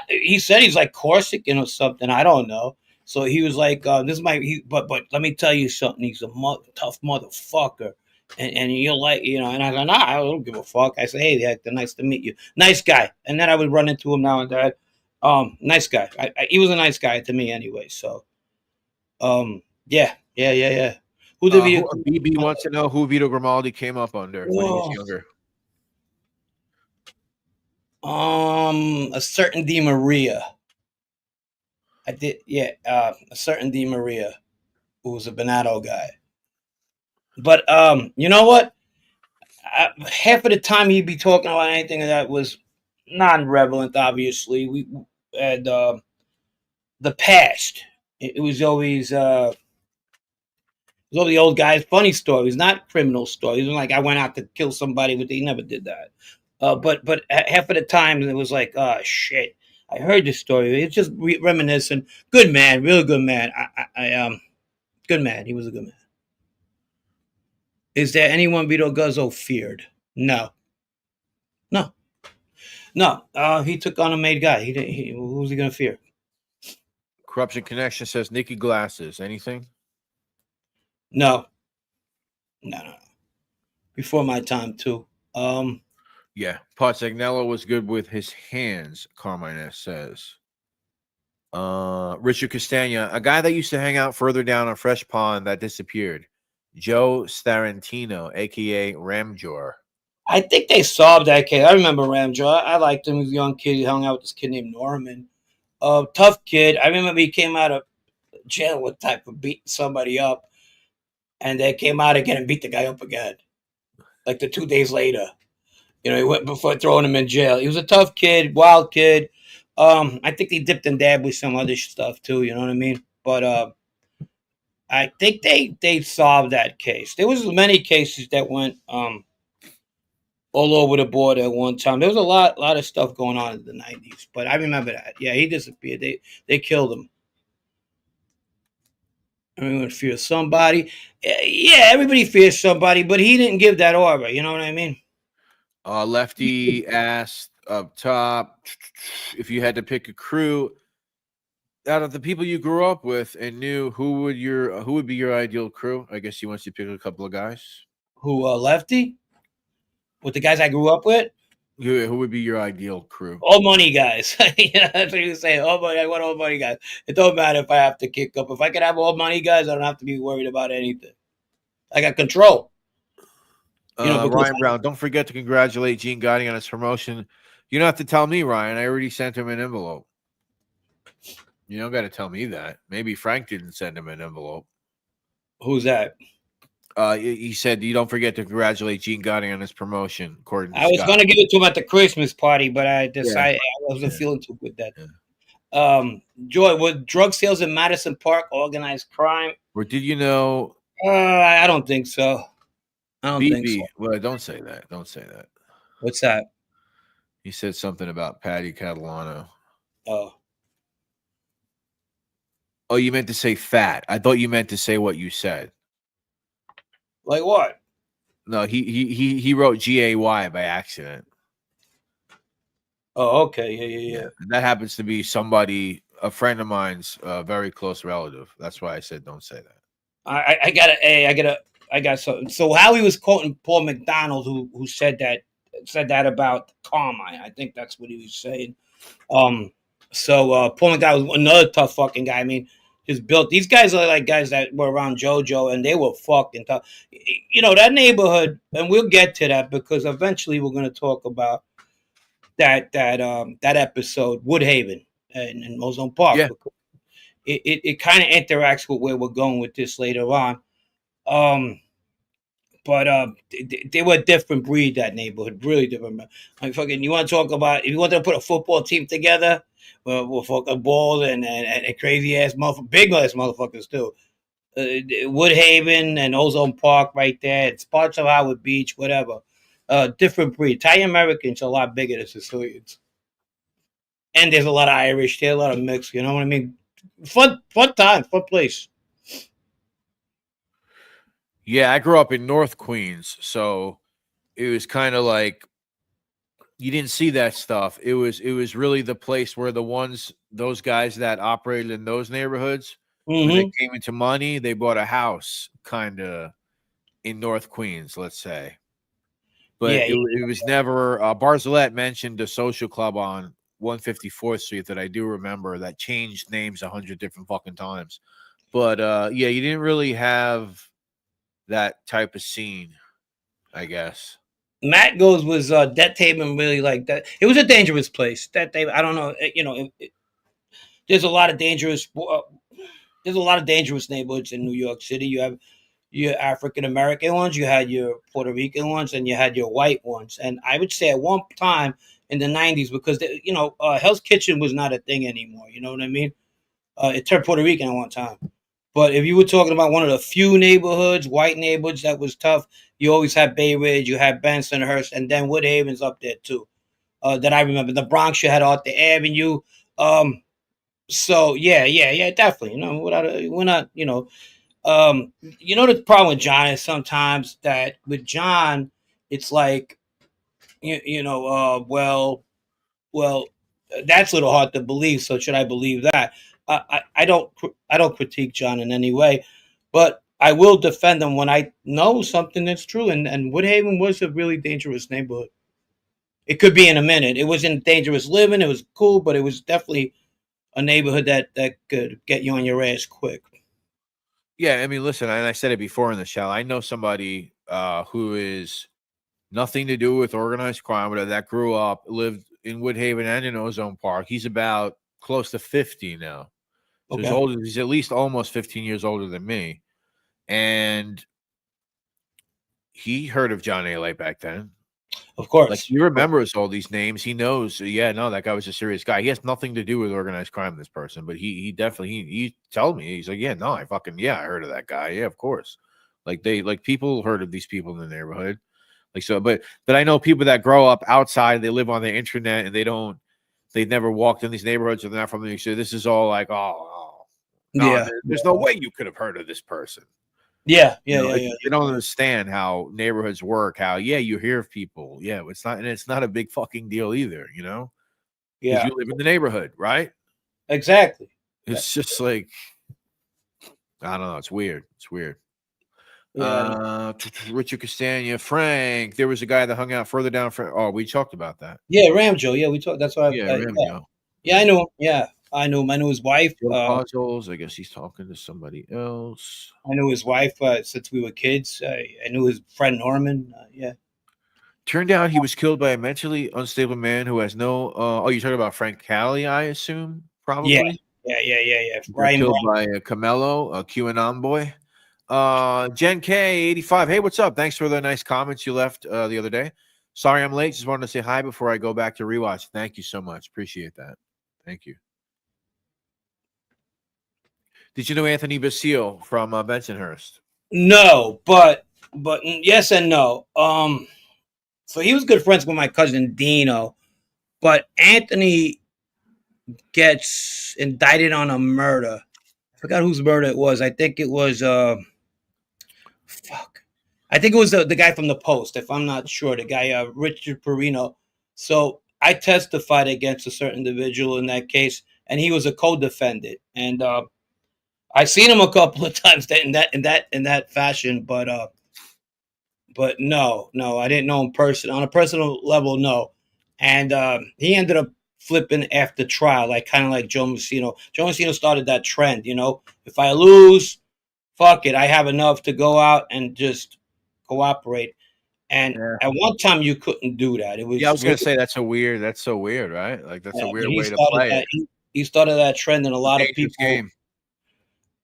Speaker 2: he said he's like Corsican or something. I don't know. So he was like, "This might." But let me tell you something. He's a tough motherfucker, and you'll like, And I said, "Nah, I don't give a fuck." I said, "Hey, Hector, nice to meet you. Nice guy." And then I would run into him now and then. Nice guy. He was a nice guy to me anyway. So, yeah. Who did
Speaker 1: BB wants to know who Vito Grimaldi came up under when he was younger.
Speaker 2: A certain Di Maria. I did, yeah. A certain Di Maria, who was a Benato guy. But you know what? Half of the time he'd be talking about anything that was non-relevant. Obviously, we had the past. It was always the old guy's funny stories, not criminal stories. It was like I went out to kill somebody, but he never did that. But half of the time it was like, oh shit, I heard this story. It's just reminiscent. Good man, real good man. Good man. He was a good man. Is there anyone Vito Guzzo feared? No. He took on a made guy. Who was he gonna fear?
Speaker 1: Corruption Connection says Nikki Glasses. Anything?
Speaker 2: No. Before my time too.
Speaker 1: Yeah, Pozzagnello was good with his hands, Carmine says. Richard Castagna, a guy that used to hang out further down on Fresh Pond that disappeared. Joe Starantino, a.k.a. Ramjor.
Speaker 2: I think they solved that case. I remember Ramjor. I liked him. He was a young kid. He hung out with this kid named Norman. Tough kid. I remember he came out of jail with type of beating somebody up. And they came out again and beat the guy up again. Like the 2 days later. He went before throwing him in jail. He was a tough kid, wild kid. I think he dipped and dabbed with some other stuff too. You know what I mean? But I think they solved that case. There was many cases that went all over the board at one time. There was a lot of stuff going on in the 90s. But I remember that. Yeah, he disappeared. They killed him. Everyone fears somebody. Yeah, everybody fears somebody, but he didn't give that order. You know what I mean?
Speaker 1: Lefty asked up top if you had to pick a crew out of the people you grew up with and knew, who would be your ideal crew? I guess he wants you to pick a couple of guys.
Speaker 2: Who, Lefty? With the guys I grew up with?
Speaker 1: Who would be your ideal crew?
Speaker 2: All money guys. Yeah, that's what you say. All money. I want all money guys. It don't matter if I have to kick up. If I can have all money guys, I don't have to be worried about anything. I got control.
Speaker 1: Ryan Brown, don't forget to congratulate Gene Gotti on his promotion. You don't have to tell me, Ryan. I already sent him an envelope. You don't got to tell me that. Maybe Frank didn't send him an envelope.
Speaker 2: Who's that?
Speaker 1: He said you don't forget to congratulate Gene Gotti on his promotion. According to
Speaker 2: I was going to give it to him at the Christmas party, but I decided I wasn't feeling too good that day. Joy, were drug sales in Madison Park organized crime?
Speaker 1: Or did you know?
Speaker 2: I don't think so. I don't think so.
Speaker 1: Well, don't say that. Don't say that.
Speaker 2: What's that?
Speaker 1: He said something about Patty Catalano.
Speaker 2: Oh,
Speaker 1: you meant to say fat. I thought you meant to say what you said.
Speaker 2: Like what?
Speaker 1: No, he wrote GAY by accident.
Speaker 2: Oh, okay. Yeah.
Speaker 1: And that happens to be somebody, a friend of mine's, very close relative. That's why I said don't say that.
Speaker 2: I got something. So Howie was quoting Paul McDonald, who said that about Carmine. I think that's what he was saying. So Paul McDonald was another tough fucking guy. I mean, just built. These guys are like guys that were around JoJo, and they were fucking tough. That neighborhood, and we'll get to that because eventually we're going to talk about that episode, Woodhaven and Ozone Park.
Speaker 1: Yeah.
Speaker 2: It kind of interacts with where we're going with this later on. But they were a different breed, that neighborhood, really different. Like fucking, you want to talk about, if you want to put a football team together, with fucking balls and crazy ass motherfuckers, big ass motherfuckers too. Woodhaven and Ozone Park right there. It's parts of Howard Beach, whatever. Different breed. Italian Americans are a lot bigger than Sicilians. And there's a lot of Irish there, a lot of mix, you know what I mean? Fun time, fun place.
Speaker 1: Yeah, I grew up in North Queens, so it was kind of like you didn't see that stuff. It was really the place where those guys that operated in those neighborhoods, when they
Speaker 2: Mm-hmm.
Speaker 1: came into money, they bought a house kind of in North Queens, let's say. But
Speaker 2: Yeah,
Speaker 1: it was never Barzilette mentioned a social club on 154th Street that I do remember that changed names 100 different fucking times. But yeah, you didn't really have that type of scene, I guess.
Speaker 2: Matt goes was that Haven really like that. It was a dangerous place. That they, I don't know, there's a lot of dangerous. There's a lot of dangerous neighborhoods in New York City. You have your African American ones, you had your Puerto Rican ones, and you had your white ones. And I would say at one time in the '90s, because Hell's Kitchen was not a thing anymore. You know what I mean? It turned Puerto Rican at one time. But if you were talking about one of the few neighborhoods, white neighborhoods that was tough, you always had Bay Ridge, you had Bensonhurst, and then Woodhaven's up there too. That I remember. The Bronx, you had Arthur Avenue. So yeah, definitely. We're not. The problem with John is sometimes that with John, it's like, well, that's a little hard to believe. So should I believe that? I don't critique John in any way, but I will defend him when I know something that's true. And Woodhaven was a really dangerous neighborhood. It could be in a minute. It wasn't dangerous living. It was cool, but it was definitely a neighborhood that could get you on your ass quick.
Speaker 1: Yeah, I mean, listen, and I said it before in the show. I know somebody who is nothing to do with organized crime, but that grew up, lived in Woodhaven and in Ozone Park. He's about close to 50 now. So
Speaker 2: Okay.
Speaker 1: he's at least almost 15 years older than me. And he heard of John A. back then.
Speaker 2: Of
Speaker 1: Like,
Speaker 2: course.
Speaker 1: he remembers all these names. He knows, yeah, no, that guy was a serious guy. He has nothing to do with organized crime, this person, but he definitely he told me, he's like, yeah, no, I heard of that guy. Yeah, of course. Like people heard of these people in the neighborhood. Like, so, but I know people that grow up outside, they live on the internet, and they never walked in these neighborhoods, or they're not from the. So this is all like, no,
Speaker 2: Yeah.
Speaker 1: there's no way you could have heard of this person.
Speaker 2: Yeah.
Speaker 1: They don't understand how neighborhoods work. How you hear of people. Yeah, it's not a big fucking deal either. Because
Speaker 2: Yeah.
Speaker 1: you live in the neighborhood, right?
Speaker 2: Exactly.
Speaker 1: It's just like I don't know. It's weird. It's weird.
Speaker 2: Yeah.
Speaker 1: Richard Castagna, Frank. There was a guy that hung out further down. We talked about that.
Speaker 2: Yeah, Ramjo. Yeah, we talked. That's why.
Speaker 1: Yeah, Ramio.
Speaker 2: Yeah, I knew him. Yeah, I knew him. I knew his wife.
Speaker 1: Puzzles. I guess he's talking to somebody else.
Speaker 2: I knew his wife since we were kids. I knew his friend Norman. Yeah.
Speaker 1: Turned out he was killed by a mentally unstable man who has no. You're talking about Frank Cali, I assume, probably.
Speaker 2: Yeah. Brian
Speaker 1: killed by Camelo, a QAnon boy. Jen K85. Hey, what's up? Thanks for the nice comments you left the other day. Sorry I'm late. Just wanted to say hi before I go back to rewatch. Thank you so much. Appreciate that. Thank you. Did you know Anthony Basile from Bensonhurst?
Speaker 2: No, but yes and no. So he was good friends with my cousin Dino, but Anthony gets indicted on a murder. I forgot whose murder it was. I think it was I think it was the guy from the Post, if I'm not sure, the guy Richard Perino. So I testified against a certain individual in that case, and he was a co-defendant. And I seen him a couple of times in that fashion, but no, I didn't know him on a personal level, no. And he ended up flipping after trial, like kind of like Joe Messino. Joe Messino started that trend, if I lose, fuck it, I have enough to go out and just cooperate. And at one time you couldn't do that. It was
Speaker 1: I was gonna say that's so weird, right? Like that's a weird way to play it.
Speaker 2: He started that trend, and a lot of people.
Speaker 1: Game.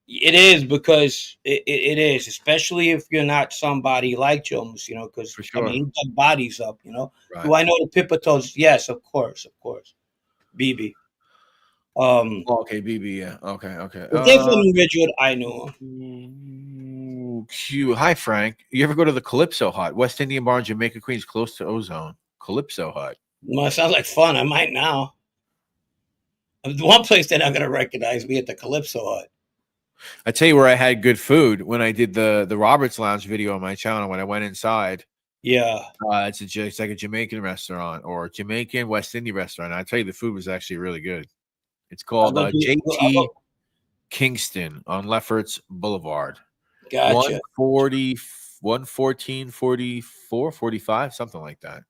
Speaker 2: It is because it is, especially if you're not somebody like Jones, because
Speaker 1: sure.
Speaker 2: I mean, he dug bodies up,
Speaker 1: Right.
Speaker 2: Do I know the Pipitoes? Yes, of course. BB.
Speaker 1: Okay, BB, yeah. Okay.
Speaker 2: If they're from Ridgewood, I knew him.
Speaker 1: Q. Hi, Frank. You ever go to the Calypso Hut? West Indian Bar in Jamaica, Queens, close to Ozone. Calypso Hut.
Speaker 2: Well, it sounds like fun. I might now. The one place they're not going to recognize me at the Calypso Hut.
Speaker 1: I tell you where I had good food when I did the Roberts Lounge video on my channel. When I went inside,
Speaker 2: Yeah.
Speaker 1: it's like a Jamaican restaurant or Jamaican West Indian restaurant. I tell you, the food was actually really good. It's called JT Kingston on Lefferts Boulevard.
Speaker 2: Gotcha.
Speaker 1: 140, 114, 44, 45, something like that.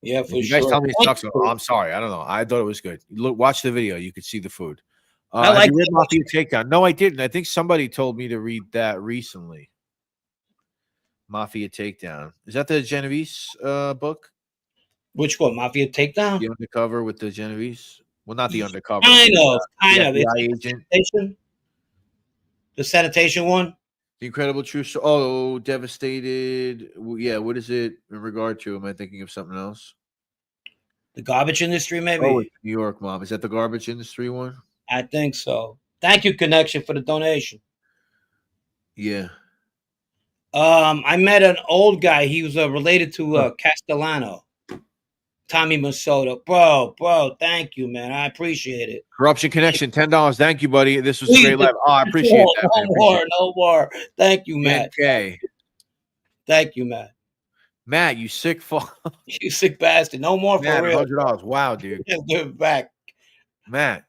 Speaker 2: Yeah,
Speaker 1: If
Speaker 2: for
Speaker 1: you guys
Speaker 2: sure.
Speaker 1: tell me it sucks, I'm sorry. I don't know. I thought it was good. Look, watch the video. You could see the food.
Speaker 2: I
Speaker 1: Have
Speaker 2: like
Speaker 1: you read Mafia Takedown? No, I didn't. I think somebody told me to read that recently. Mafia Takedown. Is that the Genovese book?
Speaker 2: which one? Mafia Takedown?
Speaker 1: The undercover with the Genovese? Well, not the undercover.
Speaker 2: Kind
Speaker 1: the,
Speaker 2: of.
Speaker 1: the
Speaker 2: It's
Speaker 1: FBI
Speaker 2: like
Speaker 1: agent.
Speaker 2: The sanitation one?
Speaker 1: The Incredible True Story. Oh, Devastated. Yeah, what is it in regard to? Am I thinking of something else?
Speaker 2: The garbage industry, maybe?
Speaker 1: Oh, it's New York, Mom. Is that the garbage industry one?
Speaker 2: I think so. Thank you, Connection, for the donation.
Speaker 1: Yeah.
Speaker 2: I met an old guy. He was related to Castellano. Tommy Masoto. Bro, thank you, man. I appreciate it.
Speaker 1: Corruption Connection, $10. Thank you, buddy. This was a great live. Oh, I appreciate that.
Speaker 2: No more. Thank you, Matt.
Speaker 1: K.
Speaker 2: Thank you, Matt.
Speaker 1: Matt, you sick fuck.
Speaker 2: You sick bastard. No more
Speaker 1: Matt,
Speaker 2: for real.
Speaker 1: $100. Wow, dude.
Speaker 2: Just give it back.
Speaker 1: Matt.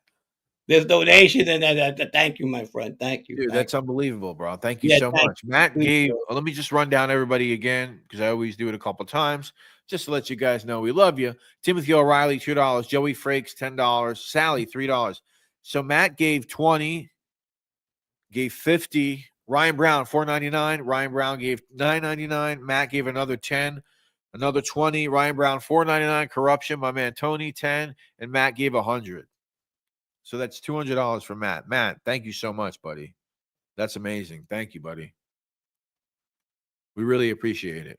Speaker 2: There's donation and thank you, my friend. Thank you.
Speaker 1: Dude, that's unbelievable, bro. Thank you so much.
Speaker 2: You.
Speaker 1: Matt gave, let me just run down everybody again because I always do it a couple times just to let you guys know we love you. Timothy O'Reilly, $2. Joey Frakes, $10. Sally, $3. So Matt gave 20, gave 50. Ryan Brown, $4.99. Ryan Brown gave $9.99. Matt gave another 10, another 20. Ryan Brown, $4.99. Corruption, my man Tony, 10, and Matt gave 100. So that's $200 for Matt. Matt, thank you so much, buddy. That's amazing. Thank you, buddy. We really appreciate it.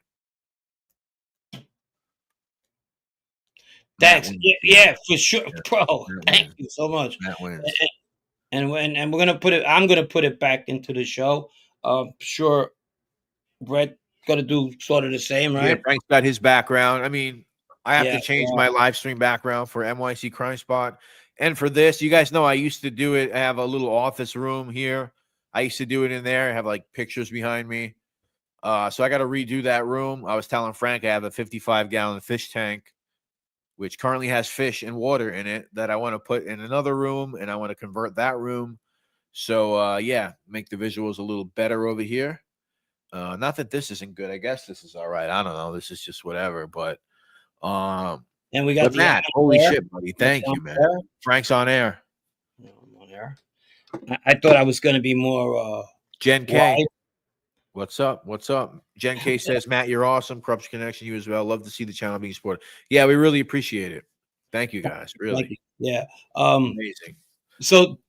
Speaker 2: Thanks. Yeah, for sure, bro. Thank you so much.
Speaker 1: Matt wins.
Speaker 2: And we're gonna put it. I'm gonna put it back into the show. Sure, Brett got to do sort of the same, right?
Speaker 1: Yeah, Frank's got his background. I mean, I have to change
Speaker 2: yeah.
Speaker 1: my live stream background for NYC Crime Spot. And for this, you guys know I used to do it. I have a little office room here. I used to do it in there. I have like pictures behind me. So I got to redo that room. I was telling Frank I have a 55-gallon fish tank, which currently has fish and water in it that I want to put in another room, and I want to convert that room. So, yeah, make the visuals a little better over here. Not that this isn't good. I guess this is all right. I don't know. This is just whatever. But
Speaker 2: and we got
Speaker 1: Matt. Holy shit, buddy! Thank you, man. Frank's on air.
Speaker 2: I'm on air. I thought I was going to be more.
Speaker 1: Jen K. Wide. What's up? What's up? Jen K says, Matt, you're awesome. Corruption Connection, you as well. Love to see the channel being supported. Yeah, we really appreciate it. Thank you, guys. Really.
Speaker 2: Yeah.
Speaker 1: Amazing.
Speaker 2: So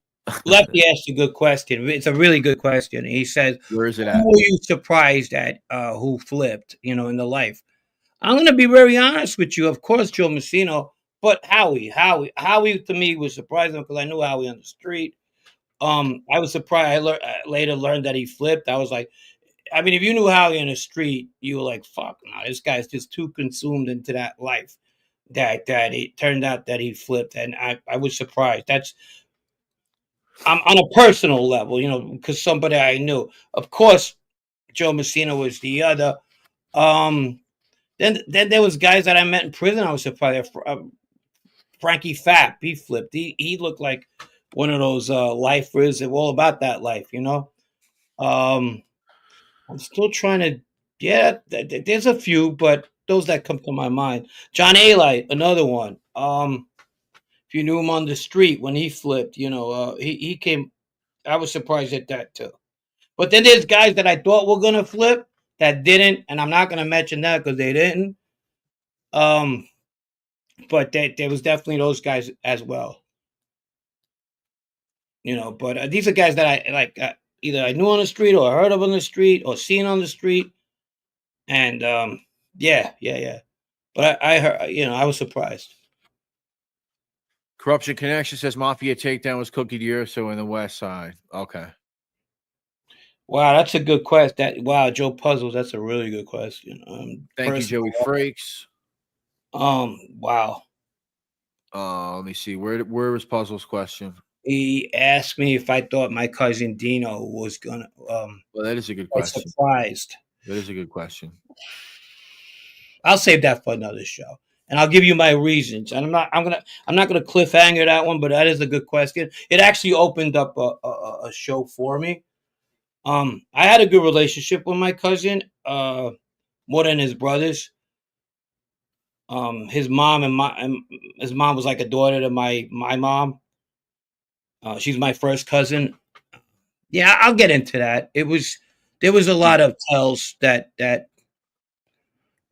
Speaker 2: Lefty asked a good question. It's a really good question. He says,
Speaker 1: where is it at?
Speaker 2: Who were you surprised at who flipped, in the life? I'm going to be very honest with you. Of course, Joe Messino, but Howie to me was surprising because I knew Howie on the street. I was surprised. I later learned that he flipped. I was like, I mean, if you knew Howie on the street, you were like, fuck, no, this guy's just too consumed into that life that it turned out that he flipped. And I was surprised. I'm on a personal level, because somebody I knew. Of course, Joe Messina was the other. Then there was guys that I met in prison. I was surprised. Frankie Fapp, he flipped. He looked like one of those lifers. They're all about that life, I'm still trying to. Yeah, there's a few, but those that come to my mind. John Aello, another one. If you knew him on the street when he flipped, he came. I was surprised at that too. But then there's guys that I thought were gonna flip that didn't, and I'm not gonna mention that because they didn't. But there was definitely those guys as well. But these are guys that I like. Either I knew on the street or heard of on the street or seen on the street. And yeah. But I heard, I was surprised.
Speaker 1: Corruption Connection says Mafia Takedown was Cookie D'Urso in the West Side. Okay.
Speaker 2: Wow, that's a good question. Wow, Joe Puzzles, that's a really good question.
Speaker 1: Thank you, Joey Frakes.
Speaker 2: Wow.
Speaker 1: Let me see. Where was Puzzles' question?
Speaker 2: He asked me if I thought my cousin Dino was gonna.
Speaker 1: Well, that is a good
Speaker 2: I
Speaker 1: question.
Speaker 2: surprised.
Speaker 1: That is a good question.
Speaker 2: I'll save that for another show, and I'll give you my reasons. And I'm not gonna cliffhanger that one, but that is a good question. It actually opened up a show for me. I had a good relationship with my cousin, more than his brothers. His mom and his mom was like a daughter to my mom. She's my first cousin. Yeah, I'll get into that. There was a lot of tells that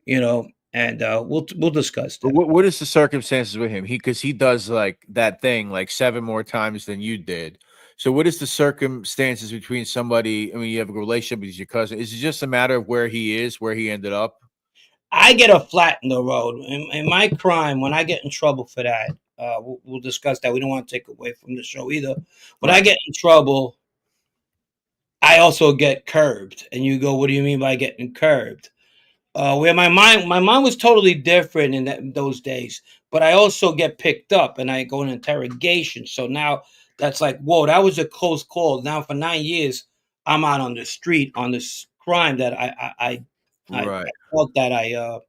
Speaker 2: and we'll discuss
Speaker 1: But
Speaker 2: that.
Speaker 1: what is the circumstances with him? Because he does like that thing like 7 more times than you did. So what is the circumstances between somebody? I mean, you have a relationship with your cousin. Is it just a matter of where he is, where he ended up?
Speaker 2: I get a flat in the road. In my crime, when I get in trouble for that, we'll discuss that. We don't want to take away from the show either. When I get in trouble, I also get curbed. And you go, what do you mean by getting curbed? Where my mind was totally different in those days, but I also get picked up and I go in interrogation. So now that's like, whoa, that was a close call. Now for 9 years, I'm out on the street on this crime that I
Speaker 1: Right.
Speaker 2: felt that I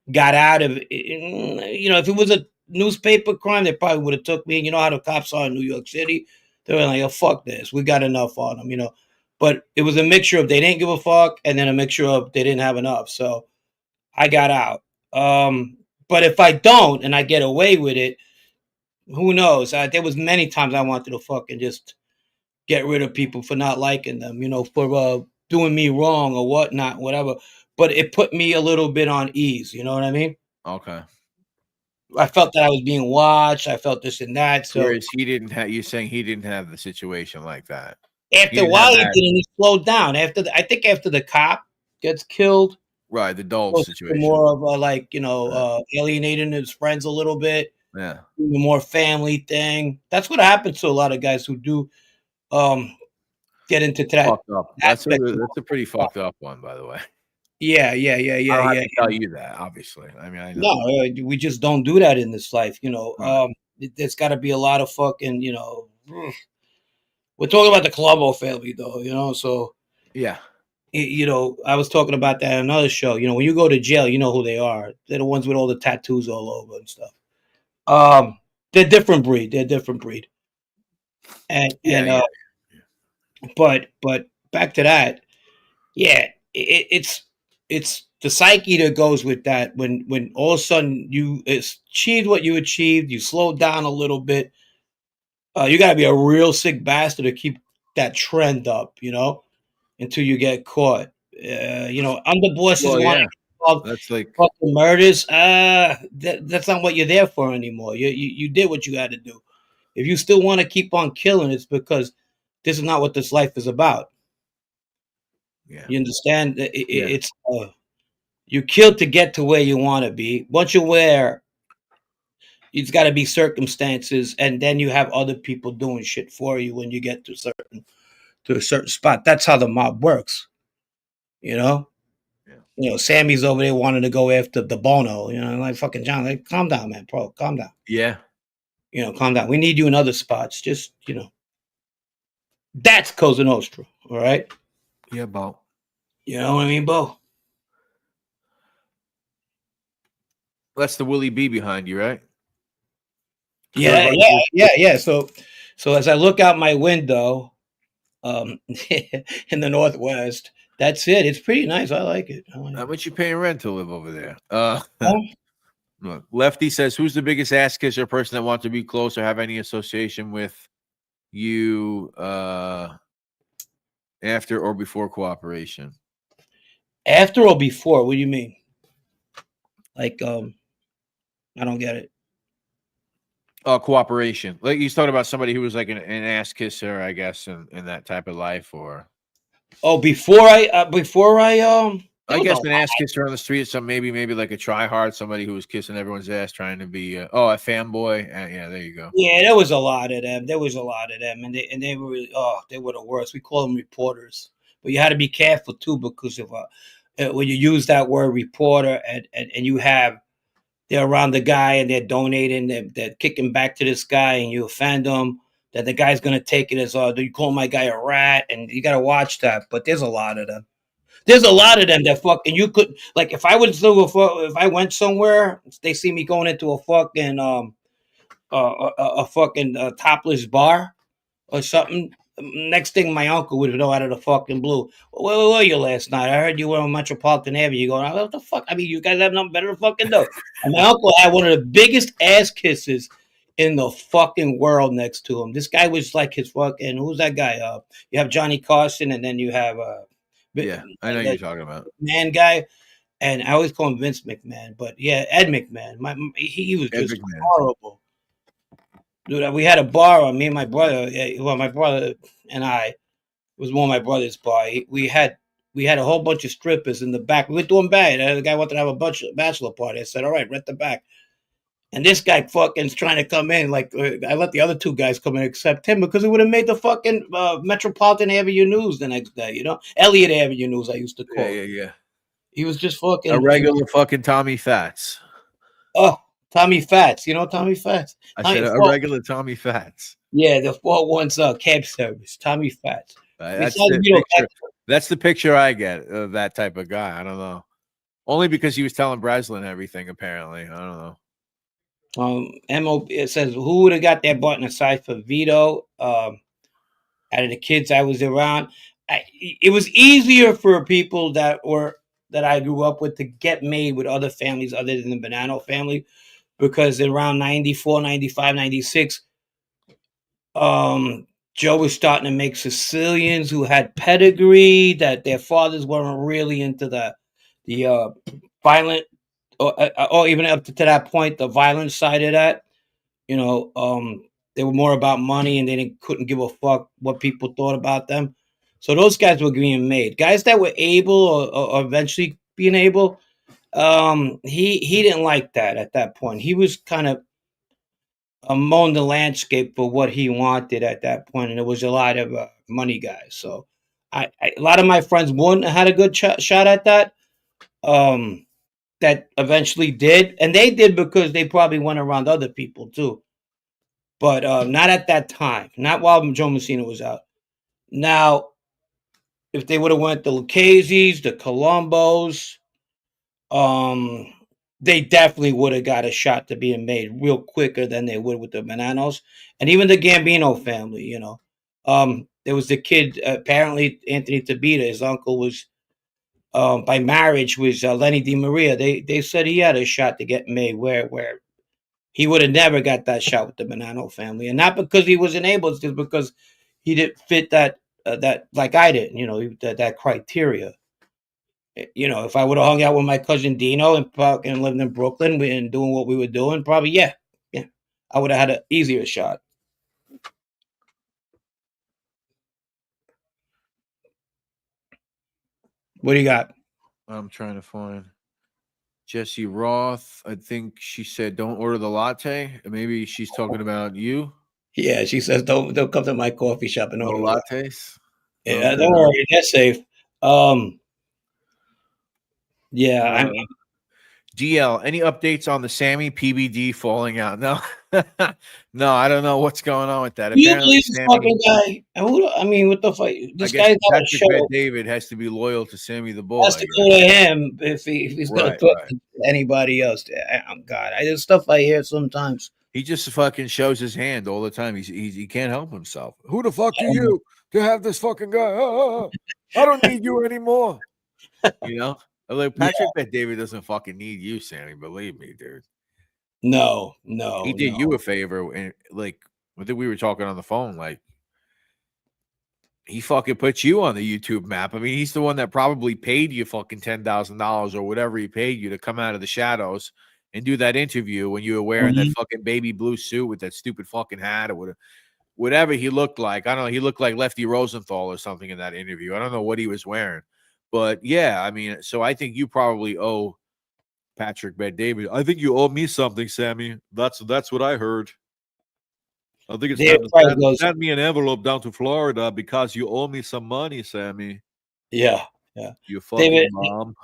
Speaker 2: got out of. If it was a newspaper crime, they probably would have took me. You know how the cops are in New York City. They were like, oh, fuck this. We got enough on them. But it was a mixture of they didn't give a fuck and then a mixture of they didn't have enough. So I got out. But if I don't and I get away with it, who knows? There was many times I wanted to fucking just get rid of people for not liking them, for doing me wrong or whatnot, whatever. But it put me a little bit on ease. You know what I mean?
Speaker 1: Okay.
Speaker 2: I felt that I was being watched. I felt this and that. So
Speaker 1: Whereas he didn't have, you're saying he didn't have the situation like that.
Speaker 2: after a
Speaker 1: didn't
Speaker 2: while,
Speaker 1: have
Speaker 2: he
Speaker 1: that-
Speaker 2: didn't. He slowed down. I think after the cop gets killed,
Speaker 1: Right, the dog
Speaker 2: goes to
Speaker 1: situation.
Speaker 2: more of alienating his friends a little bit.
Speaker 1: Yeah.
Speaker 2: The more family thing. That's what happens to a lot of guys who do get into that.
Speaker 1: Fucked up. That's
Speaker 2: aspect.
Speaker 1: a pretty fucked up one, by the way.
Speaker 2: Yeah.
Speaker 1: I don't have to tell you that, obviously. I mean, I know.
Speaker 2: No, we just don't do that in this life.
Speaker 1: Right.
Speaker 2: There's got to be a lot of fucking. We're talking about the Colombo family, though. So
Speaker 1: Yeah.
Speaker 2: I was talking about that in another show. When you go to jail, you know who they are. They're the ones with all the tattoos all over and stuff. They're different breed. But back to that. Yeah, it's the psyche that goes with that. When all of a sudden you achieved what you achieved, you slowed down a little bit. You got to be a real sick bastard to keep that trend up, until you get caught. Underbosses
Speaker 1: Well,
Speaker 2: want
Speaker 1: yeah.
Speaker 2: to
Speaker 1: That's like
Speaker 2: fucking murders. That's not what you're there for anymore. You did what you had to do. If you still want to keep on killing, it's because this is not what this life is about.
Speaker 1: yeah.
Speaker 2: You understand? It's you kill to get to where you want to be. Once you're where, it's got to be circumstances, and then you have other people doing shit for you when you get to a certain spot. That's how the mob works. Sammy's over there wanting to go after the Bono. Like fucking John. Like, calm down, man, bro. Calm down.
Speaker 1: Yeah.
Speaker 2: Calm down. We need you in other spots. Just that's Cosa Nostra. All right.
Speaker 1: Yeah, Bo.
Speaker 2: You know what I mean, Bo?
Speaker 1: That's the Willie B behind you, right?
Speaker 2: Yeah. So as I look out my window, in the Northwest, that's it. It's pretty nice. I like it.
Speaker 1: How much you paying rent to live over there? Look, Lefty says, "Who's the biggest ass kisser person that wants to be close or have any association with you after or before cooperation?"
Speaker 2: After or before? What do you mean? Like, I don't get it.
Speaker 1: Cooperation. Like he's talking about somebody who was like an ass kisser, I guess, in that type of life, or
Speaker 2: before I
Speaker 1: I guess an ass kisser on the street. Some maybe like a try hard, somebody who was kissing everyone's ass, trying to be a fanboy. Yeah, there you go.
Speaker 2: Yeah, there was a lot of them. And they were really, they were the worst. We call them reporters, but you had to be careful too because of when you use that word reporter and you have they're around the guy and they're donating, they're kicking back to this guy and you offend them. that the guy's gonna take it as, do you call my guy a rat? And you gotta watch that. But there's a lot of them. There's a lot of them that fucking you could like. If I would still go, if I went somewhere, they see me going into a fucking a fucking topless bar or something. Next thing, my uncle would know out of the fucking blue. Where were you last night? I heard you were on Metropolitan Avenue. You going, what the fuck? I mean, you guys have nothing better to fucking do. And my uncle had one of the biggest ass kisses in the fucking world next to him. This guy was like his fucking, who's that guy? You have Johnny Carson, and then you have
Speaker 1: Yeah, I know you're talking about.
Speaker 2: Man guy. And I always call him Vince McMahon, but yeah, Ed McMahon. He was
Speaker 1: Ed
Speaker 2: just
Speaker 1: McMahon.
Speaker 2: horrible. Dude, we had a bar. Me and my brother. Well, my brother and I, it was more my brother's bar. We had a whole bunch of strippers in the back. We were doing bad. The guy wanted to have a bachelor party. I said, "All right, rent the back." And this guy fucking's trying to come in. Like I let the other two guys come in except him because it would have made the fucking Metropolitan Avenue News the next day. You know, Elliott Avenue News. I used to call.
Speaker 1: Yeah.
Speaker 2: He was just fucking
Speaker 1: a regular fucking Tommy Fats.
Speaker 2: Oh, Tommy Fats. You know Tommy Fats?
Speaker 1: I said a regular Tommy Fats.
Speaker 2: Yeah, the 411 cab service. Tommy Fats.
Speaker 1: That's the picture I get of that type of guy. I don't know. Only because he was telling Breslin everything, apparently. I don't know.
Speaker 2: It says, who would have got that button aside for Vito? Out of the kids I was around, it was easier for people that I grew up with to get made with other families other than the Bonanno family, because around 94, 95, 96, Joe was starting to make Sicilians who had pedigree, that their fathers weren't really into the violent, or even up to that point, the violent side of that. You know, they were more about money, and they couldn't give a fuck what people thought about them. So those guys were being made. Guys that were able or eventually being able, he didn't like that at that point. He was kind of mowing the landscape for what he wanted at that point, and it was a lot of money guys. So a lot of my friends wouldn't have had a good shot at that. That eventually did, and they did because they probably went around other people too. But not at that time. Not while Joe Messina was out. Now, if they would have went the Lucchese's, the Colombos, they definitely would have got a shot to being made real quicker than they would with the Bonanos, and even the Gambino family. You know, there was the kid. Apparently, Anthony Tabita, his uncle, was by marriage was Lenny Di Maria. They said he had a shot to get made where he would have never got that shot with the Bonanno family, and not because he wasn't able, it's just because he didn't fit that like I did. You know, that criteria. You know, if I would have hung out with my cousin Dino and lived in Brooklyn and doing what we were doing, probably yeah, I would have had an easier shot. What do you got?
Speaker 1: I'm trying to find Jesse Roth. I think she said, "Don't order the latte." Maybe she's talking about you.
Speaker 2: Yeah, she says, "Don't come to my coffee shop and order
Speaker 1: lattes."
Speaker 2: Yeah, okay. Don't worry, that's safe. Yeah,
Speaker 1: DL, any updates on the Sammy PBD falling out? No, no, I don't know what's going on with that.
Speaker 2: Apparently, this fucking guy. I mean, what the fuck? This guy's got a show.
Speaker 1: David has to be loyal to Sammy the Bull.
Speaker 2: Has to go to him if he's going to talk to anybody else. God, there's stuff I hear sometimes.
Speaker 1: He just fucking shows his hand all the time. He can't help himself. Who the fuck are you to have this fucking guy? I don't need you anymore. You know? Like Patrick Bet David doesn't fucking need you, Sammy. Believe me, dude.
Speaker 2: No.
Speaker 1: He did you a favor, and like I think we were talking on the phone. Like he fucking put you on the YouTube map. I mean, he's the one that probably paid you fucking $10,000 or whatever he paid you to come out of the shadows and do that interview when you were wearing that fucking baby blue suit with that stupid fucking hat or whatever he looked like. I don't know. He looked like Lefty Rosenthal or something in that interview. I don't know what he was wearing. But yeah, I mean, so I think you probably owe Patrick Bet David. I think you owe me something, Sammy. That's what I heard. I think it's time to send me an envelope down to Florida because you owe me some money, Sammy.
Speaker 2: Yeah.
Speaker 1: You fucking mom.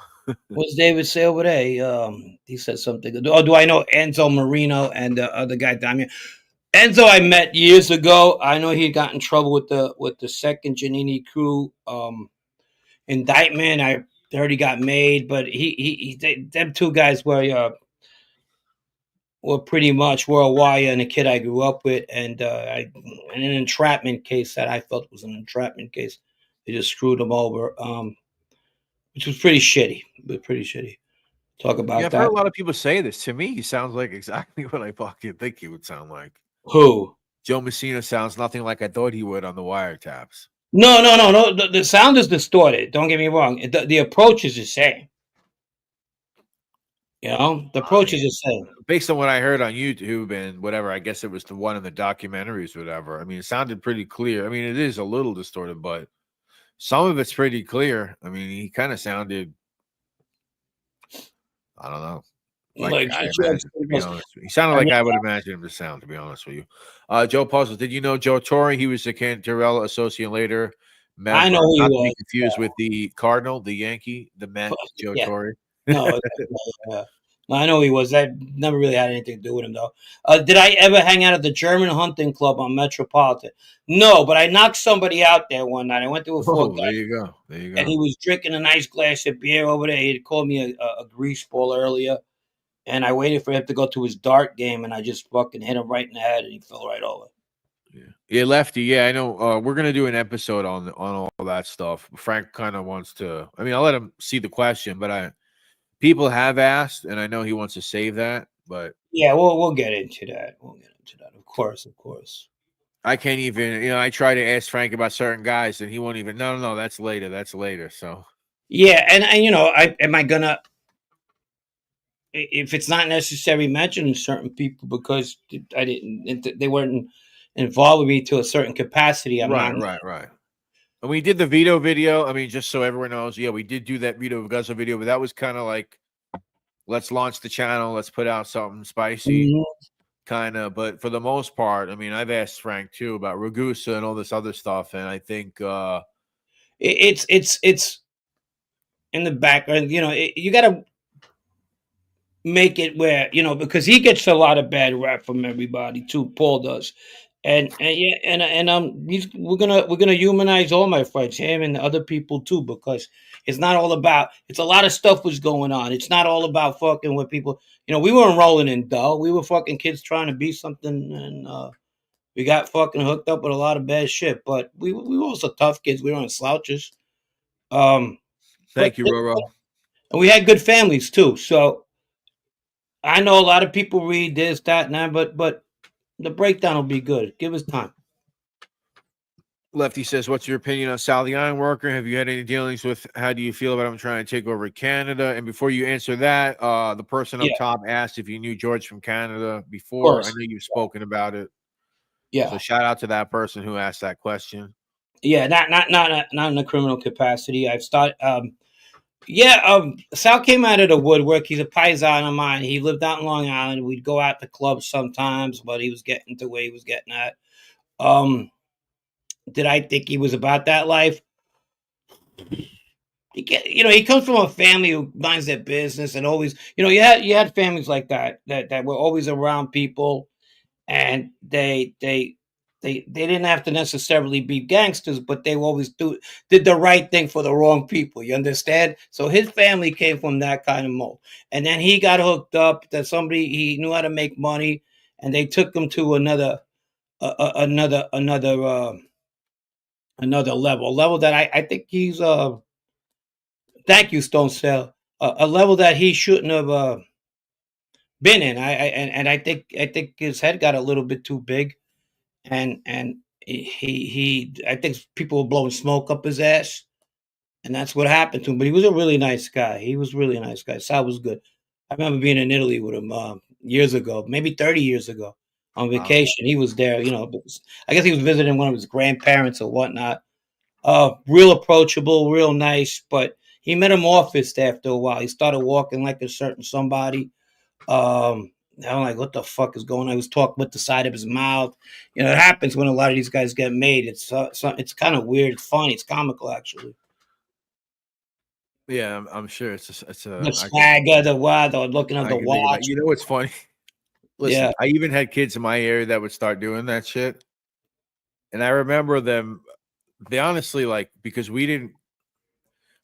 Speaker 2: What's David say over there? He said something. Oh, do I know Enzo Marino and the other guy down here? Enzo I met years ago. I know he got in trouble with the second Giannini crew indictment. I heard he got made, but them two guys were pretty much worldwide, and a kid I grew up with, and an entrapment case that I felt was an entrapment case. They just screwed him over, which was pretty shitty. But pretty shitty. Talk
Speaker 1: Yeah,
Speaker 2: about
Speaker 1: I've heard
Speaker 2: that.
Speaker 1: a lot of people say this. To me, he sounds like exactly what I fucking think he would sound like.
Speaker 2: Who?
Speaker 1: Joe Messina sounds nothing like I thought he would on the wiretaps.
Speaker 2: No. The sound is distorted. Don't get me wrong. The approach is the same. You know, the approach is the same.
Speaker 1: Based on what I heard on YouTube and whatever, I guess it was the one in the documentaries, whatever. I mean, it sounded pretty clear. I mean, it is a little distorted, but some of it's pretty clear. I mean, he kind of sounded, I don't know, like I imagine, to be honest. He sounded like I would imagine him to sound, to be honest with you. Joe Puzzle, did you know Joe Torre? He was the Cantarella associate later member.
Speaker 2: I know he
Speaker 1: not
Speaker 2: was.
Speaker 1: To be confused with the Cardinal, the Yankee, the Met, Joe Torre.
Speaker 2: No, I know he was. I never really had anything to do with him, though. Did I ever hang out at the German Hunting Club on Metropolitan? No, but I knocked somebody out there one night. I went to a
Speaker 1: Oh, there you go. There you go.
Speaker 2: And he was drinking a nice glass of beer over there. He had called me a grease ball earlier, and I waited for him to go to his dart game, and I just fucking hit him right in the head, and he fell right over.
Speaker 1: Yeah, Lefty. Yeah, I know. We're gonna do an episode on all that stuff. Frank kind of wants to. I mean, I'll let him see the question, but people have asked, and I know he wants to save that. But
Speaker 2: yeah, we'll get into that. Of course.
Speaker 1: I can't even. I try to ask Frank about certain guys, and he won't even. No, that's later. So
Speaker 2: yeah, and am I gonna? If it's not necessary mentioning certain people because they weren't involved with me to a certain capacity.
Speaker 1: Right. And we did the Vito video. I mean, just so everyone knows, yeah, we did do that Vito Guzzo video, but that was kind of like, let's launch the channel, let's put out something spicy, kind of. But for the most part, I mean, I've asked Frank too about Ragusa and all this other stuff, and I think
Speaker 2: it's in the background. You got to make it where because he gets a lot of bad rap from everybody too. Paul does, and we're gonna humanize all my friends, him and the other people too, because it's not all about. It's a lot of stuff was going on. It's not all about fucking with people. We weren't rolling in dough. We were fucking kids trying to be something, and we got fucking hooked up with a lot of bad shit. But we were also tough kids. We weren't slouches.
Speaker 1: Thank you, Roro.
Speaker 2: And we had good families too. So I know a lot of people read this, that, and that, but the breakdown will be good. Give us time.
Speaker 1: Lefty says, what's your opinion on Sal the Ironworker? Have you had any dealings with, how do you feel about him trying to take over Canada? And before you answer that, the person up top asked if you knew George from Canada before. I know you've spoken about it.
Speaker 2: Yeah.
Speaker 1: So shout out to that person who asked that question.
Speaker 2: Yeah, not in a criminal capacity. I've started. Sal came out of the woodwork. He's a paisan of mine. He lived out in Long Island. We'd go out to clubs sometimes, but he was getting to where he was getting at. Did I think he was about that life? He comes from a family who minds their business and always, you had families like that were always around people, and they didn't have to necessarily be gangsters, but they always did the right thing for the wrong people. You understand? So his family came from that kind of mold, and then he got hooked up that he knew how to make money, and they took him to another level that I think he's thank you, Stone Cell, a level that he shouldn't have been in. I think his head got a little bit too big, and I think people were blowing smoke up his ass, and that's what happened to him. But he was a really nice guy. Sal was good. I remember being in Italy with him years ago, maybe 30 years ago, on vacation. He was there, I guess he was visiting one of his grandparents or whatnot. Real approachable, real nice, but he metamorphosed after a while. He started walking like a certain somebody. I'm like, what the fuck is going on? He was talking with the side of his mouth. It happens when a lot of these guys get made. It's kind of weird. It's funny. It's comical, actually.
Speaker 1: Yeah, I'm sure it's a
Speaker 2: the swagger, the looking at the watch.
Speaker 1: You know what's funny? Listen,
Speaker 2: Yeah.
Speaker 1: I even had kids in my area that would start doing that shit. And I remember them, they honestly, like, because we didn't,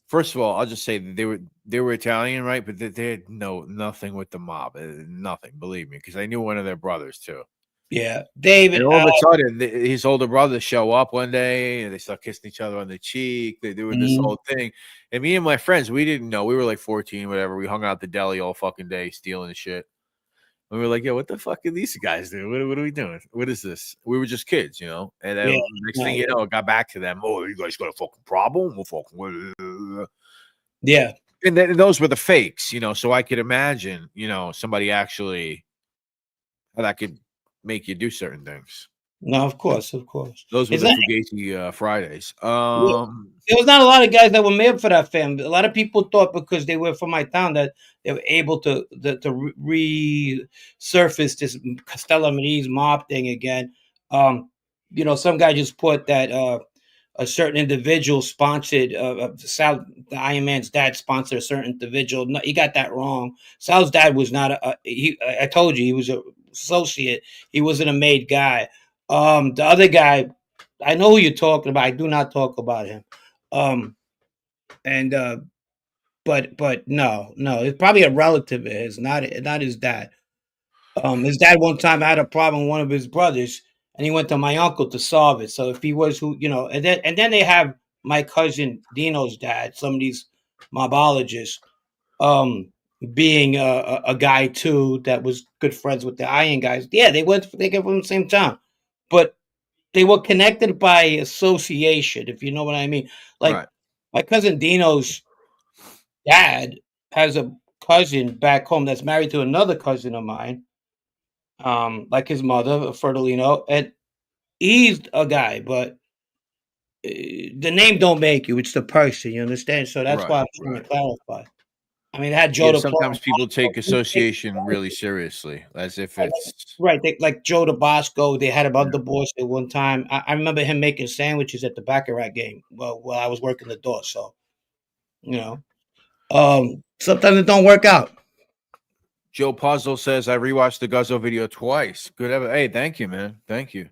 Speaker 1: first of all, I'll just say that they were Italian, right? But they had nothing with the mob. Nothing, believe me, because I knew one of their brothers too.
Speaker 2: Yeah.
Speaker 1: And
Speaker 2: David,
Speaker 1: all of a sudden, his older brother show up one day, and they start kissing each other on the cheek. They were this whole thing. And me and my friends, we didn't know. We were like 14, whatever. We hung out at the deli all fucking day, stealing the shit. And we were like, "Yo, what the fuck are these guys doing? What are we doing? What is this?" We were just kids, you know. And then next thing you know, it got back to them. Oh, you guys got a fucking problem? We'll fucking.
Speaker 2: Yeah.
Speaker 1: And then those were the fakes, you know. So I could imagine, you know, somebody actually how that could make you do certain things.
Speaker 2: No, of course.
Speaker 1: Those were
Speaker 2: It's
Speaker 1: the
Speaker 2: not,
Speaker 1: Fugazi Fridays.
Speaker 2: there was not a lot of guys that were made for that family. A lot of people thought because they were from my town that they were able to resurface this Castello Marie's mob thing again. You know, some guy just put that a certain individual sponsored Sal, the Iron Man's dad sponsored a certain individual. No, he got that wrong. Sal's dad was not I told you he was a associate. He wasn't a made guy. The other guy, I know who you're talking about. I do not talk about him. And but no, it's probably a relative of his, not his dad. His dad one time had a problem with one of his brothers, and he went to my uncle to solve it. So if he was who, you know, and then they have my cousin Dino's dad, some of these mobologists, being a guy too that was good friends with the Iron guys. Yeah, they came from the same town, but they were connected by association, if you know what I mean. Like
Speaker 1: Right.
Speaker 2: my cousin Dino's dad has a cousin back home that's married to another cousin of mine, like his mother, Fiordilino, and he's a guy, but the name don't make you; it's the person. You understand? So that's why I'm trying to clarify. I mean, I had Joe
Speaker 1: Yeah,
Speaker 2: the
Speaker 1: sometimes people take
Speaker 2: Bosco.
Speaker 1: association really seriously, as if it's
Speaker 2: Right, they, like Joe the Bosco. They had him
Speaker 1: yeah.
Speaker 2: on the boss at one time. I remember him making sandwiches at the Baccarat game. Well, while I was working the door, so you know, sometimes it don't work out.
Speaker 1: Joe Puzzle says I rewatched the Guzzo video twice. Good ever. Hey, thank you, man. Thank you.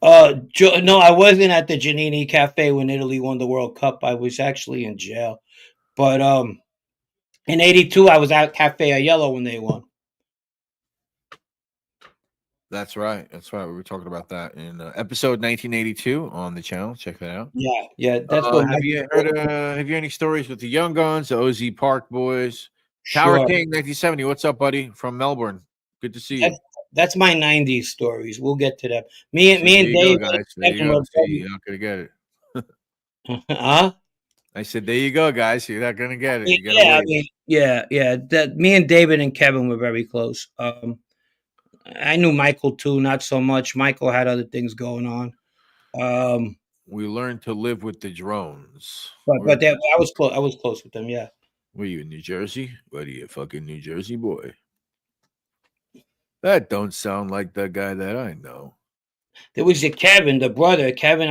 Speaker 2: No, I wasn't at the Giannini Cafe when Italy won the World Cup. I was actually in jail. But in '82, I was at Cafe Aello when they won.
Speaker 1: That's right. That's right. We were talking about that in episode 1982 on the channel. Check that out.
Speaker 2: Yeah, that's what.
Speaker 1: Have you heard? Have you any stories with the Young Guns, the OZ Park Boys, Tower
Speaker 2: Sure.
Speaker 1: King 1970? What's up, buddy? From Melbourne. Good to see you.
Speaker 2: That's my '90s stories. We'll get to them. Me and
Speaker 1: There you
Speaker 2: Dave.
Speaker 1: go, guys. There you go. See, you're not gonna get it.
Speaker 2: Huh?
Speaker 1: I said, there you go, guys. You're not gonna get it. You gotta
Speaker 2: Yeah, I
Speaker 1: wait.
Speaker 2: mean, yeah. That me and David and Kevin were very close. I knew Michael too, not so much. Michael had other things going on.
Speaker 1: We learned to live with the drones.
Speaker 2: But I was close. I was close with them. Yeah.
Speaker 1: Were you in New Jersey? What are you, fucking New Jersey boy? That don't sound like the guy that I know.
Speaker 2: There was your Kevin, the brother. Kevin,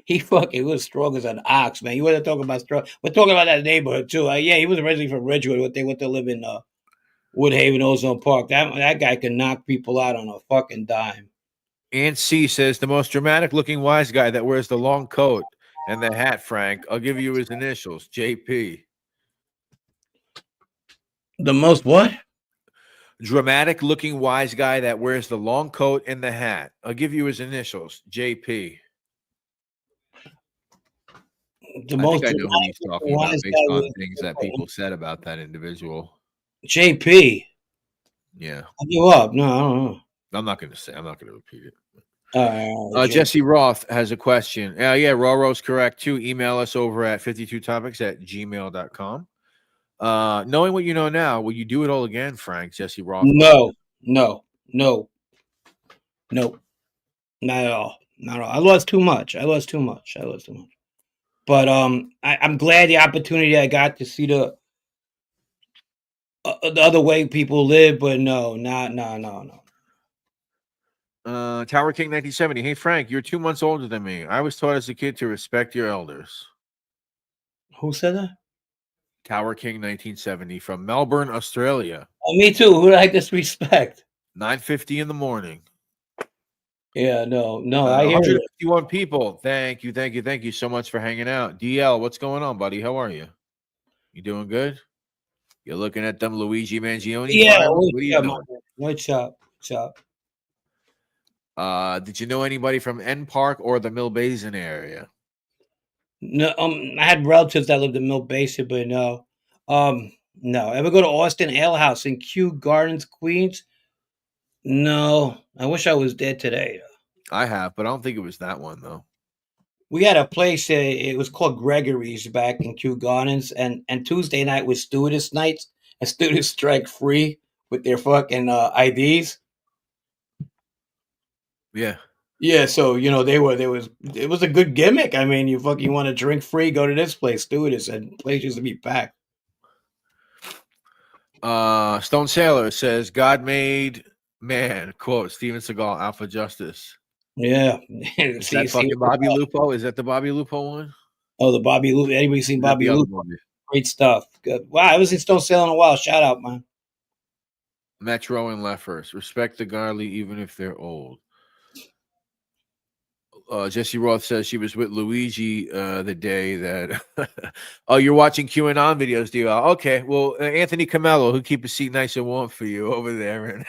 Speaker 2: he fucking was strong as an ox, man. You want to talk about strong? We're talking about that neighborhood too. Yeah, he was originally from Ridgewood, but they went to live in Woodhaven, Ozone Park. That guy can knock people out on a fucking dime.
Speaker 1: Aunt C says the most dramatic looking wise guy that wears the long coat and the hat, Frank. I'll give you his initials, JP.
Speaker 2: The most what?
Speaker 1: Dramatic looking wise guy that wears the long coat and the hat. I'll give you his initials, JP.
Speaker 2: The
Speaker 1: I
Speaker 2: most
Speaker 1: think I know who he's talking about
Speaker 2: wise
Speaker 1: based
Speaker 2: guy
Speaker 1: on
Speaker 2: was-
Speaker 1: things that people said about that individual.
Speaker 2: JP.
Speaker 1: Yeah.
Speaker 2: I give up. No, I don't know.
Speaker 1: I'm not going to repeat it.
Speaker 2: Jesse.
Speaker 1: Jesse Roth has a question. Yeah, Roro's correct too. Email us over at 52topics@gmail.com. Knowing what you know now, will you do it all again, Frank? Jesse Roth.
Speaker 2: No, not at all. Not at all. I lost too much. But I'm glad the opportunity I got to see the other way people live. But no.
Speaker 1: Tower King 1970. Hey Frank, you're 2 months older than me. I was taught as a kid to respect your elders.
Speaker 2: Who said that?
Speaker 1: Tower King 1970 from Melbourne, Australia.
Speaker 2: Oh, me too. Who did I disrespect?
Speaker 1: 9:50 in the morning.
Speaker 2: Yeah, no, I hear you.
Speaker 1: 151 people. Thank you so much for hanging out. DL, what's going on, buddy? How are you? You doing good? You're looking at them Luigi Mangione
Speaker 2: Yeah,
Speaker 1: files? What are you doing?
Speaker 2: What's up?
Speaker 1: Did you know anybody from N Park or the Mill Basin area?
Speaker 2: No, I had relatives that lived in Mill Basin, but no. No. Ever go to Austin Ale House in Kew Gardens, Queens? No. I wish I was there today.
Speaker 1: I have, but I don't think it was that one though.
Speaker 2: We had a place. It was called Gregory's back in Kew Gardens, and Tuesday night was stewardess nights, and students strike free with their fucking IDs.
Speaker 1: Yeah.
Speaker 2: Yeah, so it was a good gimmick. I mean, you fucking want to drink free, go to this place, stewardess, and place used to be packed.
Speaker 1: Stone Sailor says God made man, quote Steven Seagal, Alpha Justice.
Speaker 2: Yeah.
Speaker 1: Is that fucking Bobby Lupo? Is that the Bobby Lupo one?
Speaker 2: Oh, the Bobby Lupo. Anybody seen Bobby Lupo? Great stuff. Good. Wow, I haven't seen Stone Sailor in a while. Shout out, man.
Speaker 1: Metro and left first. Respect the godly even if they're old. Jesse Roth says she was with Luigi the day that. Oh, you're watching QAnon videos, do you? Okay, well, Anthony Camello, who keep a seat nice and warm for you over there, and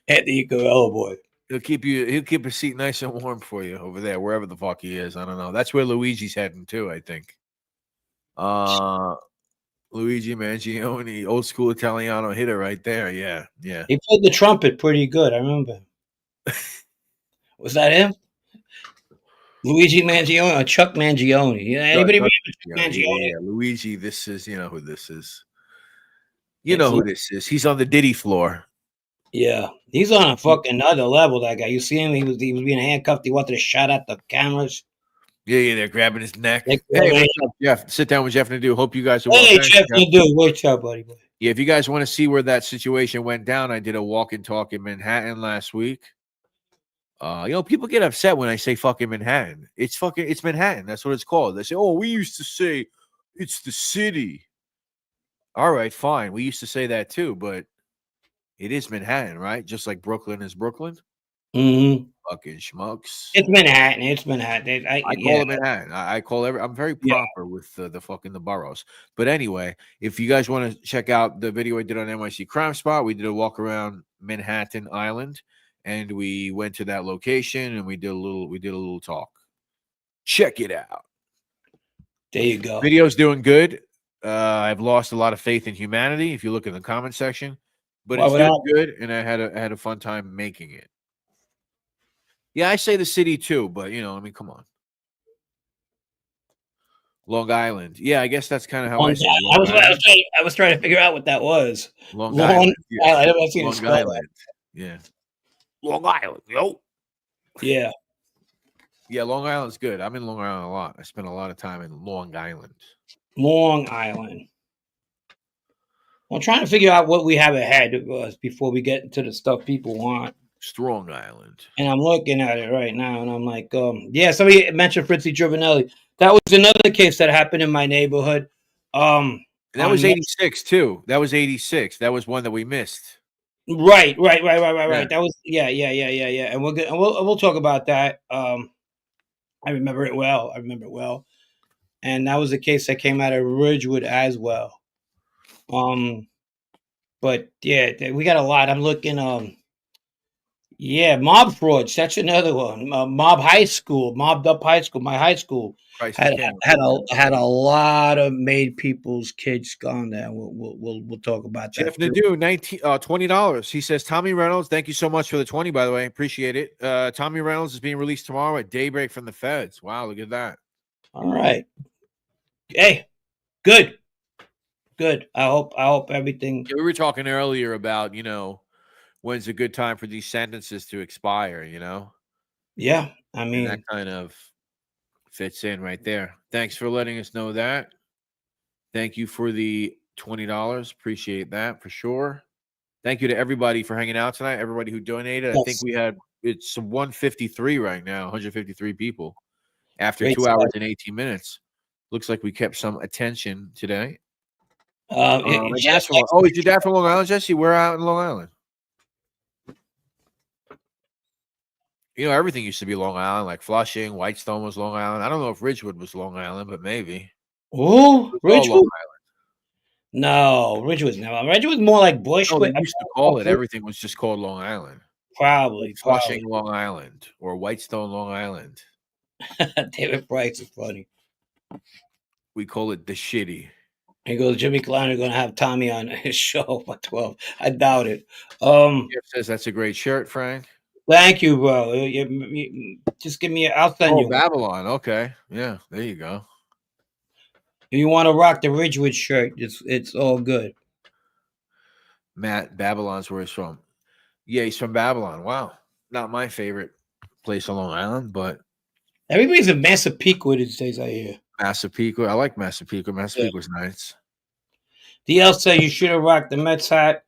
Speaker 2: Anthony Camello, boy.
Speaker 1: He'll keep a seat nice and warm for you over there, wherever the fuck he is. I don't know. That's where Luigi's heading too, I think. Luigi Mangione, old school Italiano hitter right there. Yeah.
Speaker 2: He played the trumpet pretty good. I remember. Was that him? Luigi Mangione or Chuck Mangione? Yeah, anybody remember Chuck Mangione?
Speaker 1: Yeah, Luigi. This is who this is. You know who this is. He's on the Diddy floor.
Speaker 2: Yeah, he's on a fucking other level. That guy. You see him? He was being handcuffed. He wanted to shot at the cameras.
Speaker 1: Yeah, they're grabbing his neck. Hey, what's up, Jeff? Sit down with Jeff Nadeau. Hope you guys are well.
Speaker 2: Hey, Jeff Nadeau. What's up, buddy?
Speaker 1: Yeah, if you guys want to see where that situation went down, I did a walk and talk in Manhattan last week. People get upset when I say fucking Manhattan. It's Manhattan. That's what it's called. They say, oh, we used to say it's the city. All right, fine. We used to say that too, but it is Manhattan, right? Just like Brooklyn is Brooklyn.
Speaker 2: Mm-hmm.
Speaker 1: Fucking schmucks.
Speaker 2: It's Manhattan.
Speaker 1: I call it Manhattan. I call I'm very proper with the boroughs. But anyway, if you guys want to check out the video I did on NYC Crime Spot, we did a walk around Manhattan Island, and we went to that location and we did a little talk. Check it out.
Speaker 2: There you go.
Speaker 1: Video's doing good. I've lost a lot of faith in humanity. If you look in the comment section, but it's doing good, and I had a fun time making it. Yeah, I say the city too, but come on. Long Island. Yeah, I guess that's kind of how I say it.
Speaker 2: I was trying to figure out what that was.
Speaker 1: Long Island. Yeah.
Speaker 2: I never seen
Speaker 1: Long Island. Yeah. Long Island. Yo.
Speaker 2: Yeah.
Speaker 1: Yeah, Long Island's good. I'm in Long Island a lot. I spent a lot of time in Long Island.
Speaker 2: Long Island. I'm trying to figure out what we have ahead of us before we get into the stuff people want.
Speaker 1: Strong Island.
Speaker 2: And I'm looking at it right now, and I'm like, somebody mentioned Fritzy Giovanelli. That was another case that happened in my neighborhood.
Speaker 1: That was 86 too. That was 86. That was one that we missed.
Speaker 2: Right. Yeah. That was and we'll talk about that. I remember it well. And that was a case that came out of Ridgewood as well. But yeah, we got a lot. I'm looking. Mob frauds. That's another one. Mobbed up high school. My high school had a lot of made people's kids gone there. We'll talk about that.
Speaker 1: Jeff Nadeau, $20. He says Tommy Reynolds. Thank you so much for the 20. By the way, appreciate it. Tommy Reynolds is being released tomorrow at daybreak from the feds. Wow, look at that.
Speaker 2: All right. Hey, good. I hope everything.
Speaker 1: Yeah, we were talking earlier about when's a good time for these sentences to expire,
Speaker 2: Yeah, I mean,
Speaker 1: and that kind of fits in right there. Thanks for letting us know that. Thank you for the $20. Appreciate that for sure. Thank you to everybody for hanging out tonight, everybody who donated. Yes. I think it's 153 right now, 153 people after 2 hours and 18 minutes. Looks like we kept some attention today.
Speaker 2: Jeff,
Speaker 1: Is your dad from Long Island, Jesse? We're out in Long Island. You know, everything used to be Long Island, like Flushing, Whitestone was Long Island. I don't know if Ridgewood was Long Island, but maybe.
Speaker 2: Oh, Ridgewood?
Speaker 1: Long
Speaker 2: No, Ridgewood's never. Ridgewood's more like Bushwick.
Speaker 1: No, they used to call it. Everything was just called Long Island.
Speaker 2: Probably.
Speaker 1: Flushing, Long Island, or Whitestone, Long Island.
Speaker 2: David Price is funny.
Speaker 1: We call it the shitty.
Speaker 2: He goes, Jimmy Klein are going to have Tommy on his show by 12. I doubt it.
Speaker 1: Jeff says that's a great shirt, Frank.
Speaker 2: Thank you, bro. Just give me. I'll send you.
Speaker 1: Babylon. Okay, yeah, there you go.
Speaker 2: If you want to rock the Ridgewood shirt, it's all good.
Speaker 1: Matt, Babylon's where he's from. Yeah, he's from Babylon. Wow, not my favorite place on Long Island, but
Speaker 2: everybody's in Massapequa these days. I hear
Speaker 1: Massapequa. I like Massapequa. Massapequa's nice.
Speaker 2: DL said you should have rocked the Mets hat.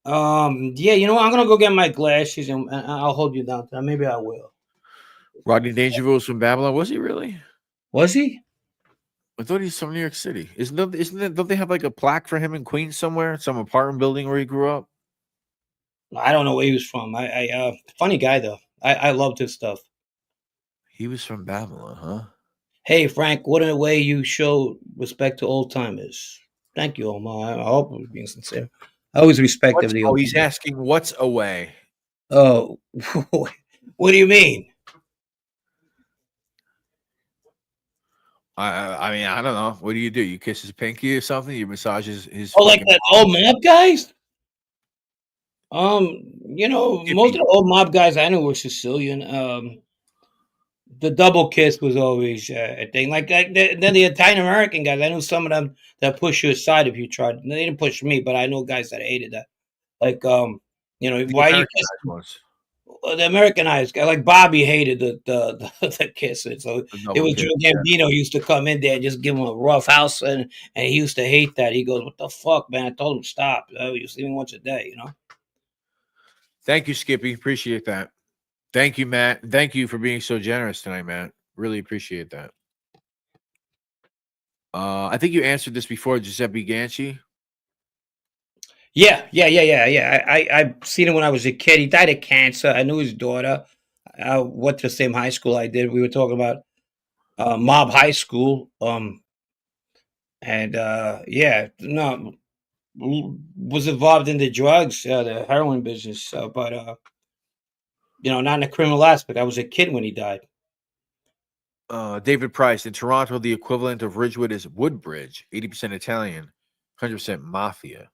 Speaker 2: Yeah, you know what? I'm gonna go get my glasses and I'll hold you down to that. Maybe I will.
Speaker 1: Rodney Dangerfield was from Babylon. Was he really?
Speaker 2: Was he?
Speaker 1: I thought he's from New York City. Don't they have like a plaque for him in Queens somewhere? Some apartment building where he grew up?
Speaker 2: I don't know where he was from. Funny guy though. I loved his stuff.
Speaker 1: He was from Babylon, huh?
Speaker 2: Hey Frank, what a way you show respect to old timers. Thank you, Omar. I hope I'm being sincere. I always respect the old.
Speaker 1: He's asking what's a way.
Speaker 2: Oh, what do you mean?
Speaker 1: I mean, I don't know. What do? You kiss his pinky or something? You massage his
Speaker 2: like that old mob guys? You know, most of the old mob guys I knew were Sicilian. The double kiss was always a thing. Like then the Italian American guys, I knew some of them that push you aside if you tried. They didn't push me, but I know guys that hated that. Like you know, why you kiss? The Americanized guy, like Bobby, hated the kissing. So it was Joe Gambino used to come in there and just give him a rough house, and he used to hate that. He goes, "What the fuck, man?" I told him stop. You see me once a day, you know.
Speaker 1: Thank you, Skippy. Appreciate that. Thank you, Matt. Thank you for being so generous tonight, Matt. Really appreciate that. I think you answered this before, Giuseppe Ganci.
Speaker 2: Yeah. I seen him when I was a kid. He died of cancer. I knew his daughter. I went to the same high school I did. We were talking about Mob High School. Was involved in the drugs, the heroin business. But you know, not in a criminal aspect. I was a kid when he died.
Speaker 1: David Price, in Toronto, the equivalent of Ridgewood is Woodbridge, 80% Italian, 100% Mafia.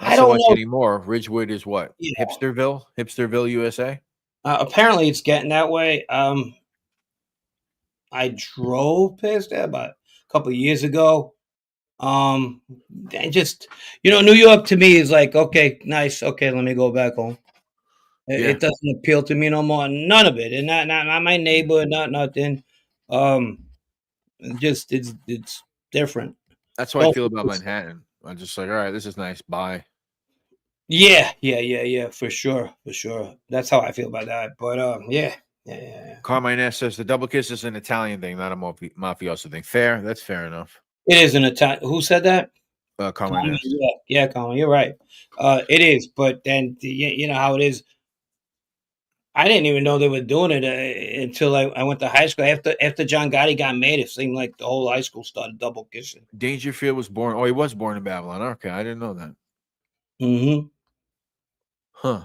Speaker 1: Not so much anymore. Ridgewood is what? Yeah. Hipsterville, USA?
Speaker 2: Apparently it's getting that way. I drove past there about a couple of years ago. And just, you know, New York to me is like, okay, nice. Okay, let me go back home. It doesn't appeal to me no more. None of it. And not my neighbor, not nothing. Just it's different.
Speaker 1: That's how I feel about Manhattan. I'm just like, all right, this is nice. Bye.
Speaker 2: Yeah, for sure. That's how I feel about that. But yeah.
Speaker 1: Carmine says the double kiss is an Italian thing, not a mafioso thing. Fair. That's fair enough.
Speaker 2: It is an Italian. Who said that?
Speaker 1: Carmine.
Speaker 2: Yeah, Carmine. You're right. It is, but then you know how it is. I didn't even know they were doing it until I went to high school. After John Gotti got made, it seemed like the whole high school started double kissing.
Speaker 1: Dangerfield was born. Oh, he was born in Babylon. Okay, I didn't know that.
Speaker 2: Mm-hmm.
Speaker 1: Huh.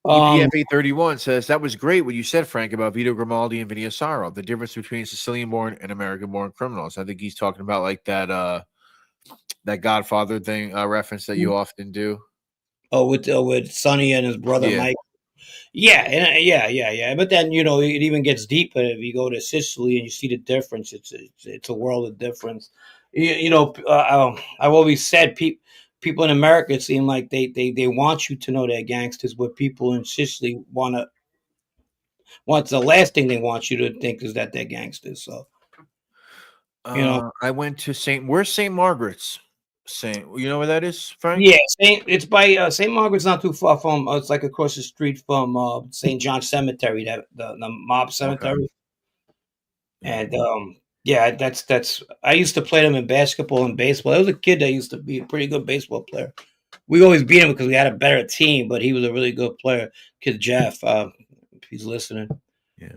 Speaker 1: EPF831 says that was great what you said, Frank, about Vito Grimaldi and Vinny Asaro. The difference between Sicilian-born and American-born criminals. I think he's talking about like that Godfather thing reference that you often do.
Speaker 2: Oh, with Sonny and his brother Mike. Yeah. But then, you know, it even gets deeper. If you go to Sicily and you see the difference, it's a world of difference. You know, I've always said people in America seem like they want you to know they're gangsters, but people in Sicily what's the last thing they want you to think is that they're gangsters. So, you know,
Speaker 1: I went to where's St. Margaret's? You know where that is, Frank?
Speaker 2: Yeah, it's by St. Margaret's, not too far from. It's like across the street from St. John's Cemetery, the mob cemetery. And yeah, that's. I used to play them in basketball and baseball. I was a kid that used to be a pretty good baseball player. We always beat him because we had a better team, but he was a really good player. Kid Jeff, if he's listening.
Speaker 1: Yeah.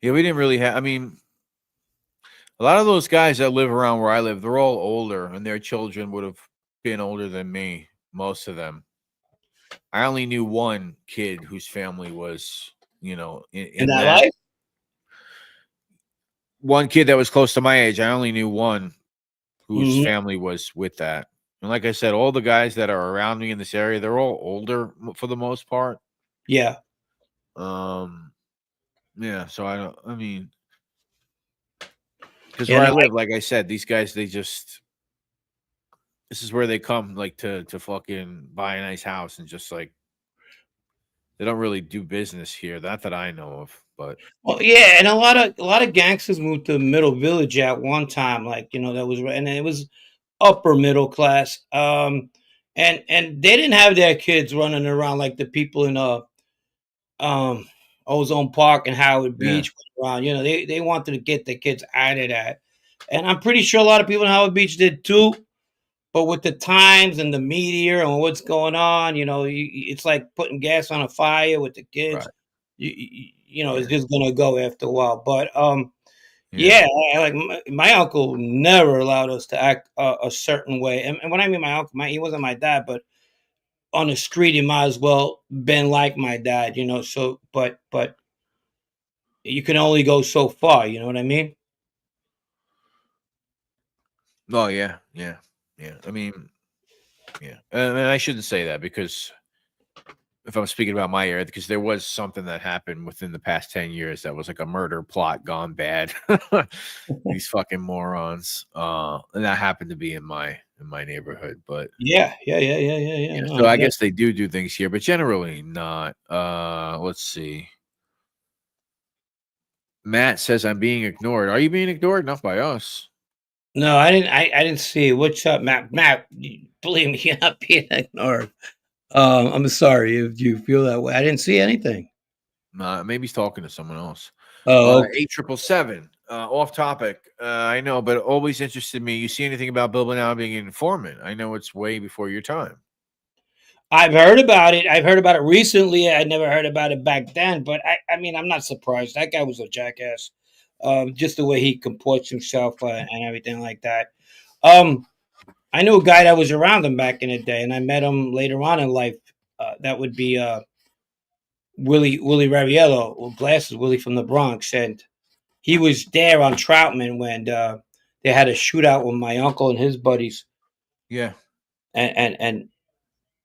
Speaker 1: Yeah, we didn't really have. I mean, a lot of those guys that live around where I live, they're all older, and their children would have been older than me. Most of them. I only knew one kid whose family was,
Speaker 2: In
Speaker 1: in
Speaker 2: that
Speaker 1: that.
Speaker 2: life?
Speaker 1: One kid that was close to my age. I only knew one whose
Speaker 2: Mhm.
Speaker 1: family was with that. And like I said, all the guys that are around me in this area, they're all older for the most part.
Speaker 2: Yeah.
Speaker 1: Yeah. So I mean, because
Speaker 2: Yeah,
Speaker 1: where I
Speaker 2: no,
Speaker 1: live, like I said, these guys, this is where they come, like to fucking buy a nice house and just like they don't really do business here. Not that I know of, but
Speaker 2: well, yeah, and a lot of gangsters moved to Middle Village at one time, like that was, and it was upper middle class. And they didn't have their kids running around like the people in um Ozone Park and Howard
Speaker 1: yeah,
Speaker 2: Beach went around. They wanted to get their kids out of that, and I'm pretty sure a lot of people in Howard Beach did too. But with the times and the media and what's going on, it's like putting gas on a fire with the kids.
Speaker 1: right,
Speaker 2: It's
Speaker 1: yeah,
Speaker 2: just gonna go after a while. But
Speaker 1: yeah.
Speaker 2: yeah, like my uncle never allowed us to act a certain way. And when I mean my uncle, he wasn't my dad, but on the street, he might as well been like my dad. So, but you can only go so far. You know what I mean?
Speaker 1: Oh yeah, yeah, yeah. I mean, yeah. And I shouldn't say that because if I'm speaking about my area, because there was something that happened within the past 10 years that was like a murder plot gone bad. These fucking morons. And that happened to be in my neighborhood. But
Speaker 2: Yeah, yeah, yeah, yeah, yeah, yeah.
Speaker 1: yeah,
Speaker 2: No,
Speaker 1: so I
Speaker 2: yeah.
Speaker 1: guess they do things here, but generally not. Let's see. Matt says I'm being ignored. Are you being ignored? Not by us.
Speaker 2: No, I didn't. I didn't see. What's up, Matt? Matt, believe me, you're not being ignored. I'm sorry if you feel that way. I didn't see anything.
Speaker 1: Maybe he's talking to someone else.
Speaker 2: Oh, okay.
Speaker 1: 8777. Off topic. I know, but always interested me. You see anything about Bill now being an informant? I know it's way before your time.
Speaker 2: I've heard about it. I've heard about it recently. I never heard about it back then. But I mean, I'm not surprised. That guy was a jackass. Just the way he comports himself and everything like that. Um, I knew a guy that was around him back in the day, and I met him later on in life. That would be Willie Raviello, with glasses, Willie from the Bronx, and he was there on Troutman when they had a shootout with my uncle and his buddies,
Speaker 1: Yeah.
Speaker 2: and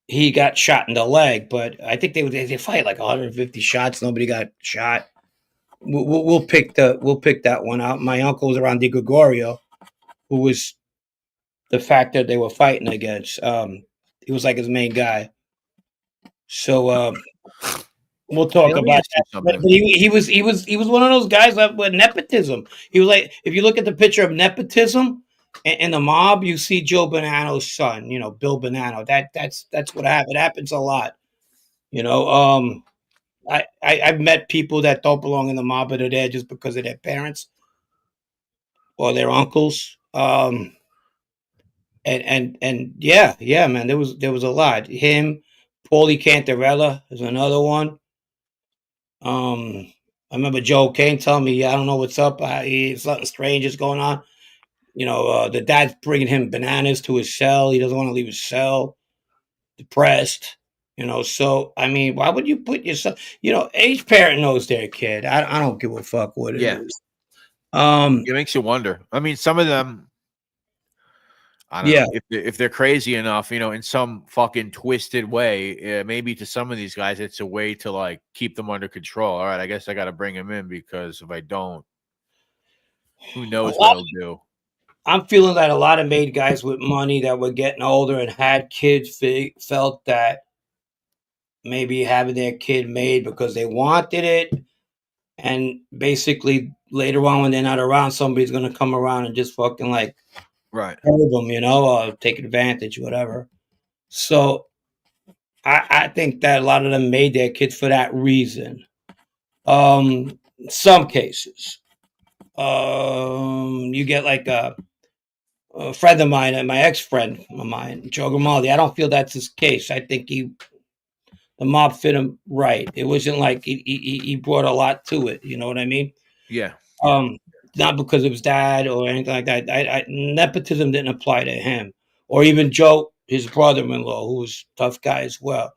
Speaker 2: he got shot in the leg. But I think they fight like 150 shots. Nobody got shot. We'll pick that one out. My uncle was around Di Gregorio, who was the factor they were fighting against. He was like his main guy. So we'll
Speaker 1: Hey,
Speaker 2: talk
Speaker 1: let me
Speaker 2: about
Speaker 1: ask you
Speaker 2: that. But
Speaker 1: something.
Speaker 2: he was one of those guys that with nepotism. He was like, if you look at the picture of nepotism in the mob, you see Joe Bonanno's son. Bill Bonanno. That's what happened. It happens a lot. You know, I've met people that don't belong in the mob, but are there just because of their parents or their uncles. And yeah, man, there was a lot. Him, Paulie Cantarella is another one. I remember Joe Kane telling me, "I don't know what's up. Something strange is going on." The dad's bringing him bananas to his cell. He doesn't want to leave his cell. Depressed. So I mean, why would you put yourself? Each parent knows their kid. I don't give a fuck what it
Speaker 1: Yeah.
Speaker 2: is. Um,
Speaker 1: It makes you wonder. I mean, some of them, I don't
Speaker 2: yeah.
Speaker 1: know, if they're crazy enough, in some fucking twisted way, maybe to some of these guys, it's a way to like keep them under control. All right, I guess I got to bring him in because if I don't, who
Speaker 2: A
Speaker 1: knows what
Speaker 2: lot
Speaker 1: he'll do?
Speaker 2: I'm feeling that a lot of made guys with money that were getting older and had kids felt that maybe having their kid made because they wanted it, and basically later on when they're not around, somebody's gonna come around and just fucking like
Speaker 1: Right.
Speaker 2: hurt them, or take advantage, whatever. So I think that a lot of them made their kids for that reason. Some cases. You get like a friend of mine, and my ex-friend of mine, Joe Grimaldi. I don't feel that's his case. I think the mob fit him right. It wasn't like he brought a lot to it. You know what I mean?
Speaker 1: Yeah.
Speaker 2: Not because of his dad or anything like that. Nepotism didn't apply to him, or even Joe, his brother-in-law, who was a tough guy as well.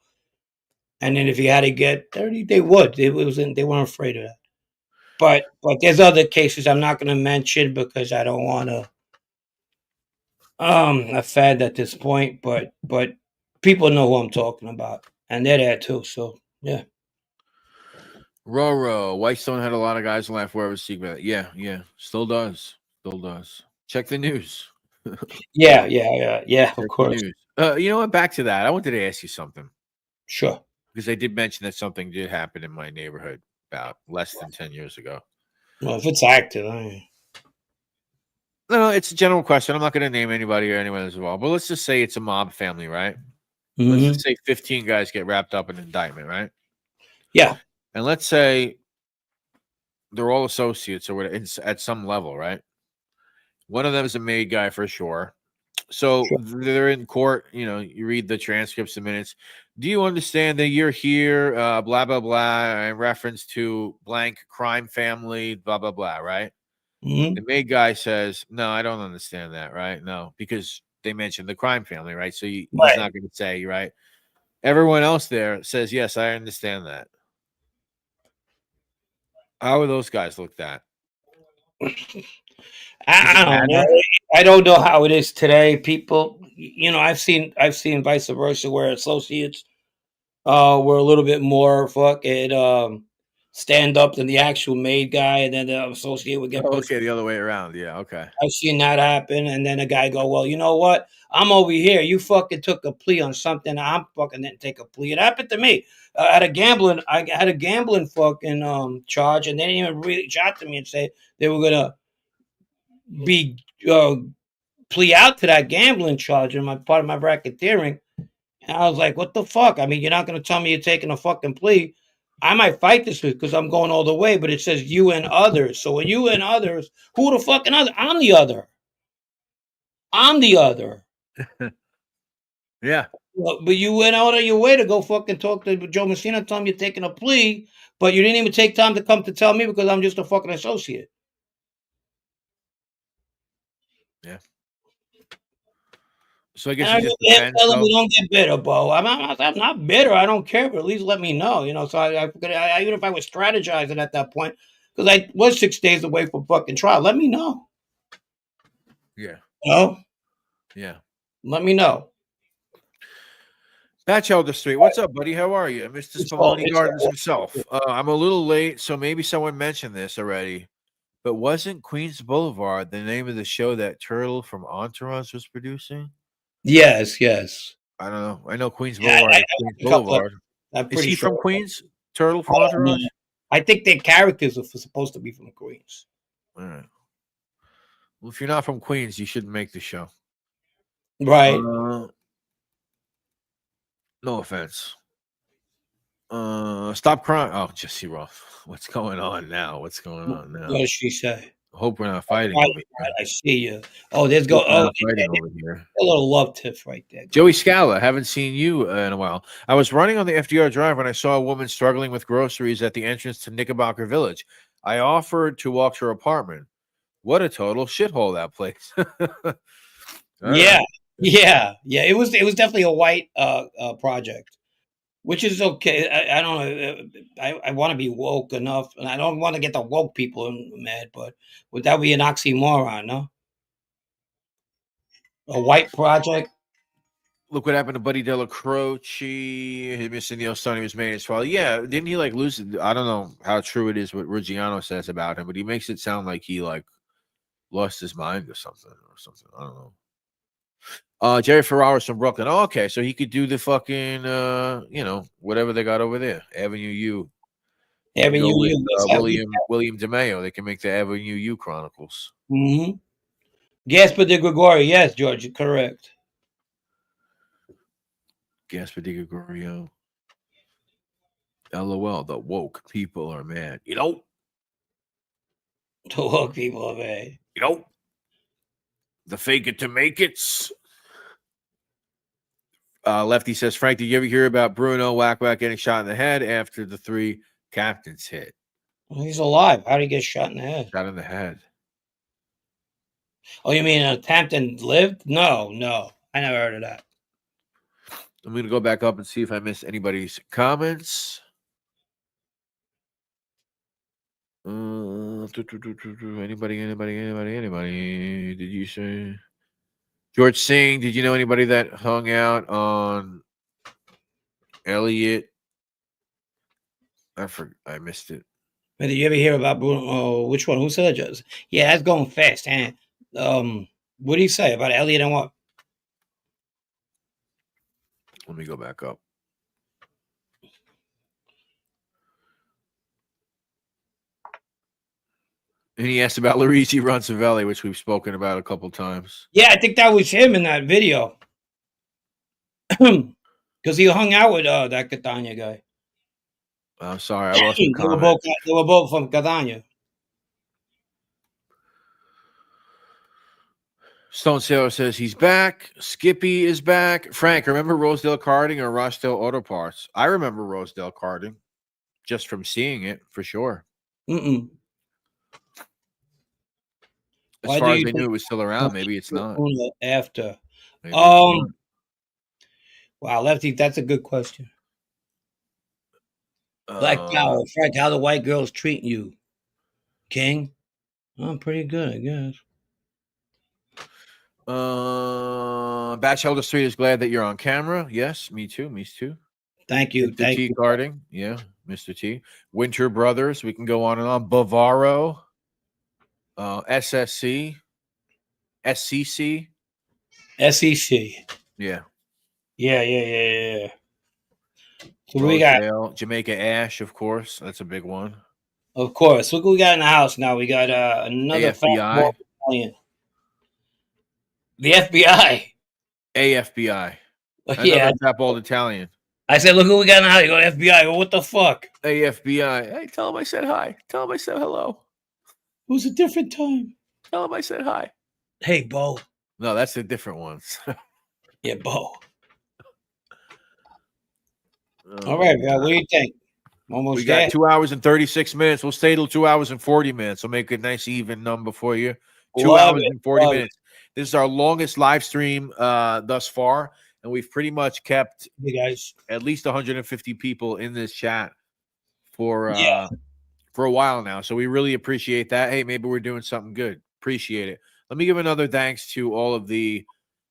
Speaker 2: And then if he had to get dirty, they would. They weren't afraid of that. But there's other cases I'm not going to mention because I don't want to offend at this point. But people know who I'm talking about, and they're there too. So yeah.
Speaker 1: Roro, Whitestone had a lot of guys laugh wherever secret. Yeah, still does. Check the news.
Speaker 2: Yeah. Of
Speaker 1: Check the
Speaker 2: course.
Speaker 1: news. You know what? Back to that. I wanted to ask you something
Speaker 2: Sure.
Speaker 1: because they did mention that something did happen in my neighborhood about less than 10 years ago.
Speaker 2: Well, if it's active,
Speaker 1: No, it's a general question. I'm not going to name anybody or anyone as well, but let's just say it's a mob family, right? Let's just say 15 guys get wrapped up in an indictment, right?
Speaker 2: Yeah.
Speaker 1: And let's say they're all associates or whatever at some level, right? One of them is a maid guy for sure. So they're in court, you read the transcripts, the minutes. Do you understand that you're here, blah, blah, blah, in reference to blank crime family, blah, blah, blah, right? The maid guy says, no, I don't understand that, right? No, because they mentioned the crime family, right? So he's not going to say, right? Everyone else there says, yes, I understand that. How are those guys looked at?
Speaker 2: I don't know. I don't know how it is today. People, I've seen vice versa where associates were a little bit more fucking stand up than the actual maid guy, and then the associate would get pissed.
Speaker 1: Okay, the other way around. Yeah, okay.
Speaker 2: I've seen that happen, and then a guy go, "Well, you know what? I'm over here. You fucking took a plea on something. I'm fucking didn't take a plea. It happened to me. I had a gambling fucking charge, and they didn't even reach out to me and say they were gonna be plea out to that gambling charge in my part of my racketeering. And I was like, what the fuck? I mean, you're not going to tell me you're taking a fucking plea. I might fight this because I'm going all the way, but it says you and others. So when you and others, who the fucking other? I'm the other.
Speaker 1: Yeah.
Speaker 2: But you went out of your way to go fucking talk to Joe Messina, tell him you're taking a plea, but you didn't even take time to come to tell me because I'm just a fucking associate.
Speaker 1: Yeah. So I guess it just
Speaker 2: depends. Tell them we don't get bitter, Bo. I'm not bitter. I don't care, but at least let me know. So I even if I was strategizing at that point, because I was 6 days away from fucking trial, let me know.
Speaker 1: Yeah. Yeah.
Speaker 2: Let me know.
Speaker 1: Batchelder Street, what's up, buddy? How are you? Mr. Spumoni Gardens himself. I'm a little late, so maybe someone mentioned this already. But wasn't Queens Boulevard the name of the show that Turtle from Entourage was producing?
Speaker 2: Yes.
Speaker 1: I don't know. I know Queens Boulevard. Queens Boulevard. Is he from Queens? Turtle from Entourage?
Speaker 2: I think their characters are supposed to be from Queens.
Speaker 1: All right. Well, if you're not from Queens, you shouldn't make the show.
Speaker 2: Right.
Speaker 1: No offense. Stop crying. Oh, Jesse Roth. What's going on now?
Speaker 2: What does she say?
Speaker 1: Hope we're not fighting
Speaker 2: over here. I see you. Oh, there's fighting over here. A little love tiff right there.
Speaker 1: Joey Scala, haven't seen you in a while. I was running on the FDR Drive when I saw a woman struggling with groceries at the entrance to Knickerbocker Village. I offered to walk to her apartment. What a total shithole that place.
Speaker 2: Yeah. It was definitely a white project, which is okay. I don't know. I want to be woke enough, and I don't want to get the woke people mad. But would that be an oxymoron? No, a white project.
Speaker 1: Look what happened to Buddy Della Croce. Him missing Neil Sonny was made his fault. Yeah, didn't he lose it? I don't know how true it is what Reggiano says about him, but he makes it sound like he lost his mind or something. I don't know. Jerry Ferraris from Brooklyn. Oh, okay, so he could do the fucking whatever they got over there. Avenue U.
Speaker 2: Avenue U.
Speaker 1: William DeMeo. They can make the Avenue U Chronicles.
Speaker 2: Mm-hmm. Gaspar de Gregorio. Yes, George, correct.
Speaker 1: Gaspar de Gregorio. LOL, the woke people are mad.
Speaker 2: To hook people up, eh?
Speaker 1: Yo. The fake it to make it. Lefty says, Frank, did you ever hear about Bruno Whack getting shot in the head after the 3 captains hit?
Speaker 2: Well, he's alive. How did he get shot in the head?
Speaker 1: Shot in the head.
Speaker 2: Oh, you mean an attempt and lived? No. I never heard of that.
Speaker 1: I'm going to go back up and see if I missed anybody's comments. Anybody? Did you say? George Singh, did you know anybody that hung out on Elliot? I missed it.
Speaker 2: Did you ever hear about Bruno? Oh, which one? Who said that? Yeah, that's going fast. And what did he say about Elliot and what?
Speaker 1: Let me go back up. And he asked about Luigi Roncavelli, which we've spoken about a couple times.
Speaker 2: Yeah, I think that was him in that video. Because he hung out with that Catania guy.
Speaker 1: I'm sorry, I lost the comment.
Speaker 2: They were both from Catania.
Speaker 1: Stone Sailor says he's back. Skippy is back. Frank, remember Rosedale Karting or Rochdale Auto Parts? I remember Rosedale Karting just from seeing it for sure.
Speaker 2: Mm-mm.
Speaker 1: As far as I knew it was still around, maybe it's not.
Speaker 2: After.
Speaker 1: Maybe it's not.
Speaker 2: Wow, Lefty, that's a good question. Black Power, Frank, how the white girls treating you? King? Oh, pretty good, I guess.
Speaker 1: Batchelder Street is glad that you're on camera. Yes, me too.
Speaker 2: Thank you.
Speaker 1: Mr. T Karting. Yeah, Mr. T. Winter Brothers. We can go on and on. Bavaro. SSC. SCC.
Speaker 2: SEC.
Speaker 1: Yeah.
Speaker 2: Yeah. So
Speaker 1: Rosedale,
Speaker 2: we got
Speaker 1: Jamaica Ash, of course. That's a big one.
Speaker 2: Of course. Look what we got in the house now. We got another
Speaker 1: AFBI.
Speaker 2: The FBI.
Speaker 1: AFBI.
Speaker 2: Yeah.
Speaker 1: Tap old Italian.
Speaker 2: I said, look who we got in the house. You go, FBI. Go, what the fuck?
Speaker 1: AFBI. Hey, tell him I said hi. Tell him I said hello.
Speaker 2: It was a different time.
Speaker 1: Tell him I said hi.
Speaker 2: Hey, Bo.
Speaker 1: No, that's the different ones.
Speaker 2: Yeah, Bo. All right, man. What do you think? Almost
Speaker 1: we got 2 hours and 36 minutes. We'll stay till 2 hours and 40 minutes. We'll make a nice even number for you. 2 hours and 40 minutes. This is our longest live stream thus far, and we've pretty much kept at least 150 people in this chat for a while now. So we really appreciate that. Hey, maybe we're doing something good. Appreciate it. Let me give another thanks to all of the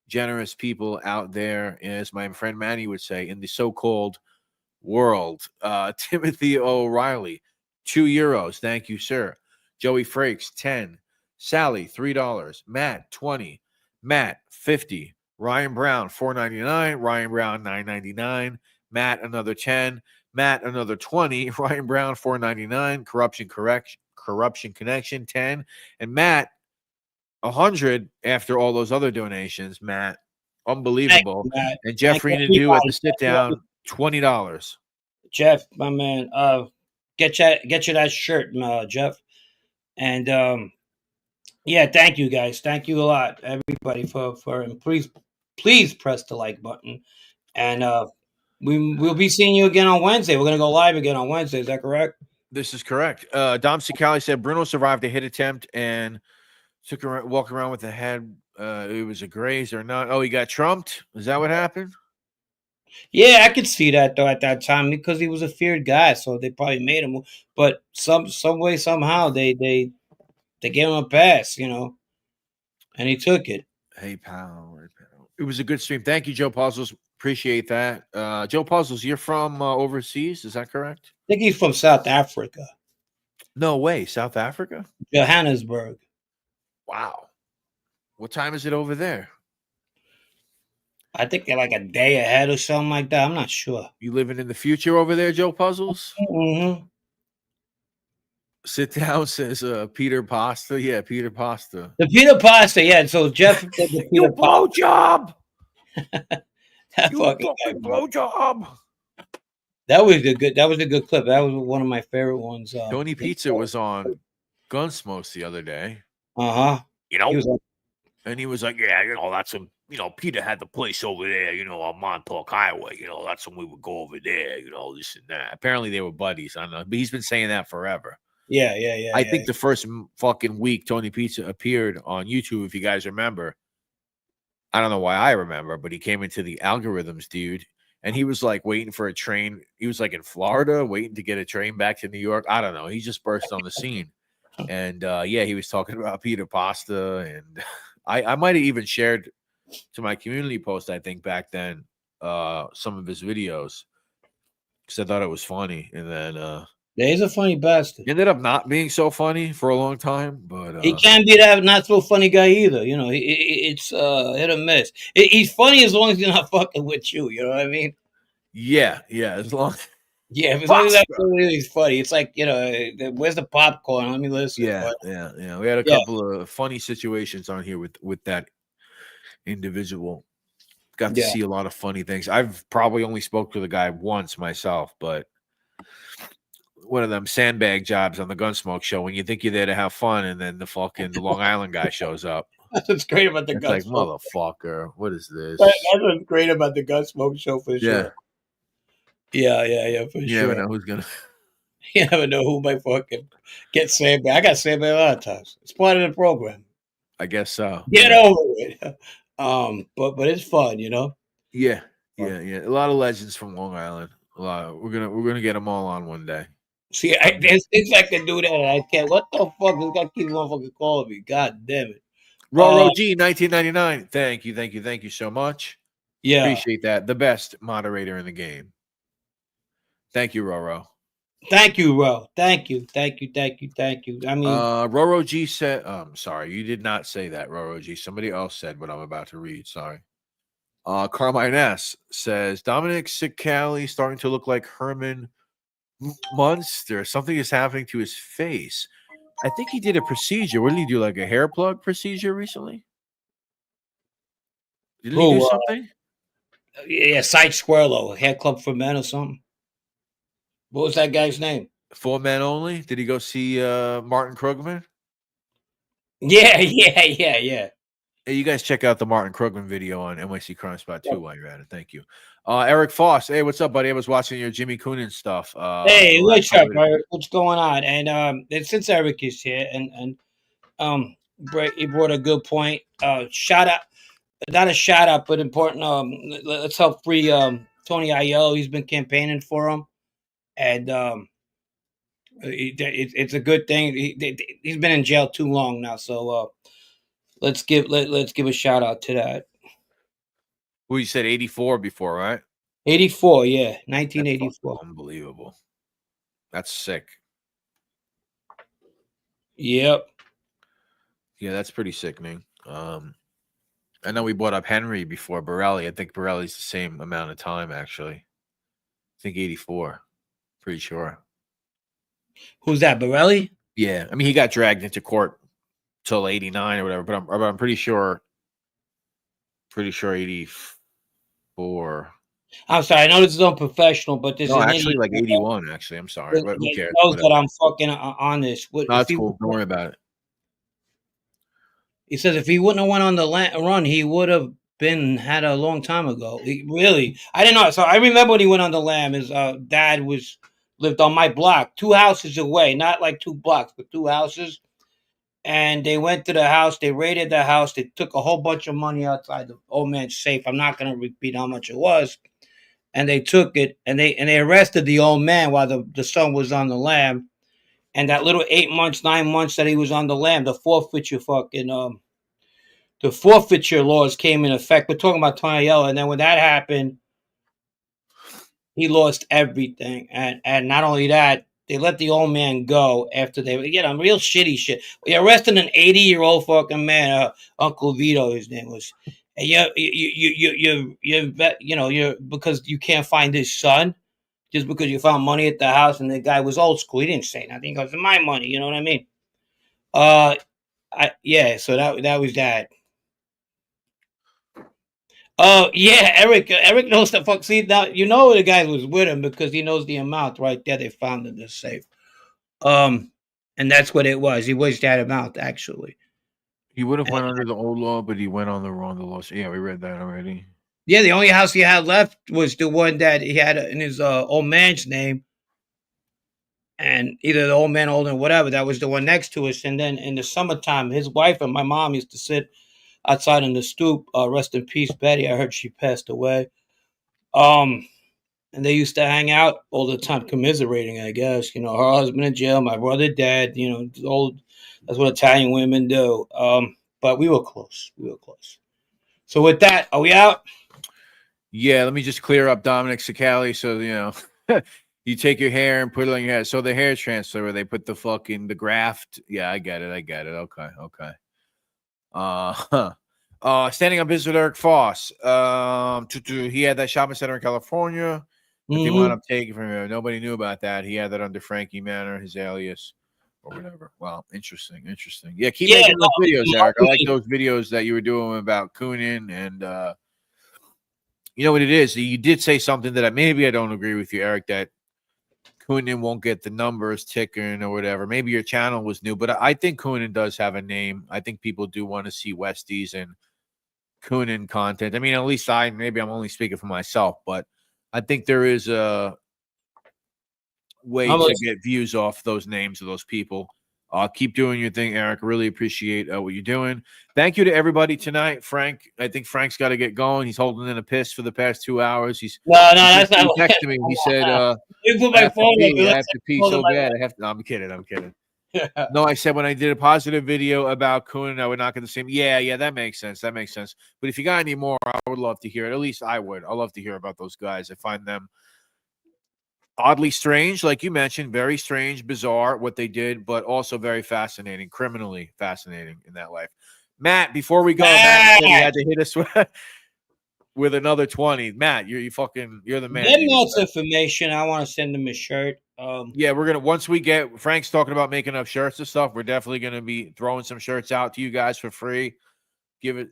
Speaker 1: generous people out there, as my friend Manny would say, in the so-called world. Timothy O'Reilly, €2. Thank you, sir. Joey Frakes, 10. Sally, $3. Matt, 20. Matt, 50. Ryan Brown, $4.99. Ryan Brown, $9.99. Matt, another 10. Matt, another 20. Ryan Brown, $4.99. Corruption Connection, 10. And Matt, 100 after all those other donations. Matt, unbelievable.
Speaker 2: Matt.
Speaker 1: And Jeffrey Nadeau at the sit down, $20.
Speaker 2: Jeff, my man, get you that shirt, Jeff. And yeah, thank you guys. Thank you a lot, everybody, for and please press the like button. And we'll be seeing you again on Wednesday. We're gonna go live again on Wednesday. Is that correct?
Speaker 1: This is correct. Dom Cicali said Bruno survived a hit attempt and took a walk around with the head. It was a graze or not. Oh, he got trumped. Is that what happened?
Speaker 2: Yeah, I could see that though at that time because he was a feared guy, so they probably made him. But some way, somehow they gave him a pass, and he took it.
Speaker 1: Hey, pal. It was a good stream. Thank you, Joe Puzzles. Appreciate that. Joe Puzzles, you're from overseas. Is that correct?
Speaker 2: I think he's from South Africa.
Speaker 1: No way. South Africa?
Speaker 2: Johannesburg.
Speaker 1: Wow. What time is it over there?
Speaker 2: I think they're like a day ahead or something like that. I'm not sure.
Speaker 1: You living in the future over there, Joe Puzzles?
Speaker 2: Mm-hmm.
Speaker 1: Sit down, says Peter Pasta. Yeah, Peter Pasta.
Speaker 2: The Peter Pasta, yeah. So Jeff said the Peter
Speaker 1: blowjob.
Speaker 2: That fucking
Speaker 1: blowjob.
Speaker 2: That was a good clip. That was one of my favorite ones.
Speaker 1: Tony Pizza was on Gunsmokes the other day.
Speaker 2: Uh-huh.
Speaker 1: You know,
Speaker 2: He was like,
Speaker 1: and he was like, "Yeah, that's a Peter had the place over there, on Montauk Highway. That's when we would go over there. This and that." Apparently, they were buddies. I don't know, but he's been saying that forever.
Speaker 2: yeah.
Speaker 1: I think the first fucking week Tony Pizza appeared on YouTube, if you guys remember. I don't know why I remember, but he came into the algorithms, dude. And he was like waiting for a train. He was like in Florida, waiting to get a train back to New York. I don't know. He just burst on the scene. And he was talking about Peter Pasta. And I might have even shared to my community post, I think back then, some of his videos because I thought it was funny. And then
Speaker 2: he's a funny bastard.
Speaker 1: ended up not being so funny for a long time, but
Speaker 2: he can't be that not so funny guy either. It's hit or miss. He's funny as long as he's not fucking with you. You know what I mean?
Speaker 1: yeah, as long.
Speaker 2: Yeah, as long as that's he's funny. It's like where's the popcorn? Let me listen.
Speaker 1: Yeah. We had a couple of funny situations on here with that individual. Got to see a lot of funny things. I've probably only spoke to the guy once myself, but one of them sandbag jobs on the Gunsmoke show when you think you're there to have fun, and then the Long Island guy shows up.
Speaker 2: That's what's great about the Gunsmoke.
Speaker 1: Like, motherfucker, what is this?
Speaker 2: That's what's great about the Gunsmoke show for sure. Yeah, for sure.
Speaker 1: You never know who's gonna.
Speaker 2: You never know who might fucking get sandbag. I got sandbag a lot of times. It's part of the program.
Speaker 1: I guess so.
Speaker 2: Get over it. But it's fun,
Speaker 1: Yeah. A lot of legends from Long Island. A lot. We're gonna get them all on one day.
Speaker 2: See, there's things I can do that, and I can't. What the fuck? This guy keeps motherfucking calling me. God damn it.
Speaker 1: Roro G, 1999. Thank you so much.
Speaker 2: Yeah,
Speaker 1: appreciate that. The best moderator in the game. Thank you, Roro.
Speaker 2: Thank you, Ro. Thank you. I mean,
Speaker 1: Roro G said, sorry, you did not say that, Roro G. Somebody else said what I'm about to read. Sorry. Carmine S says Dominic Sicali starting to look like Herman Munster. Something is happening to his face. I think he did a procedure. What did he do? Like a hair plug procedure recently? Did he do something?
Speaker 2: Side Squirrelo, Hair Club for Men or something. What was that guy's name?
Speaker 1: For Men Only? Did he go see Martin Krugman?
Speaker 2: Yeah.
Speaker 1: Hey, you guys check out the Martin Krugman video on NYC Crime Spot too while you're at it. Thank you. Eric Foss. Hey, what's up, buddy? I was watching your Jimmy Coonan stuff.
Speaker 2: Hey, what's up, Eric? What's going on? And since Eric is here, and he brought a good point. Shout out, not a shout out, but important. Let's help free Tony Aello. He's been campaigning for him, and it's a good thing. He's been in jail too long now, so let's give a shout out to that.
Speaker 1: Well, you said 84 before, right?
Speaker 2: 84, yeah, 1984.
Speaker 1: Unbelievable. That's sick.
Speaker 2: Yep.
Speaker 1: Yeah, that's pretty sickening. I know we brought up Henry before Borelli. I think Borelli's the same amount of time, actually. I think 84. Pretty sure.
Speaker 2: Who's that, Borelli?
Speaker 1: Yeah. I mean, he got dragged into court till 89 or whatever, but I'm pretty sure 84.
Speaker 2: I'm sorry. I know this is unprofessional, but this is
Speaker 1: actually like 81. Actually, I'm sorry. But who cares?
Speaker 2: Knows that I'm fucking on this.
Speaker 1: No, that's cool. Don't worry about it.
Speaker 2: He says if he wouldn't have went on the run, he would have had a long time ago. Really, I didn't know. So I remember when he went on the lam. His dad lived on my block, 2 houses away, not like 2 blocks, but 2 houses. And they went to the house. They raided the house. They took a whole bunch of money outside the old man's safe. I'm not going to repeat how much it was. And they took it, and they arrested the old man while the son was on the lam. And that little 8 months, 9 months that he was on the lam, the forfeiture laws came in effect. We're talking about Tony Aello. And then when that happened, he lost everything. And not only that, they let the old man go after they real shitty shit. They arrested an 80-year-old fucking man, Uncle Vito, his name was. And you're because you can't find his son, just because you found money at the house and the guy was old school. He didn't say nothing. He goes, "It's my money," you know what I mean? So that was that. Oh yeah, Eric knows the fuck. See, now you know the guy was with him because he knows the amount right there. They found in the safe. And that's what it was. He was that amount, actually.
Speaker 1: He would have went under the old law, but he went on the wrong law. So yeah, we read that already.
Speaker 2: Yeah, the only house he had left was the one that he had in his old man's name. And either the old man, old or whatever, that was the one next to us. And then in the summertime, his wife and my mom used to sit outside in the stoop. Rest in peace, Betty. I heard she passed away. And they used to hang out all the time, commiserating, I guess. You know, her husband in jail, my brother dead. You know, old. That's what Italian women do. But we were close. We were close. So with that, are we out?
Speaker 1: Yeah, let me just clear up Dominic Cicali. So you know, you take your hair and put it on your head. So the hair transfer, where they put the graft. Yeah, I get it. Okay. Standing up business with Eric Foss. He had that shopping center in California that they wound up taking from him. Nobody knew about that. He had that under Frankie Manor, his alias, or whatever. Wow, interesting. Yeah, keep making those videos, Eric. I like those videos that you were doing about Coonan, and you know what it is. You did say something that maybe I don't agree with you, Eric. That Coonan won't get the numbers ticking or whatever. Maybe your channel was new, but I think Coonan does have a name. I think people do want to see Westies and Coonan content. I mean, at least maybe I'm only speaking for myself, but I think there is a way to get views off those names of those people. Keep doing your thing, Eric. Really appreciate what you're doing. Thank you to everybody tonight. Frank, I think Frank's got to get going. He's holding in a piss for the past 2 hours.
Speaker 2: That's not.
Speaker 1: He texted me. He said,
Speaker 2: you put my phone
Speaker 1: I have to pee so bad. No, I'm kidding. No, I said when I did a positive video about Coonan, I would not get the same. Yeah, that makes sense. But if you got any more, I would love to hear it. At least I would. I'd love to hear about those guys. I find them oddly strange, like you mentioned, very strange, bizarre what they did, but also very fascinating, criminally fascinating in that life. Matt, before we go, Matt said he had to hit us with another 20. Matt, you're the man.
Speaker 2: Get Matt's information. I want to send him a shirt.
Speaker 1: Yeah, we're gonna once we get Frank's talking about making up shirts and stuff, we're definitely gonna be throwing some shirts out to you guys for free.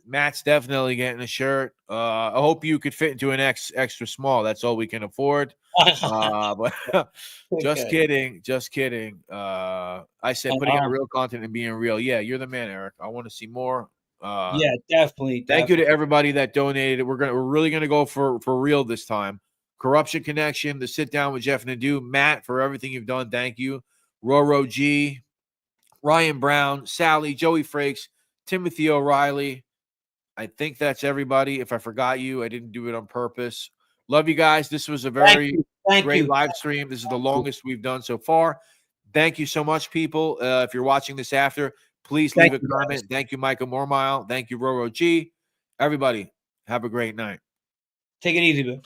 Speaker 1: Matt's definitely getting a shirt. I hope you could fit into an extra small. That's all we can afford. But just kidding. I said putting out real content and being real. Yeah, you're the man, Eric. I want to see more.
Speaker 2: Yeah, definitely.
Speaker 1: Thank you to everybody that donated. We're really gonna go for real this time. Corruption Connection, the sit down with Jeff Nadeau. Matt, for everything you've done, thank you. Roro G, Ryan Brown, Sally, Joey Frakes, Timothy O'Reilly. I think that's everybody. If I forgot you, I didn't do it on purpose. Love you guys. This was a very great live stream. This is the longest we've done so far. Thank you so much, people. If you're watching this after, please leave a comment. Thank you, Michael Mormile. Thank you, Roro G. Everybody, have a great night.
Speaker 2: Take it easy, man.